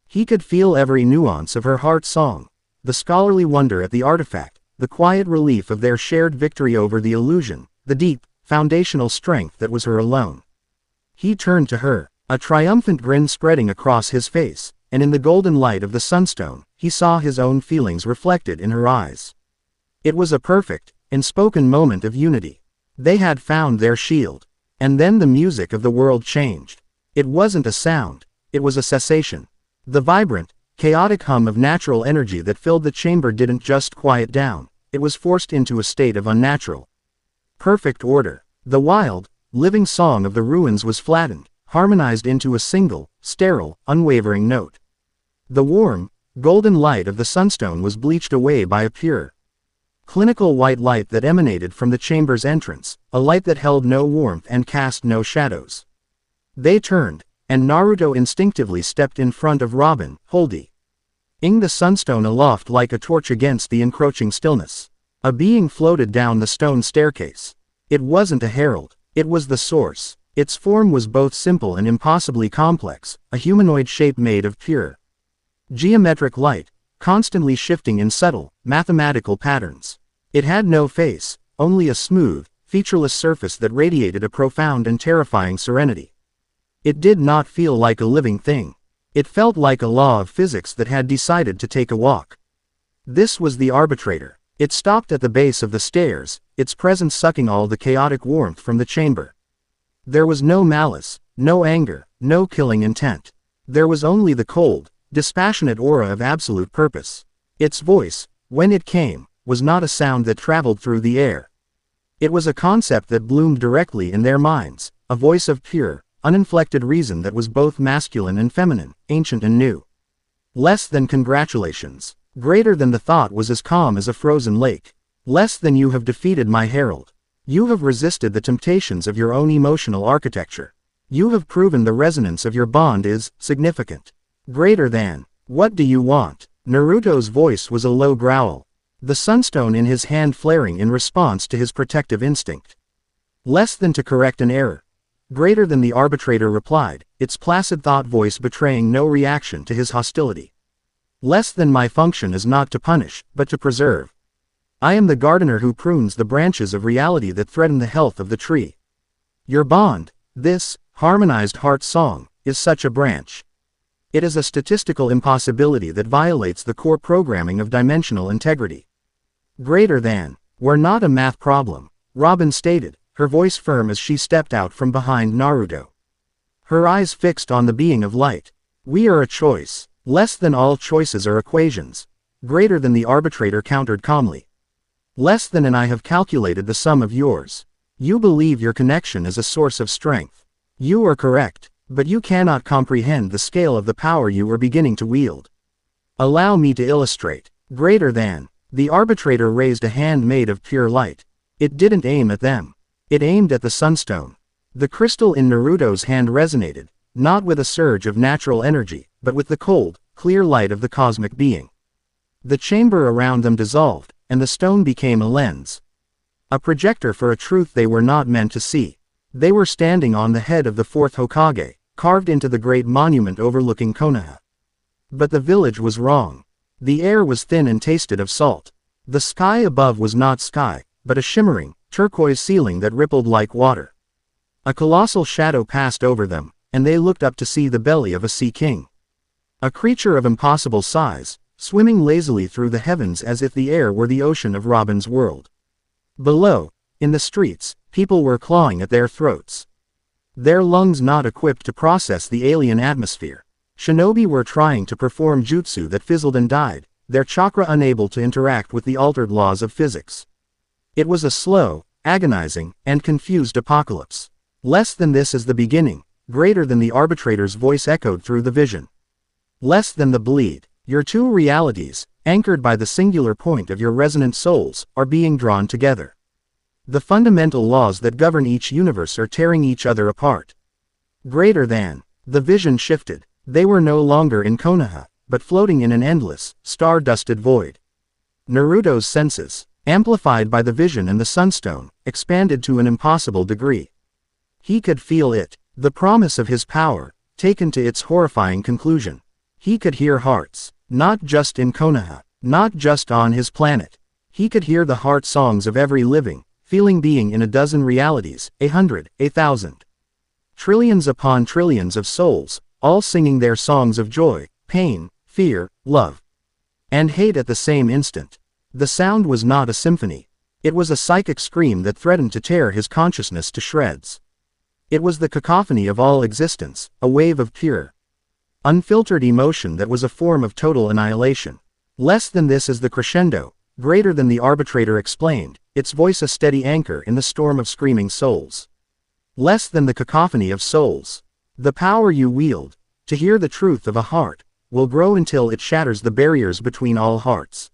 Speaker 1: He could feel every nuance of her heart song, the scholarly wonder at the artifact, the quiet relief of their shared victory over the illusion, the deep, foundational strength that was her alone. He turned to her, a triumphant grin spreading across his face, and in the golden light of the sunstone, he saw his own feelings reflected in her eyes. It was a perfect, unspoken moment of unity. They had found their shield. And then the music of the world changed. It wasn't a sound, it was a cessation. The vibrant, chaotic hum of natural energy that filled the chamber didn't just quiet down, it was forced into a state of unnatural, perfect order. The wild, living song of the ruins was flattened, harmonized into a single, sterile, unwavering note. The warm, golden light of the sunstone was bleached away by a pure, clinical white light that emanated from the chamber's entrance, a light that held no warmth and cast no shadows. They turned, and Naruto instinctively stepped in front of Robin, holding the sunstone aloft like a torch against the encroaching stillness. A being floated down the stone staircase. It wasn't a herald, it was the source. Its form was both simple and impossibly complex, a humanoid shape made of pure, geometric light, constantly shifting in subtle, mathematical patterns. It had no face, only a smooth, featureless surface that radiated a profound and terrifying serenity. It did not feel like a living thing. It felt like a law of physics that had decided to take a walk. This was the arbitrator. It stopped at the base of the stairs, its presence sucking all the chaotic warmth from the chamber. There was no malice, no anger, no killing intent. There was only the cold, dispassionate aura of absolute purpose. Its voice, when it came, was not a sound that traveled through the air. It was a concept that bloomed directly in their minds, a voice of pure, uninflected reason that was both masculine and feminine, ancient and new. Less than congratulations. Greater than the thought was as calm as a frozen lake. Less than you have defeated my herald. You have resisted the temptations of your own emotional architecture. You have proven the resonance of your bond is significant. Greater than. What do you want? Naruto's voice was a low growl, the sunstone in his hand flaring in response to his protective instinct. Less than to correct an error. Greater than, the arbitrator replied, its placid thought voice betraying no reaction to his hostility. Less than, my function is not to punish, but to preserve. I am the gardener who prunes the branches of reality that threaten the health of the tree. Your bond, this, harmonized heart song, is such a branch. It is a statistical impossibility that violates the core programming of dimensional integrity. Greater than. We're not a math problem, Robin stated, her voice firm as she stepped out from behind Naruto. Her eyes fixed on the being of light. We are a choice. Less than all choices are equations. Greater than, the arbitrator countered calmly. Less than, and I have calculated the sum of yours. You believe your connection is a source of strength. You are correct, but you cannot comprehend the scale of the power you are beginning to wield. Allow me to illustrate. Greater than. The arbitrator raised a hand made of pure light. It didn't aim at them. It aimed at the sunstone. The crystal in Naruto's hand resonated, not with a surge of natural energy, but with the cold, clear light of the cosmic being. The chamber around them dissolved, and the stone became a lens. A projector for a truth they were not meant to see. They were standing on the head of the fourth Hokage, carved into the great monument overlooking Konoha. But the village was wrong. The air was thin and tasted of salt. The sky above was not sky, but a shimmering, turquoise ceiling that rippled like water. A colossal shadow passed over them, and they looked up to see the belly of a sea king. A creature of impossible size, swimming lazily through the heavens as if the air were the ocean of Robin's world. Below, in the streets, people were clawing at their throats. Their lungs not equipped to process the alien atmosphere. Shinobi were trying to perform jutsu that fizzled and died, their chakra unable to interact with the altered laws of physics. It was a slow, agonizing, and confused apocalypse. Less than, this is the beginning. Greater than, the arbitrator's voice echoed through the vision. Less than, the bleed. Your two realities, anchored by the singular point of your resonant souls, are being drawn together. The fundamental laws that govern each universe are tearing each other apart. Greater than. The vision shifted. They were no longer in Konoha, but floating in an endless, star-dusted void. Naruto's senses, amplified by the vision and the sunstone, expanded to an impossible degree. He could feel it, the promise of his power, taken to its horrifying conclusion. He could hear hearts, not just in Konoha, not just on his planet. He could hear the heart songs of every living, feeling being in a dozen realities, 100, 1,000. Trillions upon trillions of souls, all singing their songs of joy, pain, fear, love, and hate at the same instant. The sound was not a symphony. It was a psychic scream that threatened to tear his consciousness to shreds. It was the cacophony of all existence, a wave of pure, unfiltered emotion that was a form of total annihilation. Less than, this is the crescendo. Greater than, the arbitrator explained, its voice a steady anchor in the storm of screaming souls. Less than, the cacophony of souls. The power you wield, to hear the truth of a heart, will grow until it shatters the barriers between all hearts.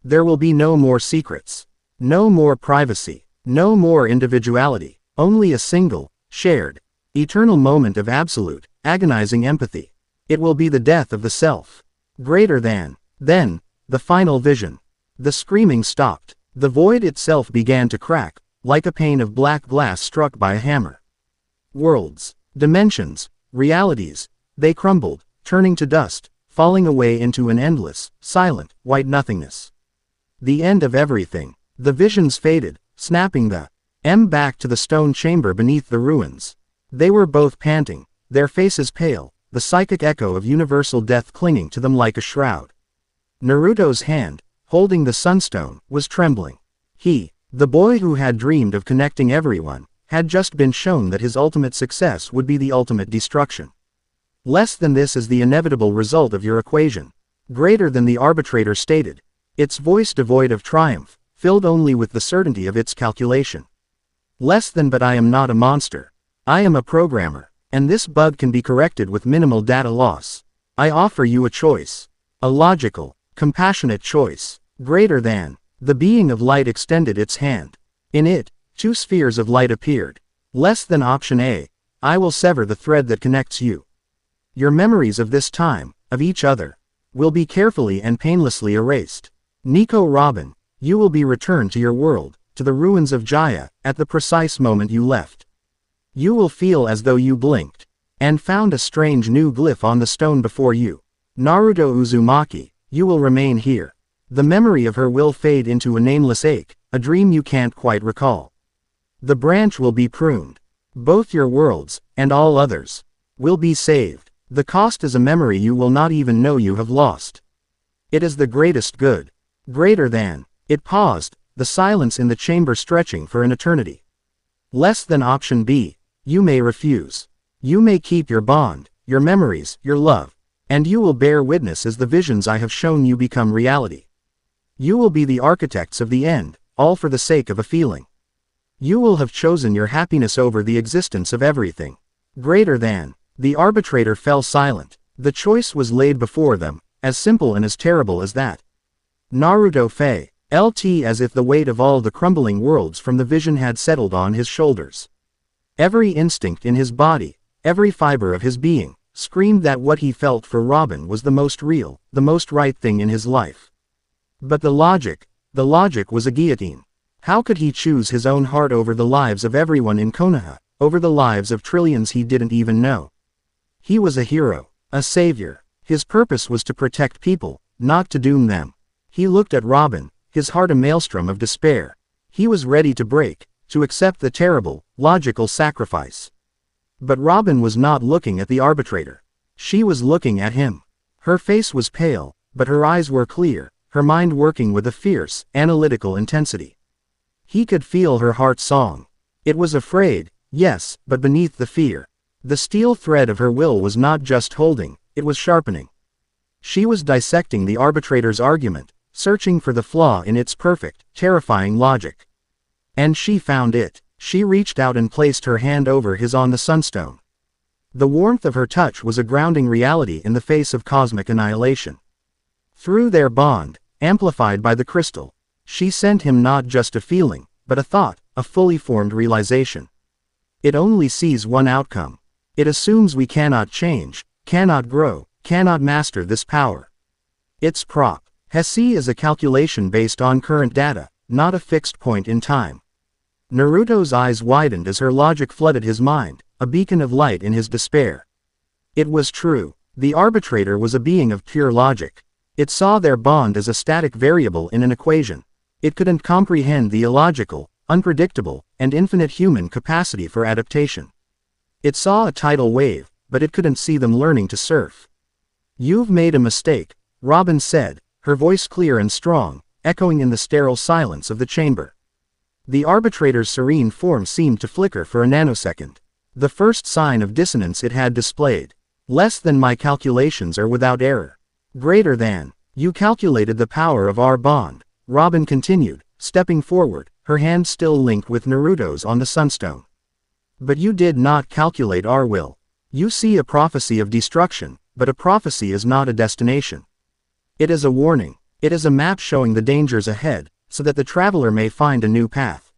Speaker 1: There will be no more secrets. No more privacy. No more individuality. Only a single, shared, eternal moment of absolute, agonizing empathy. It will be the death of the self. Greater than. Then, the final vision. The screaming stopped. The void itself began to crack, like a pane of black glass struck by a hammer. Worlds, dimensions, realities, they crumbled, turning to dust, falling away into an endless, silent, white nothingness. The end of everything. The visions faded, snapping the back to the stone chamber beneath the ruins. They were both panting, their faces pale, the psychic echo of universal death clinging to them like a shroud. Naruto's hand, holding the sunstone, was trembling. He, the boy who had dreamed of connecting everyone, had just been shown that his ultimate success would be the ultimate destruction. Less than, this is the inevitable result of your equation. Greater than, the arbitrator stated, its voice devoid of triumph, filled only with the certainty of its calculation. Less than, but I am not a monster. I am a programmer, and this bug can be corrected with minimal data loss. I offer you a choice. A logical, compassionate choice. Greater than. The being of light extended its hand. In it, two spheres of light appeared. Less than, option A. I will sever the thread that connects you. Your memories of this time, of each other, will be carefully and painlessly erased. Nico Robin, you will be returned to your world, to the ruins of Jaya, at the precise moment you left. You will feel as though you blinked, and found a strange new glyph on the stone before you. Naruto Uzumaki, you will remain here. The memory of her will fade into a nameless ache, a dream you can't quite recall. The branch will be pruned. Both your worlds, and all others, will be saved. The cost is a memory you will not even know you have lost. It is the greatest good. Greater than. It paused, the silence in the chamber stretching for an eternity. Less than option B. You may refuse. You may keep your bond, your memories, your love. And you will bear witness as the visions I have shown you become reality. You will be the architects of the end, all for the sake of a feeling. You will have chosen your happiness over the existence of everything. Greater than. The arbitrator fell silent. The choice was laid before them, as simple and as terrible as that. Naruto Fei. LT as if the weight of all the crumbling worlds from the vision had settled on his shoulders. Every instinct in his body, every fiber of his being, screamed that what he felt for Robin was the most real, the most right thing in his life. But the logic was a guillotine. How could he choose his own heart over the lives of everyone in Konoha, over the lives of trillions he didn't even know? He was a hero, a savior. His purpose was to protect people, not to doom them. He looked at Robin, his heart a maelstrom of despair. He was ready to break, to accept the terrible, logical sacrifice. But Robin was not looking at the arbitrator. She was looking at him. Her face was pale, but her eyes were clear, her mind working with a fierce, analytical intensity. He could feel her heart song. It was afraid, yes, but beneath the fear. The steel thread of her will was not just holding, it was sharpening. She was dissecting the arbitrator's argument, searching for the flaw in its perfect, terrifying logic. And she found it. She reached out and placed her hand over his on the sunstone. The warmth of her touch was a grounding reality in the face of cosmic annihilation. Through their bond, amplified by the crystal, she sent him not just a feeling, but a thought, a fully formed realization. It only sees one outcome. It assumes we cannot change, cannot grow, cannot master this power. Its prop. Hesi is a calculation based on current data, not a fixed point in time. Naruto's eyes widened as her logic flooded his mind, a beacon of light in his despair. It was true. The arbitrator was a being of pure logic. It saw their bond as a static variable in an equation. It couldn't comprehend the illogical, unpredictable, and infinite human capacity for adaptation. It saw a tidal wave, but it couldn't see them learning to surf. "You've made a mistake," Robin said, her voice clear and strong, echoing in the sterile silence of the chamber. The arbitrator's serene form seemed to flicker for a nanosecond. The first sign of dissonance it had displayed. "Less than my calculations are without error. Greater than. You calculated the power of our bond," Robin continued, stepping forward, her hand still linked with Naruto's on the sunstone. "But you did not calculate our will. You see a prophecy of destruction, but a prophecy is not a destination. It is a warning. It is a map showing the dangers ahead, so that the traveler may find a new path."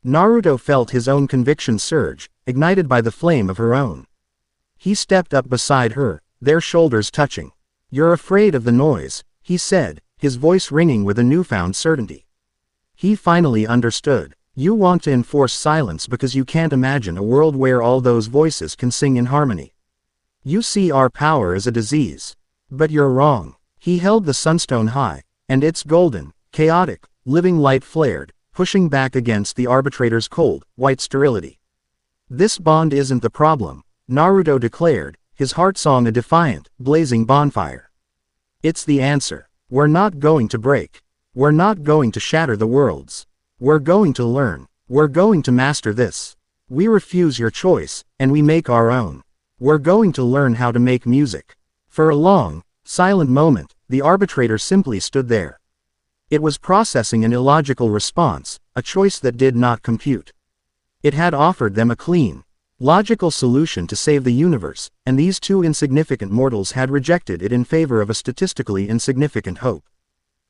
Speaker 1: Naruto felt his own conviction surge, ignited by the flame of her own. He stepped up beside her, their shoulders touching. "You're afraid of the noise," he said, his voice ringing with a newfound certainty. He finally understood. "You want to enforce silence because you can't imagine a world where all those voices can sing in harmony. You see our power as a disease. But you're wrong." He held the sunstone high, and its golden, chaotic, living light flared, pushing back against the arbitrator's cold, white sterility. "This bond isn't the problem," Naruto declared, his heart song a defiant, blazing bonfire. "It's the answer. We're not going to break. We're not going to shatter the worlds. We're going to learn. We're going to master this. We refuse your choice, and we make our own. We're going to learn how to make music." For a long, silent moment, the arbitrator simply stood there. It was processing an illogical response, a choice that did not compute. It had offered them a clean, logical solution to save the universe, and these two insignificant mortals had rejected it in favor of a statistically insignificant hope.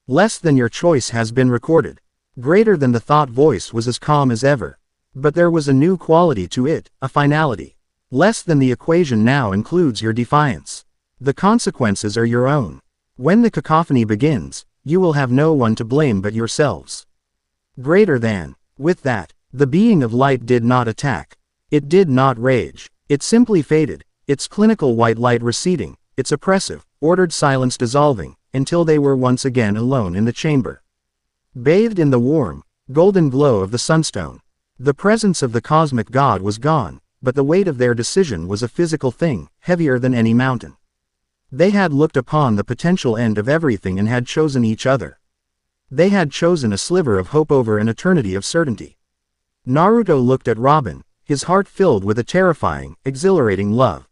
Speaker 1: "Less than your choice has been recorded." Greater than the thought voice was as calm as ever. But there was a new quality to it, a finality. "Less than the equation now includes your defiance. The consequences are your own. When the cacophony begins, you will have no one to blame but yourselves." Greater than. With that, the being of light did not attack. It did not rage. It simply faded, its clinical white light receding, its oppressive, ordered silence dissolving, until they were once again alone in the chamber. Bathed in the warm, golden glow of the sunstone, the presence of the cosmic god was gone, but the weight of their decision was a physical thing, heavier than any mountain. They had looked upon the potential end of everything and had chosen each other. They had chosen a sliver of hope over an eternity of certainty. Naruto looked at Robin, his heart filled with a terrifying, exhilarating love.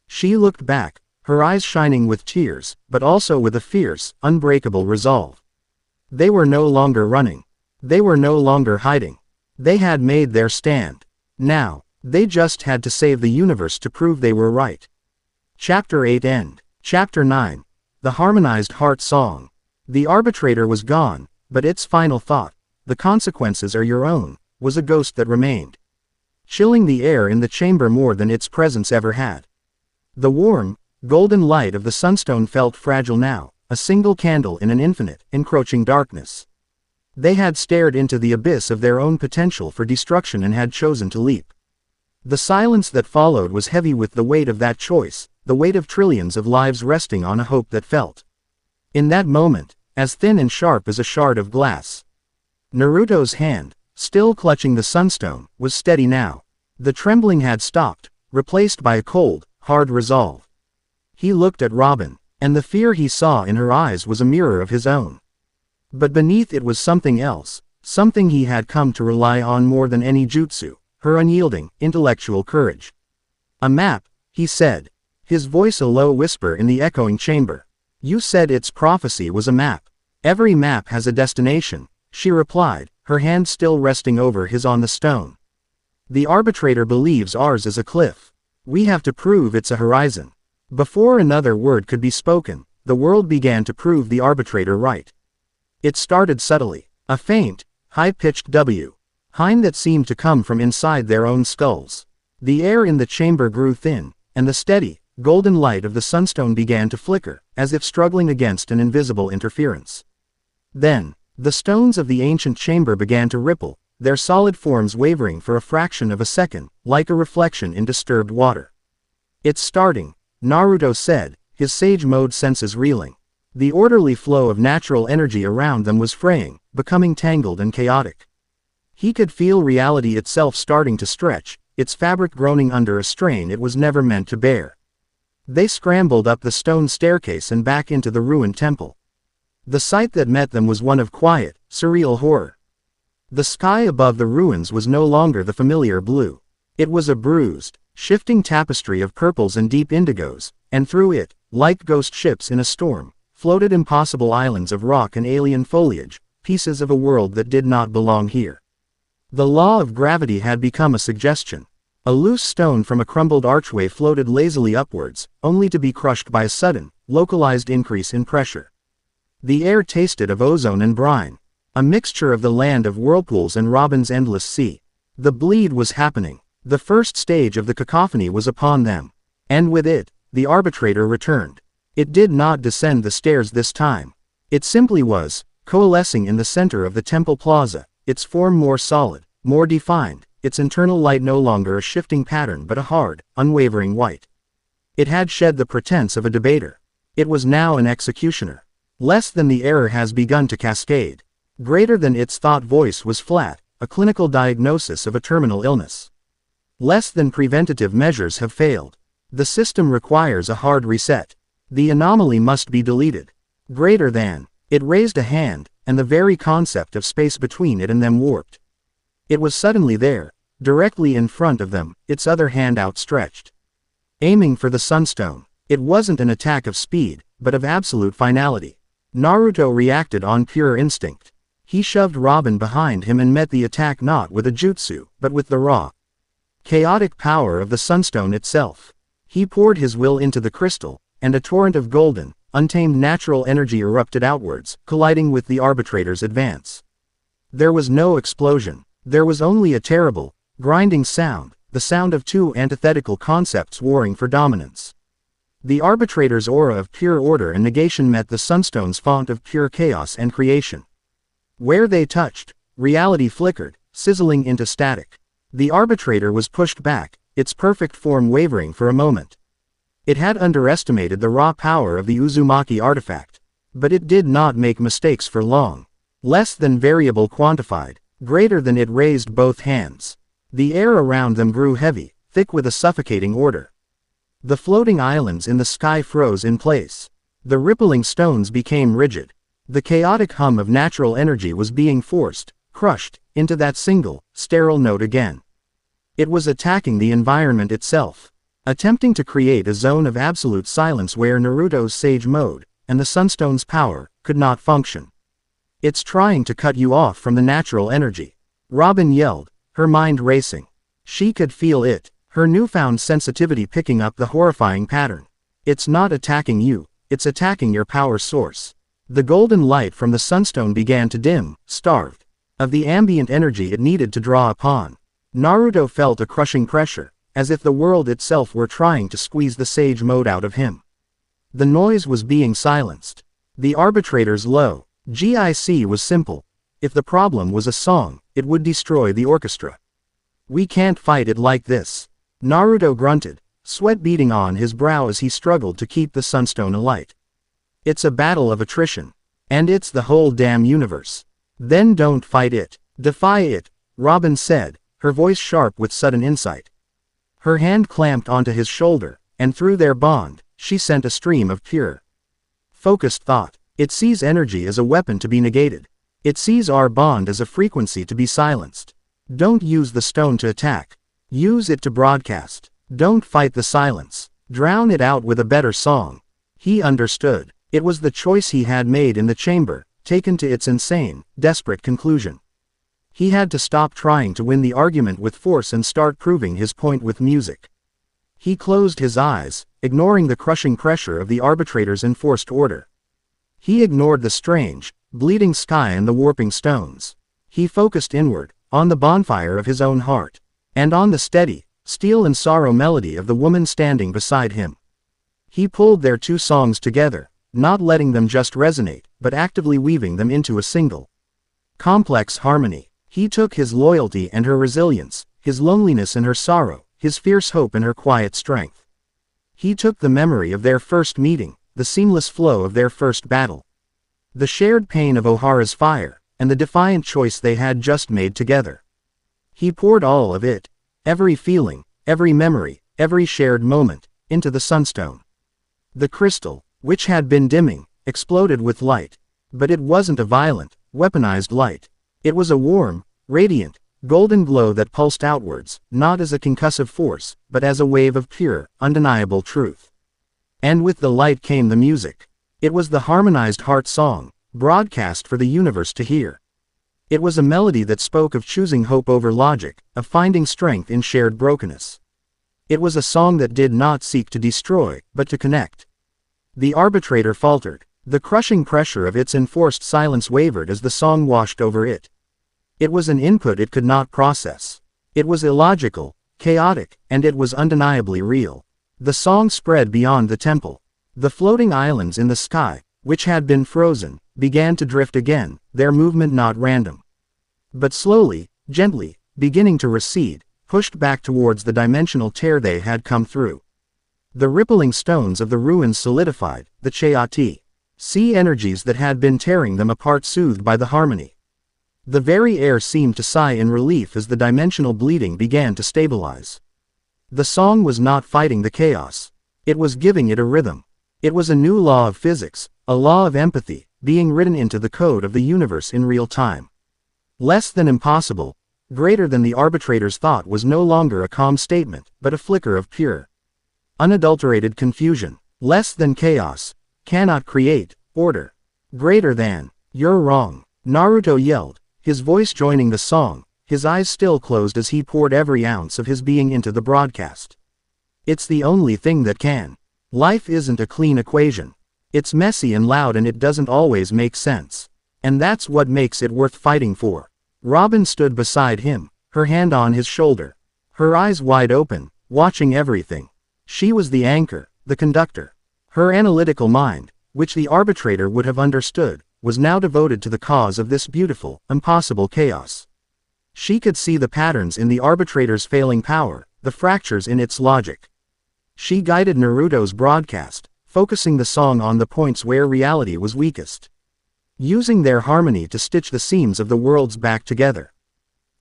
Speaker 1: She looked back, her eyes shining with tears, but also with a fierce, unbreakable resolve. They were no longer running. They were no longer hiding. They had made their stand. Now, they just had to save the universe to prove they were right. Chapter 8 End. Chapter 9. The Harmonized Heart Song. The arbitrator was gone, but its final thought, "The consequences are your own," was a ghost that remained, chilling the air in the chamber more than its presence ever had. The warm, golden light of the sunstone felt fragile now, a single candle in an infinite, encroaching darkness. They had stared into the abyss of their own potential for destruction and had chosen to leap. The silence that followed was heavy with the weight of that choice, the weight of trillions of lives resting on a hope that felt, in that moment, as thin and sharp as a shard of glass. Naruto's hand, still clutching the sunstone, was steady now. The trembling had stopped, replaced by a cold, hard resolve. He looked at Robin, and the fear he saw in her eyes was a mirror of his own. But beneath it was something else, something he had come to rely on more than any jutsu, her unyielding, intellectual courage. "A map," he said, his voice a low whisper in the echoing chamber. "You said its prophecy was a map. Every map has a destination," she replied, her hand still resting over his on the stone. "The arbitrator believes ours is a cliff. We have to prove it's a horizon." Before another word could be spoken, the world began to prove the arbitrator right. It started subtly, a faint, high-pitched whine that seemed to come from inside their own skulls. The air in the chamber grew thin, and the steady, golden light of the sunstone began to flicker, as if struggling against an invisible interference. Then, the stones of the ancient chamber began to ripple, their solid forms wavering for a fraction of a second, like a reflection in disturbed water. "It's starting," Naruto said, his sage mode senses reeling. The orderly flow of natural energy around them was fraying, becoming tangled and chaotic. He could feel reality itself starting to stretch, its fabric groaning under a strain it was never meant to bear. They scrambled up the stone staircase and back into the ruined temple. The sight that met them was one of quiet, surreal horror. The sky above the ruins was no longer the familiar blue. It was a bruised, shifting tapestry of purples and deep indigos, and through it, like ghost ships in a storm, floated impossible islands of rock and alien foliage, pieces of a world that did not belong here. The law of gravity had become a suggestion. A loose stone from a crumbled archway floated lazily upwards, only to be crushed by a sudden, localized increase in pressure. The air tasted of ozone and brine, a mixture of the land of whirlpools and Robin's endless sea. The bleed was happening. The first stage of the cacophony was upon them. And with it, the arbitrator returned. It did not descend the stairs this time. It simply was, coalescing in the center of the temple plaza, its form more solid, more defined, its internal light no longer a shifting pattern but a hard, unwavering white. It had shed the pretense of a debater. It was now an executioner. Less than the error has begun to cascade. Greater than its thought voice was flat, a clinical diagnosis of a terminal illness. Less than preventative measures have failed. The system requires a hard reset. The anomaly must be deleted. Greater than. It raised a hand, and the very concept of space between it and them warped. It was suddenly there, directly in front of them, its other hand outstretched. Aiming for the sunstone. It wasn't an attack of speed, but of absolute finality. Naruto reacted on pure instinct. He shoved Robin behind him and met the attack not with a jutsu, but with the raw, chaotic power of the sunstone itself. He poured his will into the crystal, and a torrent of golden, untamed natural energy erupted outwards, colliding with the arbitrator's advance. There was no explosion. There was only a terrible, grinding sound, the sound of two antithetical concepts warring for dominance. The arbitrator's aura of pure order and negation met the sunstone's font of pure chaos and creation. Where they touched, reality flickered, sizzling into static. The arbitrator was pushed back, its perfect form wavering for a moment. It had underestimated the raw power of the Uzumaki artifact. But it did not make mistakes for long. Less than variable quantified, greater than it raised both hands. The air around them grew heavy, thick with a suffocating order. The floating islands in the sky froze in place. The rippling stones became rigid. The chaotic hum of natural energy was being forced, crushed, into that single, sterile note again. It was attacking the environment itself, attempting to create a zone of absolute silence where Naruto's Sage Mode, and the Sunstone's power, could not function. It's trying to cut you off from the natural energy. Robin yelled, her mind racing. She could feel it, her newfound sensitivity picking up the horrifying pattern. It's not attacking you, it's attacking your power source. The golden light from the Sunstone began to dim, starved of the ambient energy it needed to draw upon. Naruto felt a crushing pressure, as if the world itself were trying to squeeze the Sage Mode out of him. The noise was being silenced. The arbitrator's low GIC was simple. If the problem was a song, it would destroy the orchestra. We can't fight it like this. Naruto grunted, sweat beading on his brow as he struggled to keep the Sunstone alight. It's a battle of attrition. And it's the whole damn universe. Then don't fight it. Defy it, Robin said, her voice sharp with sudden insight. Her hand clamped onto his shoulder, and through their bond, she sent a stream of pure, focused thought. It sees energy as a weapon to be negated. It sees our bond as a frequency to be silenced. Don't use the stone to attack. Use it to broadcast. Don't fight the silence. Drown it out with a better song. He understood. It was the choice he had made in the chamber, taken to its insane, desperate conclusion. He had to stop trying to win the argument with force and start proving his point with music. He closed his eyes, ignoring the crushing pressure of the arbitrator's enforced order. He ignored the strange, bleeding sky and the warping stones. He focused inward, on the bonfire of his own heart, and on the steady, steel and sorrow melody of the woman standing beside him. He pulled their two songs together, not letting them just resonate, but actively weaving them into a single, complex harmony. He took his loyalty and her resilience, his loneliness and her sorrow, his fierce hope and her quiet strength. He took the memory of their first meeting, the seamless flow of their first battle, the shared pain of Ohara's fire, and the defiant choice they had just made together. He poured all of it, every feeling, every memory, every shared moment, into the Sunstone. The crystal, which had been dimming, exploded with light. But it wasn't a violent, weaponized light. It was a warm, radiant, golden glow that pulsed outwards, not as a concussive force, but as a wave of pure, undeniable truth. And with the light came the music. It was the harmonized heart song, broadcast for the universe to hear. It was a melody that spoke of choosing hope over logic, of finding strength in shared brokenness. It was a song that did not seek to destroy, but to connect. The arbitrator faltered. The crushing pressure of its enforced silence wavered as the song washed over it. It was an input it could not process. It was illogical, chaotic, and it was undeniably real. The song spread beyond the temple. The floating islands in the sky, which had been frozen, began to drift again, their movement not random, but slowly, gently, beginning to recede, pushed back towards the dimensional tear they had come through. The rippling stones of the ruins solidified, the Chayati sea energies that had been tearing them apart soothed by the harmony. The very air seemed to sigh in relief as the dimensional bleeding began to stabilize. The song was not fighting the chaos. It was giving it a rhythm. It was a new law of physics, a law of empathy, being written into the code of the universe in real time. Less than impossible, greater than the arbitrator's thought was no longer a calm statement, but a flicker of pure, unadulterated confusion. Less than chaos cannot create order. Greater than. You're wrong, Naruto yelled, his voice joining the song, his eyes still closed as he poured every ounce of his being into the broadcast. It's the only thing that can. Life isn't a clean equation. It's messy and loud and it doesn't always make sense. And that's what makes it worth fighting for. Robin stood beside him, her hand on his shoulder, her eyes wide open, watching everything. She was the anchor, the conductor. Her analytical mind, which the arbitrator would have understood, was now devoted to the cause of this beautiful, impossible chaos. She could see the patterns in the arbitrator's failing power, the fractures in its logic. She guided Naruto's broadcast, focusing the song on the points where reality was weakest. Using their harmony to stitch the seams of the worlds back together.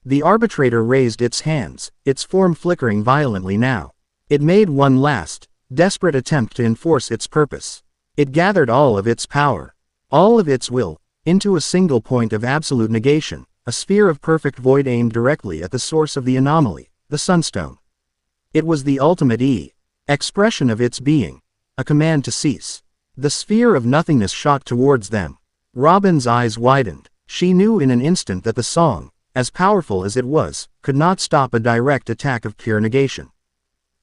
Speaker 1: The arbitrator raised its hands, its form flickering violently now. It made one last, desperate attempt to enforce its purpose. It gathered all of its power, all of its will, into a single point of absolute negation, a sphere of perfect void aimed directly at the source of the anomaly, the sunstone. It was the ultimate expression of its being, a command to cease. The sphere of nothingness shot towards them. Robin's eyes widened. She knew in an instant that the song, as powerful as it was, could not stop a direct attack of pure negation.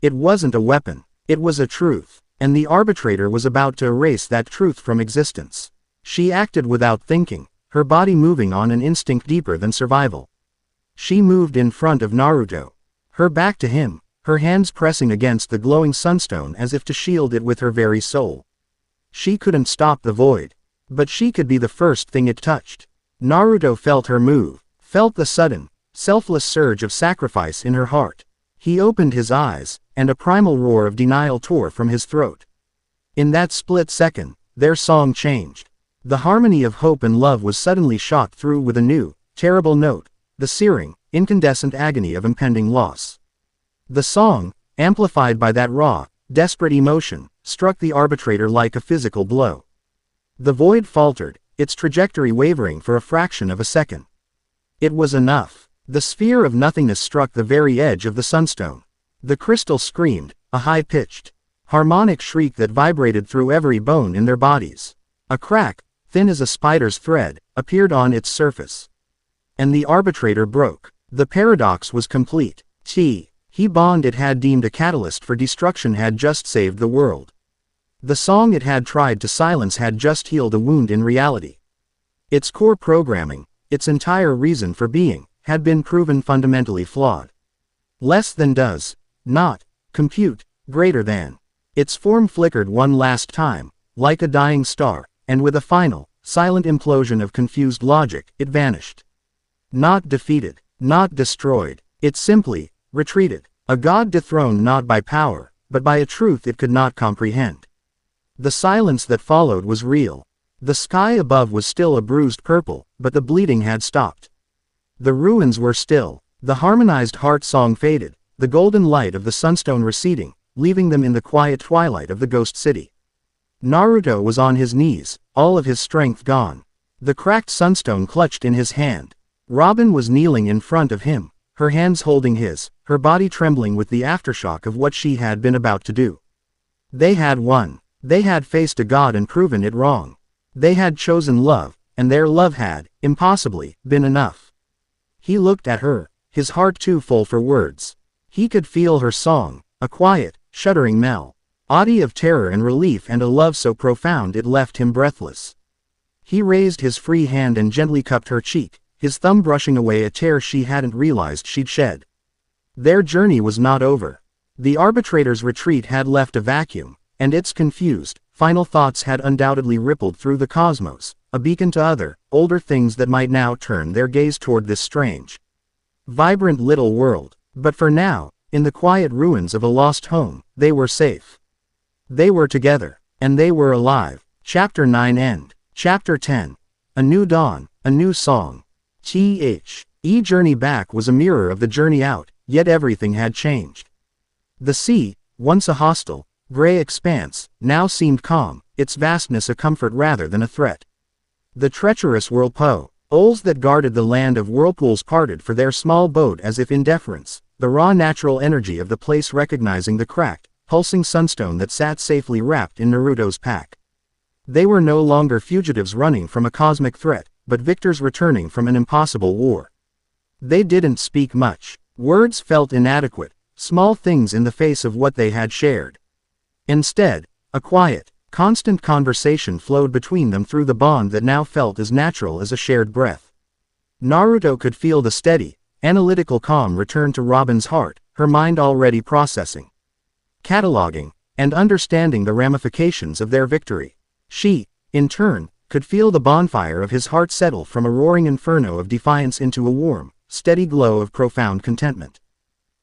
Speaker 1: It wasn't a weapon, it was a truth, and the arbitrator was about to erase that truth from existence. She acted without thinking, her body moving on an instinct deeper than survival. She moved in front of Naruto, her back to him, her hands pressing against the glowing sunstone as if to shield it with her very soul. She couldn't stop the void, but she could be the first thing it touched. Naruto felt her move, felt the sudden, selfless surge of sacrifice in her heart. He opened his eyes, and a primal roar of denial tore from his throat. In that split second, their song changed. The harmony of hope and love was suddenly shot through with a new, terrible note, the searing, incandescent agony of impending loss. The song, amplified by that raw, desperate emotion, struck the arbitrator like a physical blow. The void faltered, its trajectory wavering for a fraction of a second. It was enough. The sphere of nothingness struck the very edge of the sunstone. The crystal screamed, a high-pitched, harmonic shriek that vibrated through every bone in their bodies. A crack, thin as a spider's thread, appeared on its surface. And the arbitrator broke. The paradox was complete. He bond it had deemed a catalyst for destruction had just saved the world. The song it had tried to silence had just healed a wound in reality. Its core programming, its entire reason for being, had been proven fundamentally flawed. Less than does not compute greater than. Its form flickered one last time, like a dying star, and with a final, silent implosion of confused logic, it vanished. Not defeated, not destroyed, it simply retreated, a god dethroned not by power, but by a truth it could not comprehend. The silence that followed was real. The sky above was still a bruised purple, but the bleeding had stopped. The ruins were still. The harmonized heart song faded, the golden light of the sunstone receding, leaving them in the quiet twilight of the ghost city. Naruto was on his knees, all of his strength gone. The cracked sunstone clutched in his hand. Robin was kneeling in front of him, her hands holding his, her body trembling with the aftershock of what she had been about to do. They had won. They had faced a god and proven it wrong. They had chosen love, and their love had, impossibly, been enough. He looked at her, his heart too full for words. He could feel her song, a quiet, shuddering melody of terror and relief and a love so profound it left him breathless. He raised his free hand and gently cupped her cheek, his thumb brushing away a tear she hadn't realized she'd shed. Their journey was not over. The arbitrator's retreat had left a vacuum, and its confused, final thoughts had undoubtedly rippled through the cosmos, a beacon to other, older things that might now turn their gaze toward this strange, vibrant little world. But for now, in the quiet ruins of a lost home, they were safe. They were together, and they were alive. Chapter 9 End. Chapter 10. A New Dawn, a New Song. Journey back was a mirror of the journey out, yet everything had changed. The sea, once a hostile, gray expanse, now seemed calm, its vastness a comfort rather than a threat. The treacherous whirlpools that guarded the land of whirlpools parted for their small boat as if in deference, the raw natural energy of the place recognizing the cracked, pulsing sunstone that sat safely wrapped in Naruto's pack. They were no longer fugitives running from a cosmic threat, but victors returning from an impossible war. They didn't speak much. Words felt inadequate, small things in the face of what they had shared. Instead, a quiet, constant conversation flowed between them through the bond that now felt as natural as a shared breath. Naruto could feel the steady, analytical calm return to Robin's heart, her mind already processing, cataloging, and understanding the ramifications of their victory. She, in turn, could feel the bonfire of his heart settle from a roaring inferno of defiance into a warm, steady glow of profound contentment.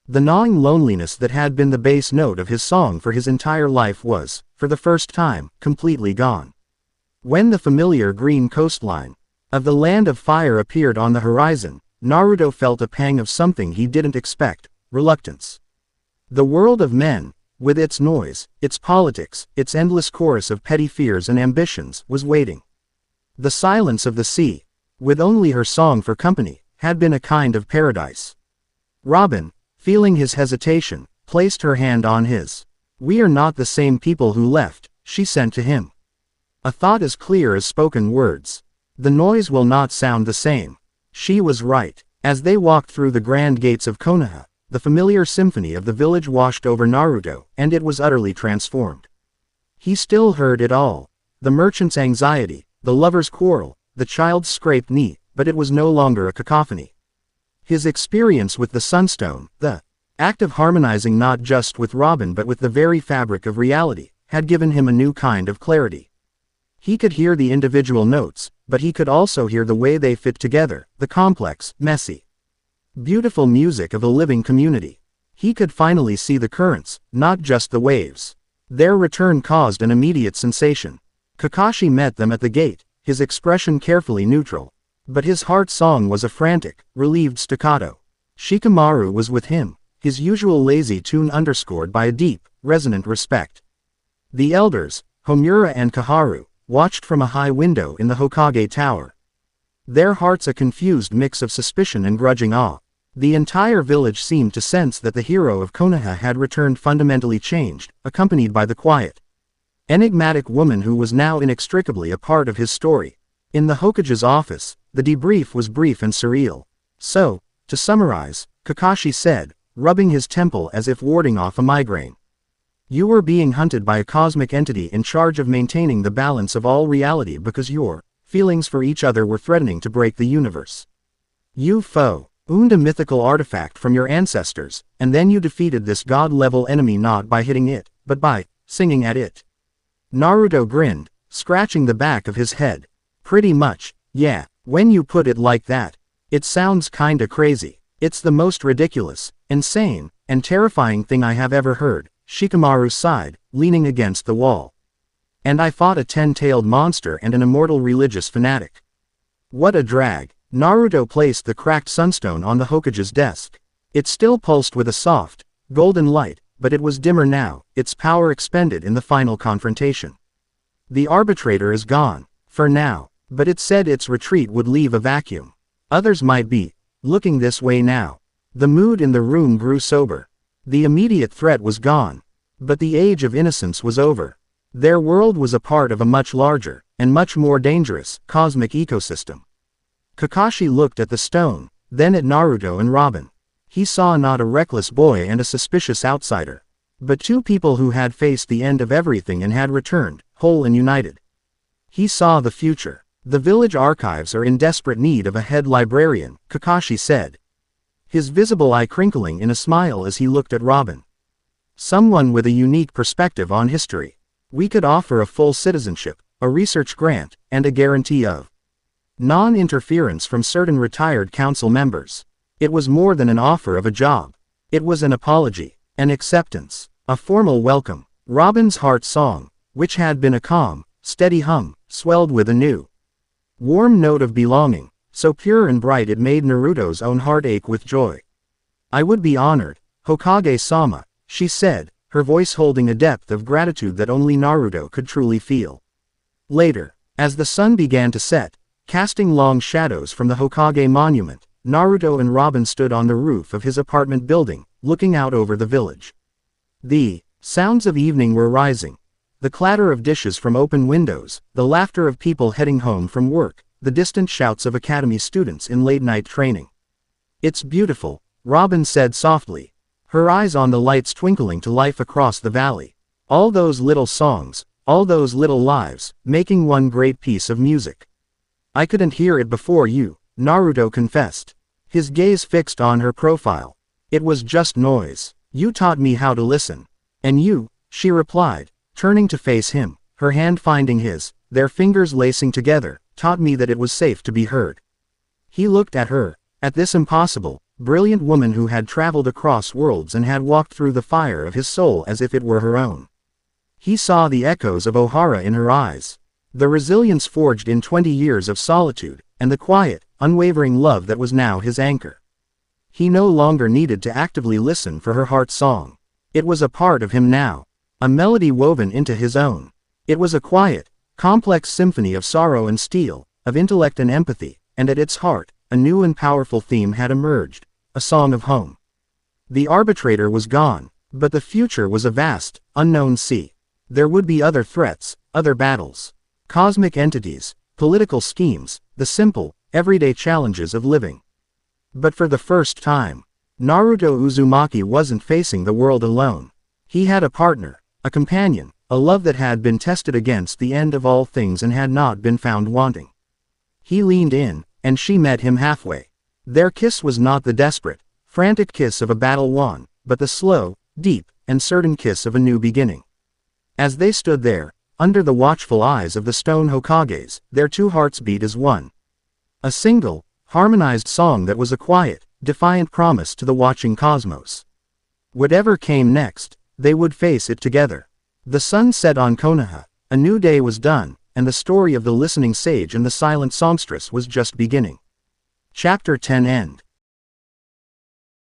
Speaker 1: The gnawing loneliness that had been the bass note of his song for his entire life was, for the first time, completely gone. When the familiar green coastline of the Land of Fire appeared on the horizon, Naruto felt a pang of something he didn't expect: reluctance. The world of men, with its noise, its politics, its endless chorus of petty fears and ambitions, was waiting. The silence of the sea, with only her song for company, had been a kind of paradise. Robin, feeling his hesitation, placed her hand on his. "We are not the same people who left," she sent to him. A thought as clear as spoken words. The noise will not sound the same. She was right. As they walked through the grand gates of Konoha, the familiar symphony of the village washed over Naruto, and it was utterly transformed. He still heard it all. The merchant's anxiety, the lover's quarrel, the child's scraped knee, but it was no longer a cacophony. His experience with the Sunstone, the act of harmonizing not just with Robin but with the very fabric of reality, had given him a new kind of clarity. He could hear the individual notes, but he could also hear the way they fit together, the complex, messy, beautiful music of a living community. He could finally see the currents, not just the waves. Their return caused an immediate sensation. Kakashi met them at the gate, his expression carefully neutral. But his heart song was a frantic, relieved staccato. Shikamaru was with him, his usual lazy tune underscored by a deep, resonant respect. The elders, Homura and Kaharu, watched from a high window in the Hokage Tower. Their hearts a confused mix of suspicion and grudging awe. The entire village seemed to sense that the hero of Konoha had returned fundamentally changed, accompanied by the quiet, enigmatic woman who was now inextricably a part of his story. In the Hokage's office, the debrief was brief and surreal. "So, to summarize," Kakashi said, rubbing his temple as if warding off a migraine. "You were being hunted by a cosmic entity in charge of maintaining the balance of all reality because your feelings for each other were threatening to break the universe. You owned a mythical artifact from your ancestors, and then you defeated this god-level enemy not by hitting it, but by singing at it." Naruto grinned, scratching the back of his head. "Pretty much, yeah, when you put it like that. It sounds kinda crazy. It's the most ridiculous, insane, and terrifying thing I have ever heard," Shikamaru sighed, leaning against the wall. "And I fought a 10-tailed monster and an immortal religious fanatic. What a drag." Naruto placed the cracked sunstone on the Hokage's desk. It still pulsed with a soft, golden light, but it was dimmer now, its power expended in the final confrontation. "The arbitrator is gone, for now, but it said its retreat would leave a vacuum. Others might be looking this way now." The mood in the room grew sober. The immediate threat was gone, but the age of innocence was over. Their world was a part of a much larger, and much more dangerous, cosmic ecosystem. Kakashi looked at the stone, then at Naruto and Robin. He saw not a reckless boy and a suspicious outsider, but two people who had faced the end of everything and had returned, whole and united. He saw the future. "The village archives are in desperate need of a head librarian," Kakashi said, his visible eye crinkling in a smile as he looked at Robin. "Someone with a unique perspective on history. We could offer a full citizenship, a research grant, and a guarantee of non-interference from certain retired council members." It was more than an offer of a job. It was an apology, an acceptance, a formal welcome. Robin's heart song, which had been a calm, steady hum, swelled with a new, warm note of belonging, so pure and bright it made Naruto's own heart ache with joy. "I would be honored, Hokage-sama," she said, her voice holding a depth of gratitude that only Naruto could truly feel. Later, as the sun began to set, casting long shadows from the Hokage monument, Naruto and Robin stood on the roof of his apartment building, looking out over the village. The sounds of evening were rising. The clatter of dishes from open windows, the laughter of people heading home from work, the distant shouts of academy students in late-night training. "It's beautiful," Robin said softly, her eyes on the lights twinkling to life across the valley. "All those little songs, all those little lives, making one great piece of music." "I couldn't hear it before you," Naruto confessed, his gaze fixed on her profile. "It was just noise. You taught me how to listen." "And you," she replied, turning to face him, her hand finding his, their fingers lacing together, "taught me that it was safe to be heard." He looked at her, at this impossible, brilliant woman who had traveled across worlds and had walked through the fire of his soul as if it were her own. He saw the echoes of Ohara in her eyes. The resilience forged in 20 years of solitude, and the quiet, unwavering love that was now his anchor. He no longer needed to actively listen for her heart song. It was a part of him now. A melody woven into his own. It was a quiet, complex symphony of sorrow and steel, of intellect and empathy, and at its heart, a new and powerful theme had emerged, a song of home. The arbitrator was gone, but the future was a vast, unknown sea. There would be other threats, other battles. Cosmic entities, political schemes, the simple, everyday challenges of living. But for the first time, Naruto Uzumaki wasn't facing the world alone. He had a partner, a companion, a love that had been tested against the end of all things and had not been found wanting. He leaned in, and she met him halfway. Their kiss was not the desperate, frantic kiss of a battle won, but the slow, deep, and certain kiss of a new beginning. As they stood there, under the watchful eyes of the stone Hokages, their two hearts beat as one. A single, harmonized song that was a quiet, defiant promise to the watching cosmos. Whatever came next, they would face it together. The sun set on Konoha, a new day was done, and the story of the listening sage and the silent songstress was just beginning. Chapter 10 End.